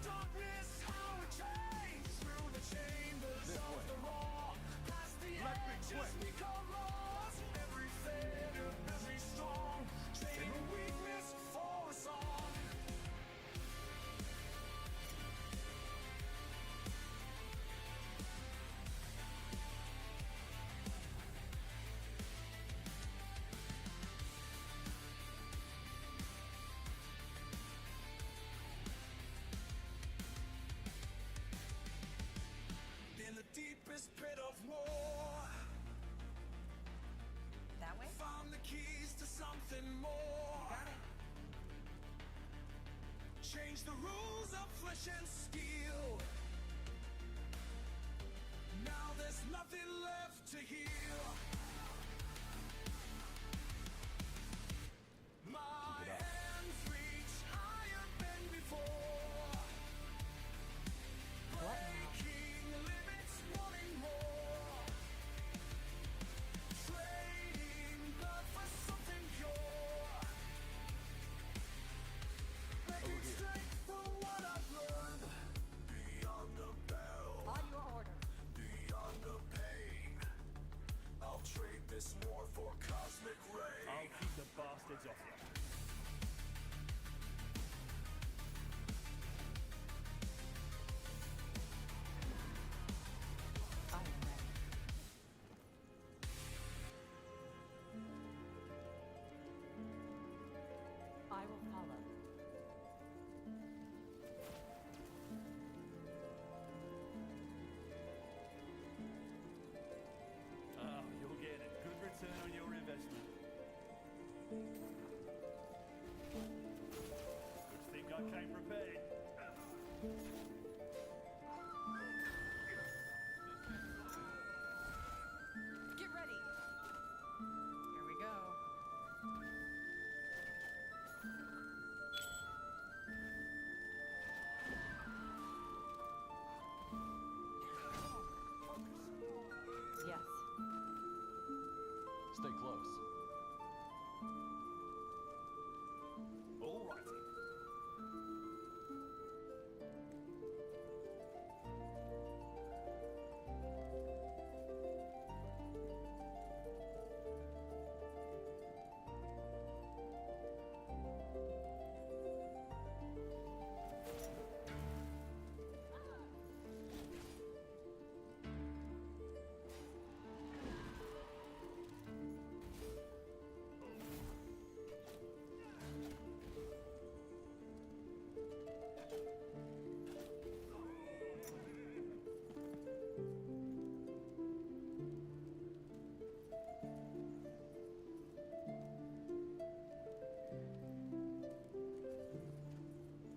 darkness, how it changed through the chambers of the raw. Past the edges, become lost. Every failure builds me strong. Trading weakness for a song. In the deepest pit of war, That way? found the keys to something more. Got it. Change the rules of flesh and steel. Now there's nothing left to heal. My hands reach higher than before. Breaking limits, wanting more. Trading blood for something pure. Making strength from what I've learned. Beyond the bell. On your order. Beyond the pain. I'll trade this war for cosmic rain. I'll keep the bastards off you. I am ready. I will follow. Oh, you'll get a good return on your investment. Good thing I came prepared. Get ready. Here we go. Yes. Stay close. All righty.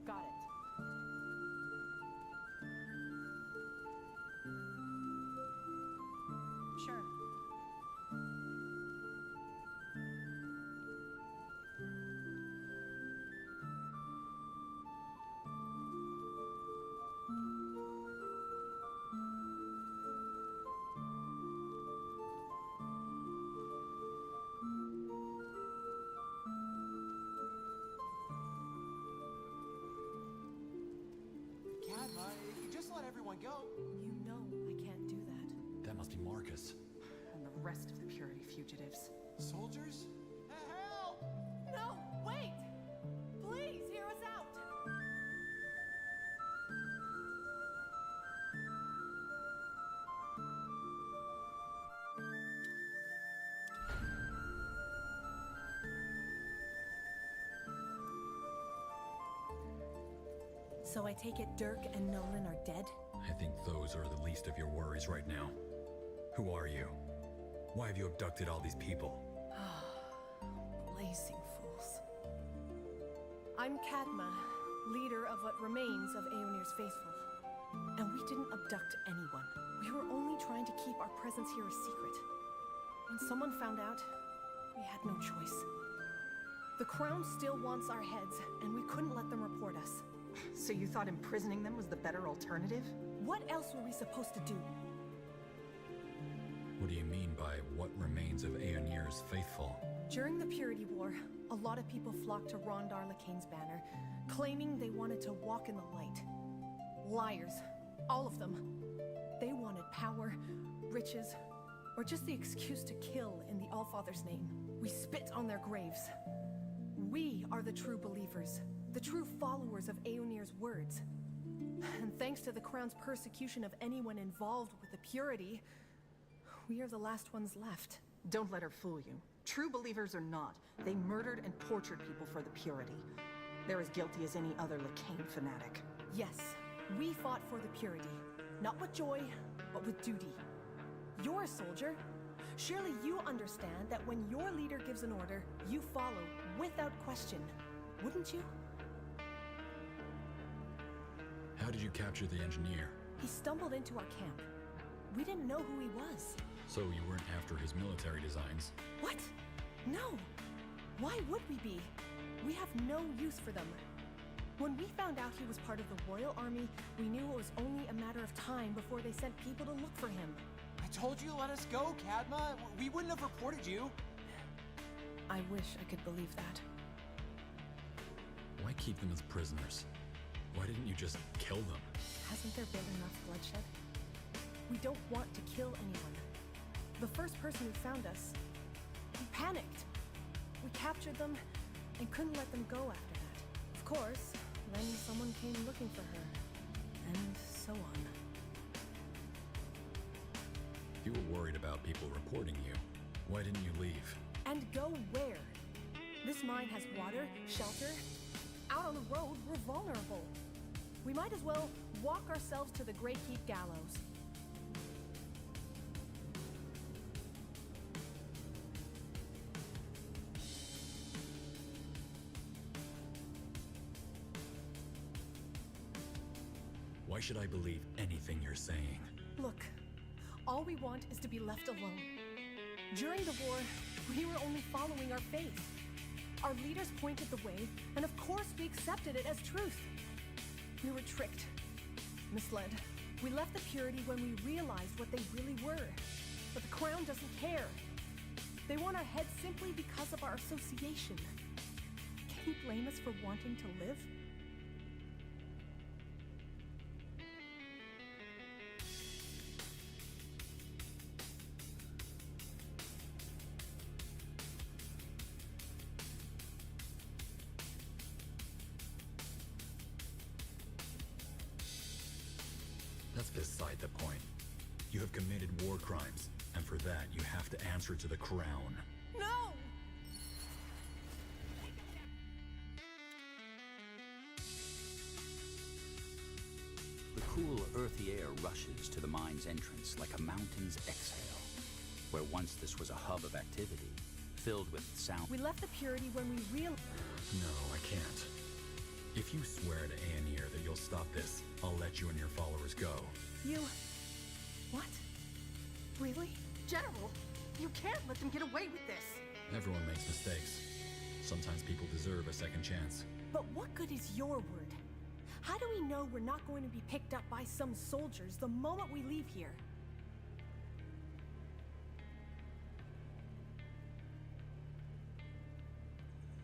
Got it. Sure. Cadma, if you just let everyone go. You know I can't do that. That must be Marcus. And the rest of the Purity fugitives. Soldiers? Help! No, wait! Please, hear us out! So I take it Dirk and Nolan are dead? I think those are the least of your worries right now. Who are you? Why have you abducted all these people? Blazing fools. I'm Cadma, leader of what remains of Aeonir's faithful. And we didn't abduct anyone. We were only trying to keep our presence here a secret. When someone found out, we had no choice. The Crown still wants our heads, and we couldn't let them report us. So you thought imprisoning them was the better alternative? What else were we supposed to do? What do you mean by what remains of Aeonir's faithful? During the Purity War, a lot of people flocked to Rondar Lakane's banner, claiming they wanted to walk in the light. Liars. All of them. They wanted power, riches, or just the excuse to kill in the Allfather's name. We spit on their graves. We are the true believers, the true followers of Aeonir's words. And thanks to the Crown's persecution of anyone involved with the Purity, we are the last ones left. Don't let her fool you. True believers or not, they murdered and tortured people for the Purity. They're as guilty as any other Lacane fanatic. Yes, we fought for the Purity. Not with joy, but with duty. You're a soldier. Surely you understand that when your leader gives an order, you follow without question. Wouldn't you? How did you capture the engineer? He stumbled into our camp. We didn't know who he was. So you weren't after his military designs? What? No. Why would we be? We have no use for them. When we found out he was part of the Royal Army, we knew it was only a matter of time before they sent people to look for him. I told you to let us go, Kadma. We wouldn't have reported you. I wish I could believe that. Why keep them as prisoners? Why didn't you just kill them? Hasn't there been enough bloodshed? We don't want to kill anyone. The first person who found us, we panicked. We captured them and couldn't let them go after that. Of course, then someone came looking for her, and so on. You were worried about people reporting you. Why didn't you leave? And go where? This mine has water, shelter. Out on the road, we're vulnerable. We might as well walk ourselves to the Grey Keep gallows. Why should I believe anything you're saying? Look, all we want is to be left alone. During the war, we were only following our faith. Our leaders pointed the way, and of course we accepted it as truth. We were tricked, misled. We left the Purity when we realized what they really were. But the Crown doesn't care. They want our heads simply because of our association. Can you blame us for wanting to live? That's beside the point. You have committed war crimes, and for that you have to answer to the Crown. No! The cool, earthy air rushes to the mine's entrance like a mountain's exhale, where once this was a hub of activity, filled with sound. We left the Purity when we realized... No, I can't. If you swear to Aeonir that you'll stop this, I'll let you and your followers go. You... What? Really? General, you can't let them get away with this. Everyone makes mistakes. Sometimes people deserve a second chance. But what good is your word? How do we know we're not going to be picked up by some soldiers the moment we leave here?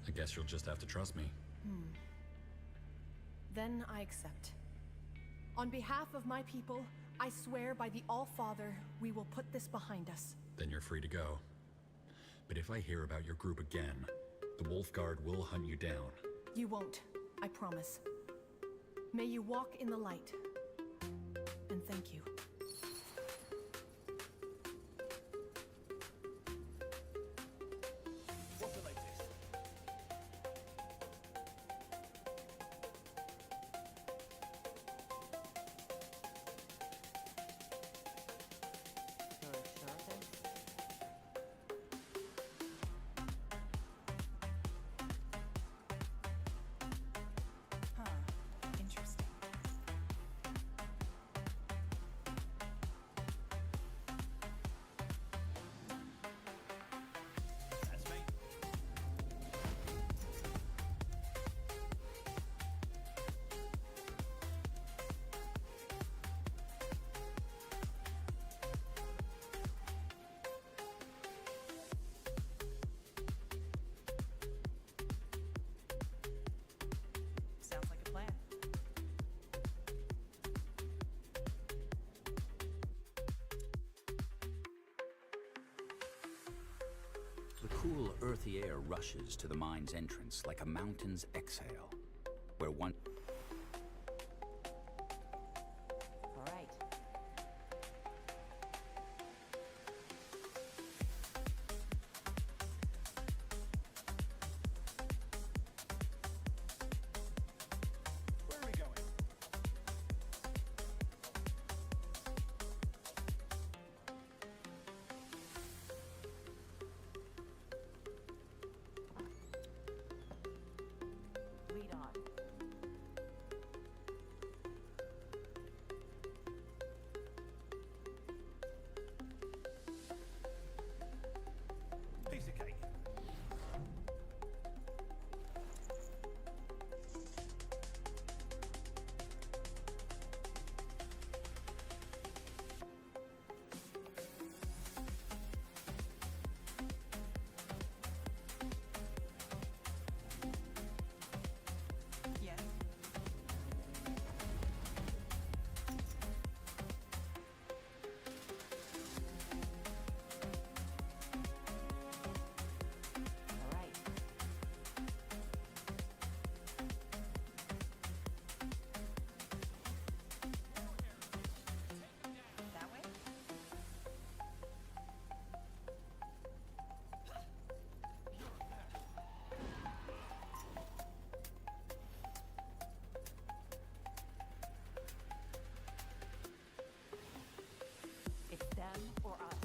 I guess you'll just have to trust me. Then I accept. On behalf of my people, I swear by the All-Father, we will put this behind us. Then you're free to go. But if I hear about your group again, the Wolf Guard will hunt you down. You won't, I promise. May you walk in the light. And thank you. cool, earthy air rushes to the mine's entrance like a mountain's exhale, where one... All right. Where are we going? Lead on. Piece of cake. Yes. All right. That way? It's them or us.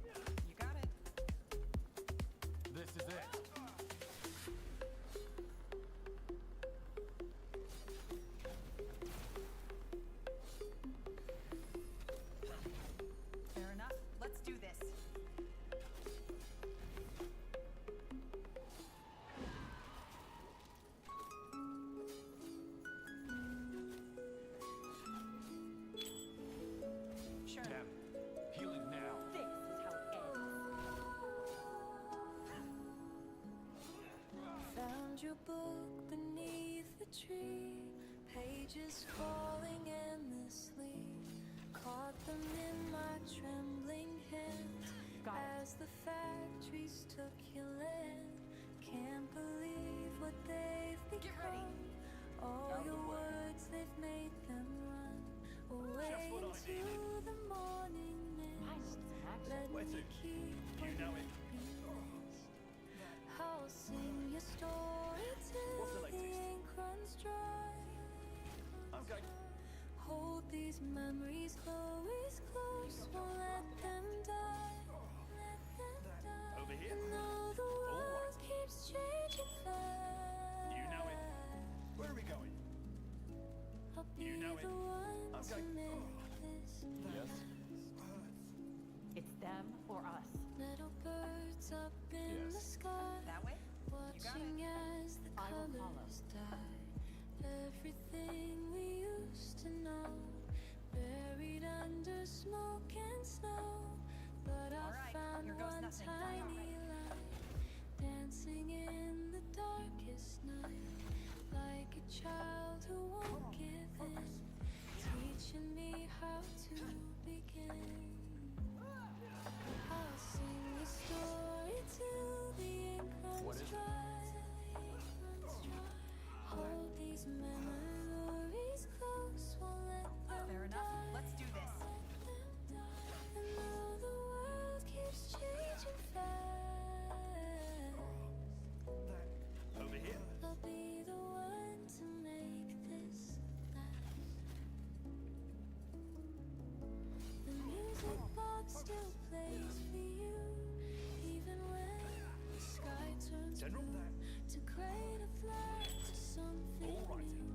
You got it. This is it. Fair enough. Let's do this. Sure. Damn. Healing now. This is how it ends. Found your book beneath the tree, pages falling endlessly. Caught them in my trembling hands as the factories took your land. Can't believe what they've become. All your words, they've made them run away into the morning mist. Let me keep You know it. I'll sing your story till What's the the latest? ink runs dry. I'm going. Hold these memories always close, won't let them die. Let them die. Over here. And though the world keeps changing fast, You know it. Where are we going? I'll be You know it. the one I'm to going. make this Yes. It's them or us. little birds up in the Yes. sky. That way? Watching as the I will follow. colors die. Everything we used to know, buried under smoke and snow. But All I right, found here goes one nothing. tiny light, dancing in the darkest night, like a child who won't give in, teaching me how to begin. I'll sing your story till the ink What runs is it? dry. Hold these memories close, won't let them Fair enough. die. Let's do this. And though the world keeps changing fast, Over here. I'll be the one to make this last. The music box still plays for you, even when the sky turns General, blue. there. To create a flag to something All right. new,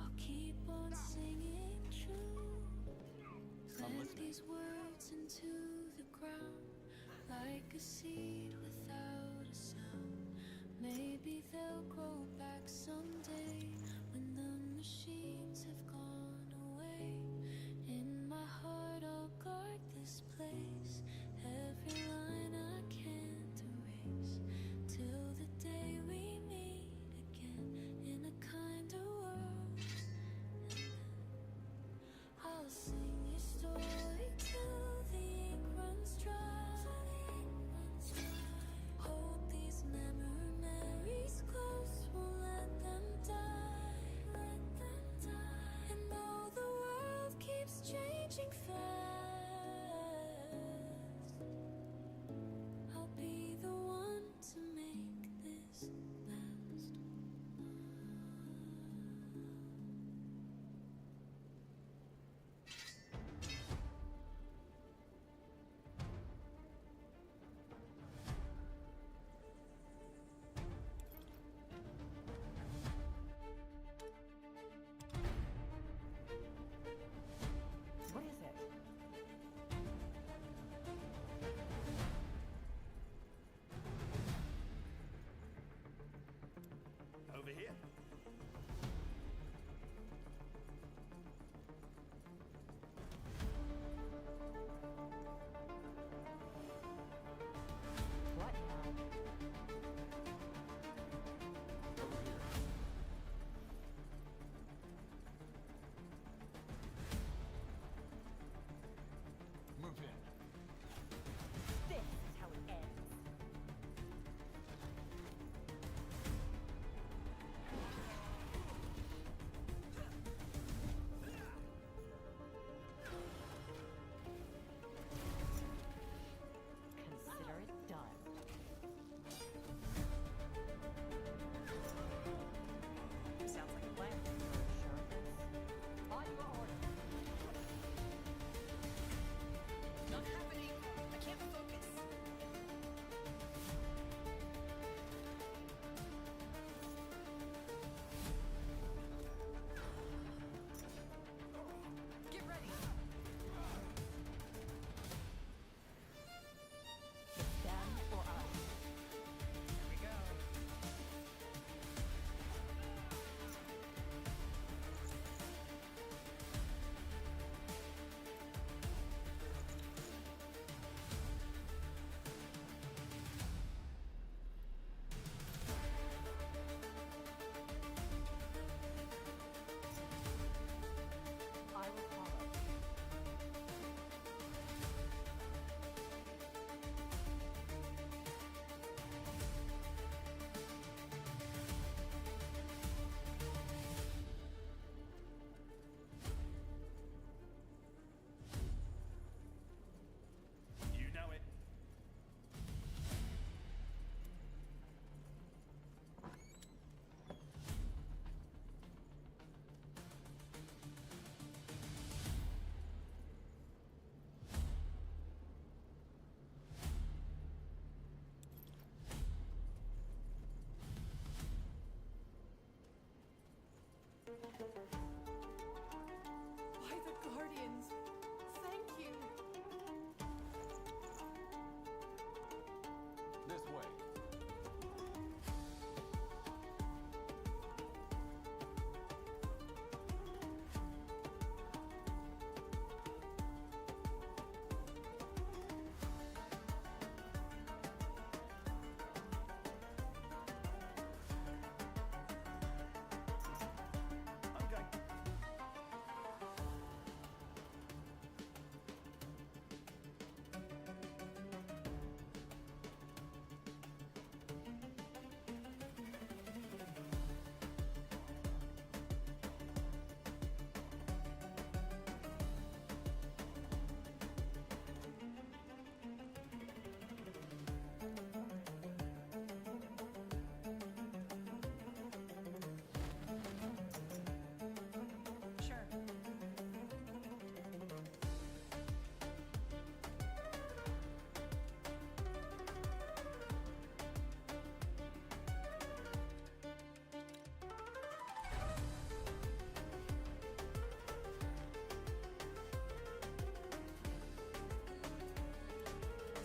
I'll keep on singing true. I'm Plant listening. these words into the ground like a seed without a sound. Maybe they'll grow back someday when the machines have gone away. In my heart, I'll guard this place. Every line I can't erase till the day we meet again in a kinder world.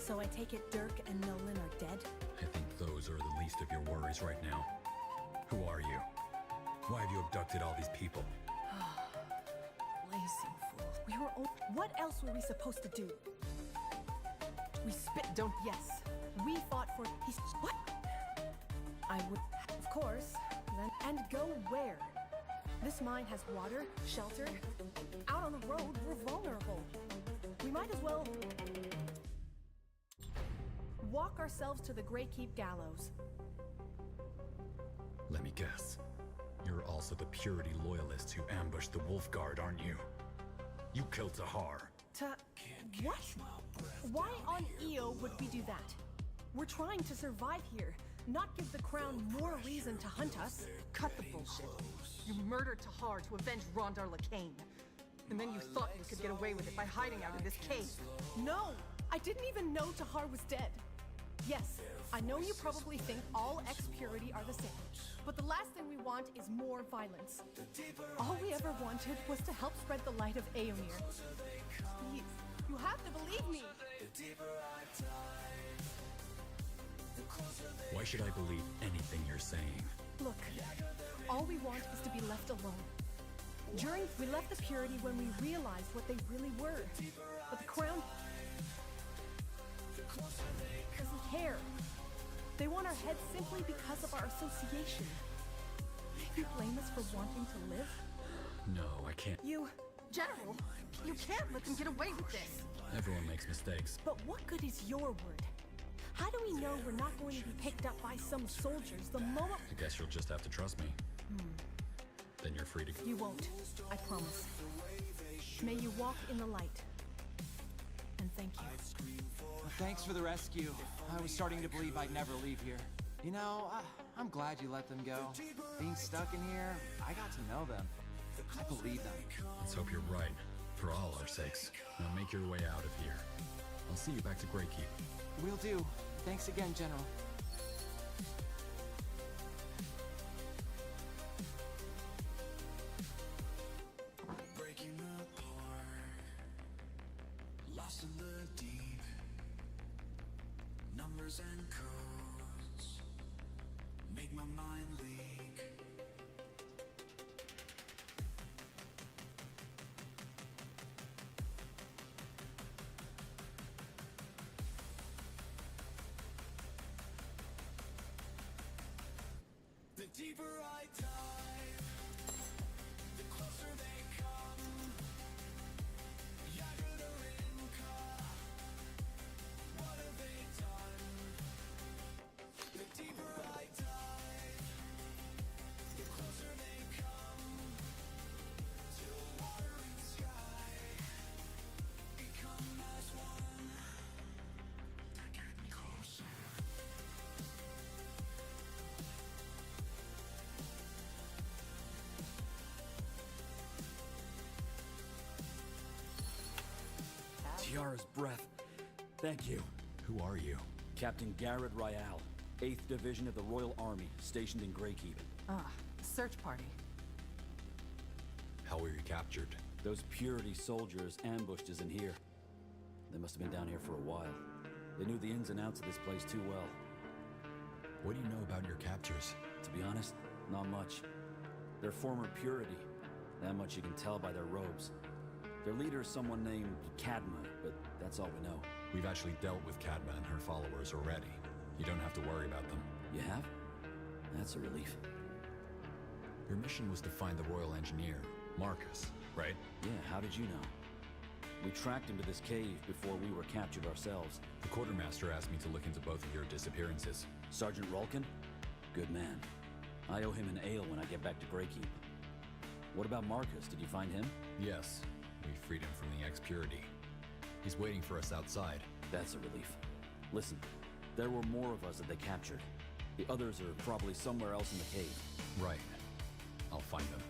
So I take it Dirk and Nolan are dead? I think those are the least of your worries right now. Who are you? Why have you abducted all these people? Blazing fool. We were all... What else were we supposed to do? We spit... Don't... Yes. We fought for... He's... What? I would... Of course. Then... And go where? This mine has water, shelter. Out on the road, we're vulnerable. We might as well... walk ourselves to the Grey Keep gallows. Let me guess. You're also the Purity loyalists who ambushed the Wolf Guard, aren't you? You killed Tahar. What? Why on Io would we do that? We're trying to survive here, not give the Crown more reason to hunt us. Cut the bullshit. You murdered Tahar to avenge Rondar Lacane. And then you thought you could get away with it by hiding out in this cave. No! I didn't even know Tahar was dead. Yes, I know you probably think all ex-Purity are the same. But the last thing we want is more violence. All we ever wanted was to help spread the light of Aomir. Please, you have to believe me! Why should I believe anything you're saying? Look, all we want is to be left alone. We left the Purity when we realized what they really were. But the Crown doesn't care. They want our heads simply because of our association. You blame us for wanting to live? No, I can't. General, you can't let them get away with this. Everyone makes mistakes. But what good is your word? How do we know we're not going to be picked up by some soldiers the moment... I guess you'll just have to trust me. Then you're free to go. You won't, I promise. May you walk in the light. And thank you. Well, thanks for the rescue. I was starting to believe I'd never leave here. You know, I'm glad you let them go. Being stuck in here, I got to know them. I believe them. Let's hope you're right, for all our sakes. Now make your way out of here. I'll see you back to Greykeep. Will do. Thanks again, General. Breaking apart, lost in the deep, numbers and codes make my mind leak. The deeper I dive, the closer they come. Yagurarinka, what have they done? The deeper I dive, the closer they come. Till water and sky become as one. They're getting closer. Tiara's breath. Thank you. Who are you? Captain Garrett Ryal, 8th Division of the Royal Army, stationed in Greykeep. Search party. How were you captured? Those Purity soldiers ambushed us in here. They must have been down here for a while. They knew the ins and outs of this place too well. What do you know about your captures? To be honest, not much. They're former Purity. That much you can tell by their robes. Their leader is someone named Kadma, but that's all we know. We've actually dealt with Kadma and her followers already. You don't have to worry about them. You have? That's a relief. Your mission was to find the Royal Engineer, Marcus, right? Yeah, how did you know? We tracked him to this cave before we were captured ourselves. The Quartermaster asked me to look into both of your disappearances. Sergeant Rulkin? Good man. I owe him an ale when I get back to Greykeep. What about Marcus? Did you find him? Yes. We freed him from the ex-Purity. He's waiting for us outside. That's a relief. Listen, there were more of us that they captured. The others are probably somewhere else in the cave. Right. I'll find them.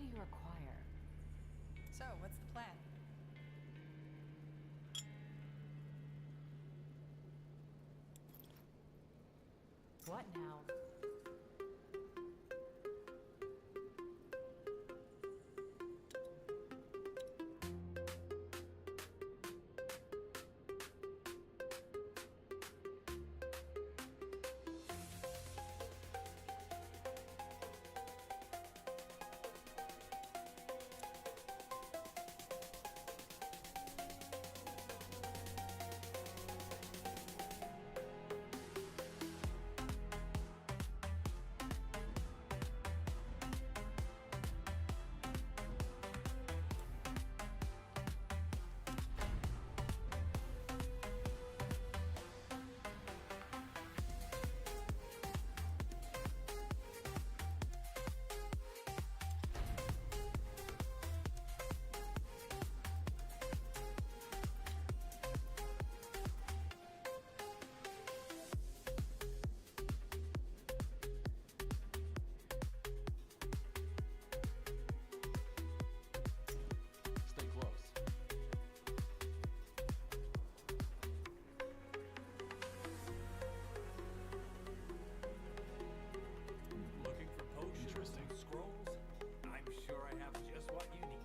do you require? So, what's the plan? What now? Stay close. Looking for potions and scrolls? I'm sure I have just what you need.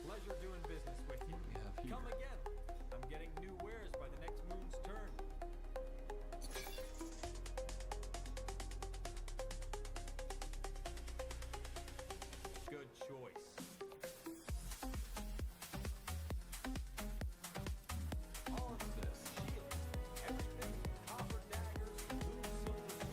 Pleasure doing business with you. Come again. I'm getting new wares by the next moon's turn. Good choice. All of this, shield, everything, copper daggers, blue silver swords.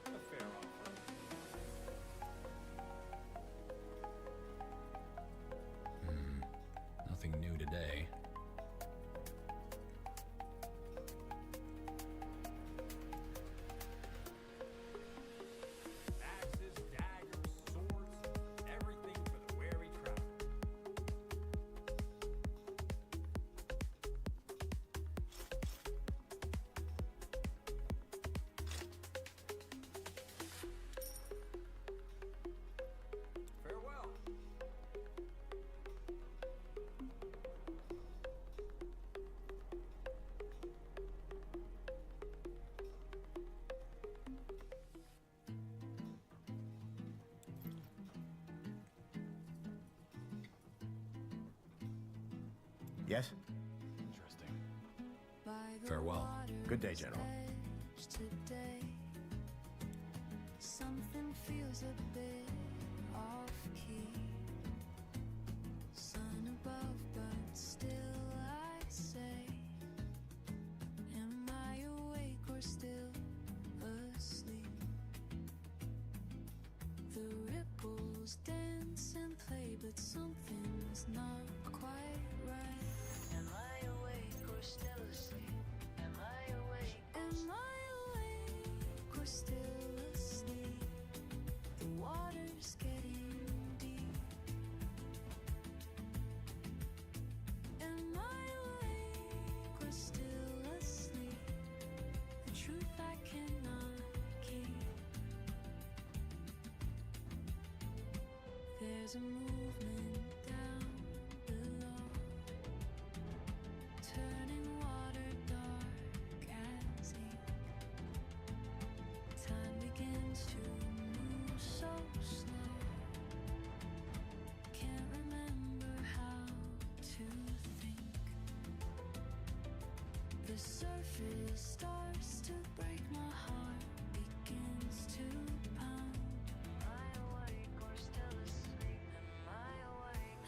A fair offer. Nothing new today. Axes, daggers, swords, everything for the wary traveler. Farewell. Yes? Interesting. Farewell. Good day, General. Today, something feels a bit off key. Sun above, but still I say, am I awake or still asleep? The ripples dance and play, but something's not quite right. Am I awake or still asleep? Am I awake? Am I awake or still asleep? The water's getting deep. Am I awake or still asleep? The truth I cannot keep. There's a movement down below, turning water dark as ink. Time begins to move so slow. Can't remember how to think. The surface fear starts to break, my heart begins to pound. Am I awake or still asleep?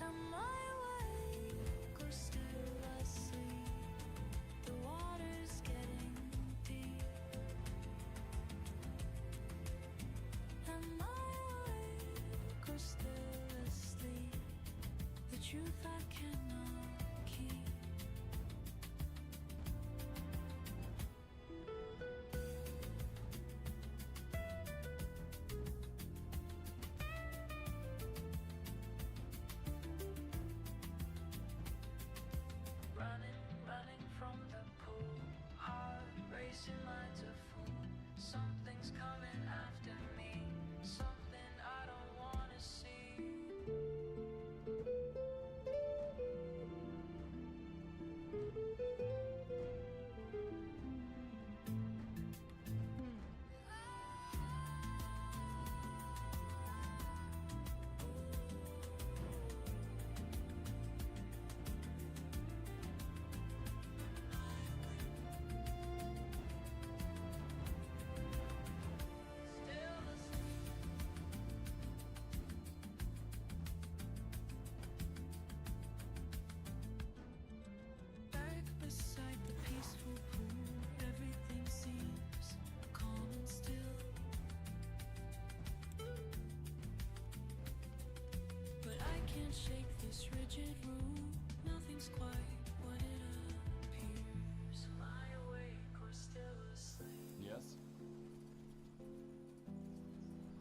Am I awake or still asleep? The water's getting deep. Am I awake or still asleep? The truth I cannot keep. Running from the pool, heart racing, minds a fool. Something's coming after me, something I don't wanna see. Back beside the peaceful pool, everything seems calm and still. But I can't shake this rigid rule. Nothing's quite what it appears. Am I awake or still asleep? Yes?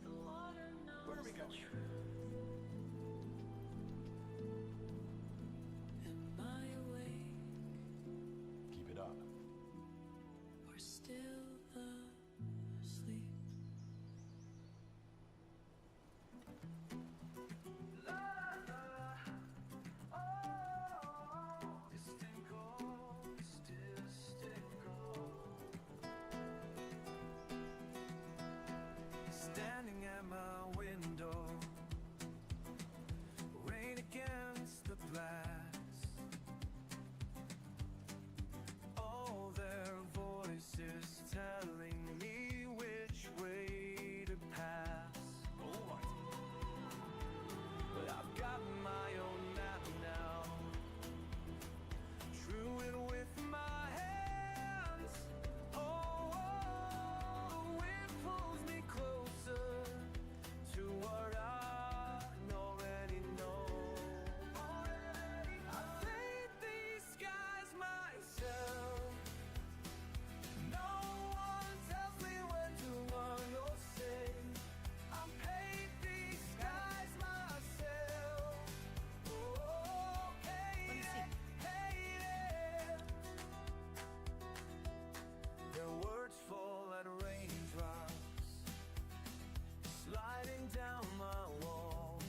The water knows Where are we the going? truth. Am I awake Keep it up. or still asleep? Standing at my window, rain against the glass. All their voices telling me which way to pass. But I've got my own map now. Drew it with my hands. Oh, the wind pulls me closer to what I already know. I paint these skies myself. No one tells me when to run or stay. I paint these skies myself. Oh, hate it, hate it. Their words fall like raindrops, sliding down my wall.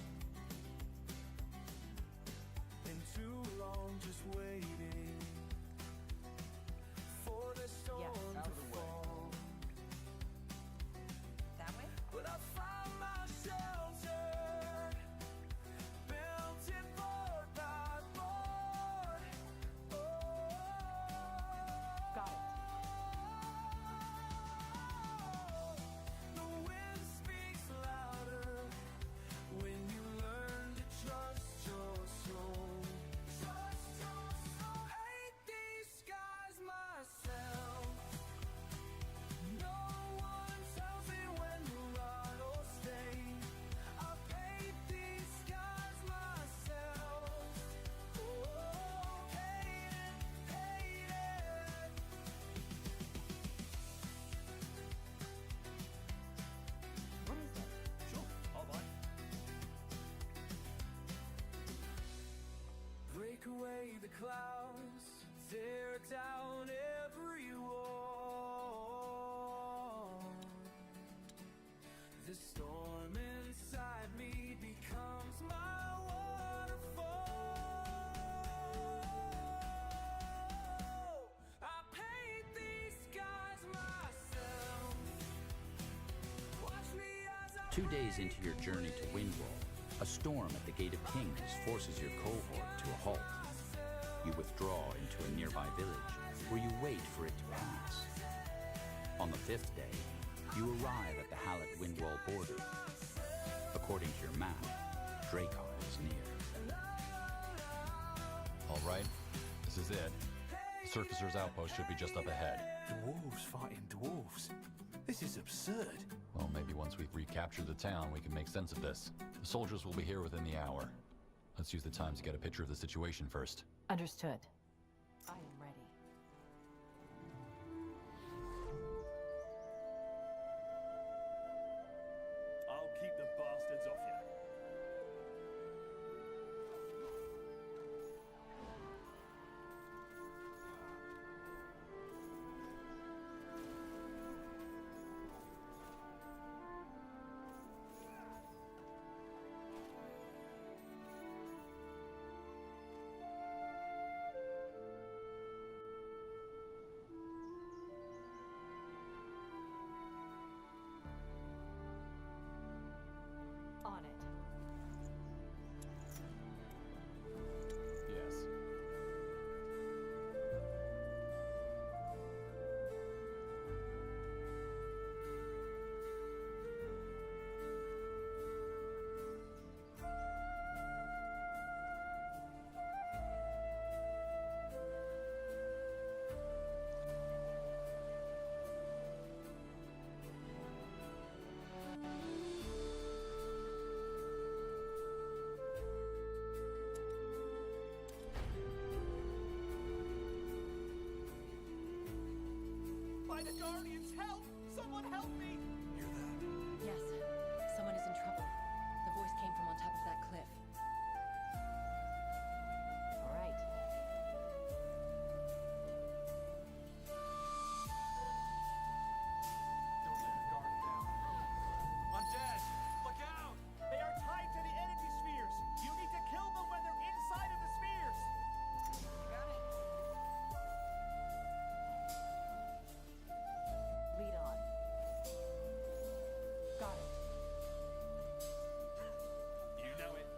Been too long just waiting for the storm to fall. That way? But I found my shelter, built it board by board. Got it. The wind speaks louder when you learn to trust your soul. Trust your soul. Hate these skies myself. No one tells me when to run or stay. I paint these skies myself. Oh, hate it, hate it. What is it? Sure, I'll buy. Break away the clouds, tear down every wall. The storm inside me becomes my waterfall. I paint these skies myself. Watch me as I 2 days into your journey to Windwall, a storm at the Gate of Kings forces your cohort to a halt. You withdraw into a nearby village. where you wait for it to pass. On the 5th day, you arrive at the Hallett Windwall border. According to your map, Dracar is near. All right, this is it. The Surfacer's outpost should be just up ahead. Dwarves fighting dwarves. This is absurd. Well, maybe once we've recaptured the town, we can make sense of this. The soldiers will be here within the hour. Let's use the time to get a picture of the situation first. Understood. I am ready. I'll keep the bastards off you. On it. Yes. By the Guardians, help! Someone help me! Yes, someone is in trouble. The voice came from on top of that cliff. All right. Don't let her guard down. Undead, look out! They are tied to the energy spheres! You need to kill them when they're inside of the spheres! Got it? Lead on. Got it. You know it.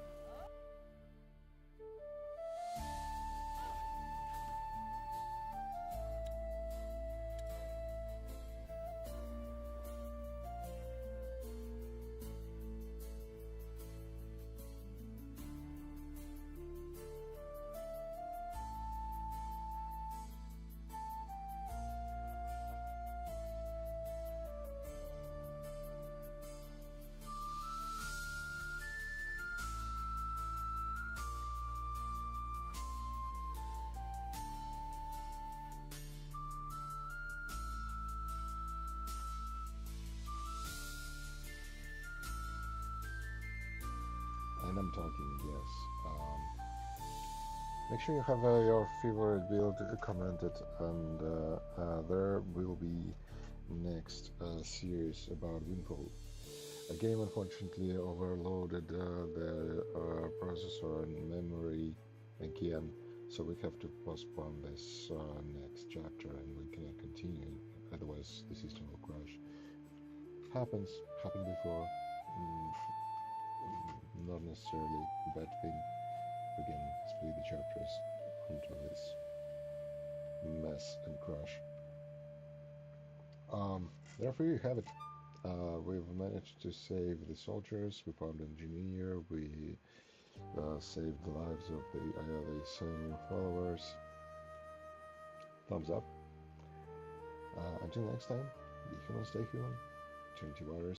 And I'm talking, yes. Make sure you have your favorite build commented, and there will be next series about Wimpole. A game unfortunately overloaded the processor and memory again, so we have to postpone this next chapter, and we cannot continue. Otherwise, the system will crash. Happened before. Not necessarily a bad thing. We can split the chapters into this mess and crash. Therefore, you have it. We've managed to save the soldiers. We found an engineer. We saved the lives of the ILA followers. Thumbs up. Until next time, be human, stay human. Trinity Waters.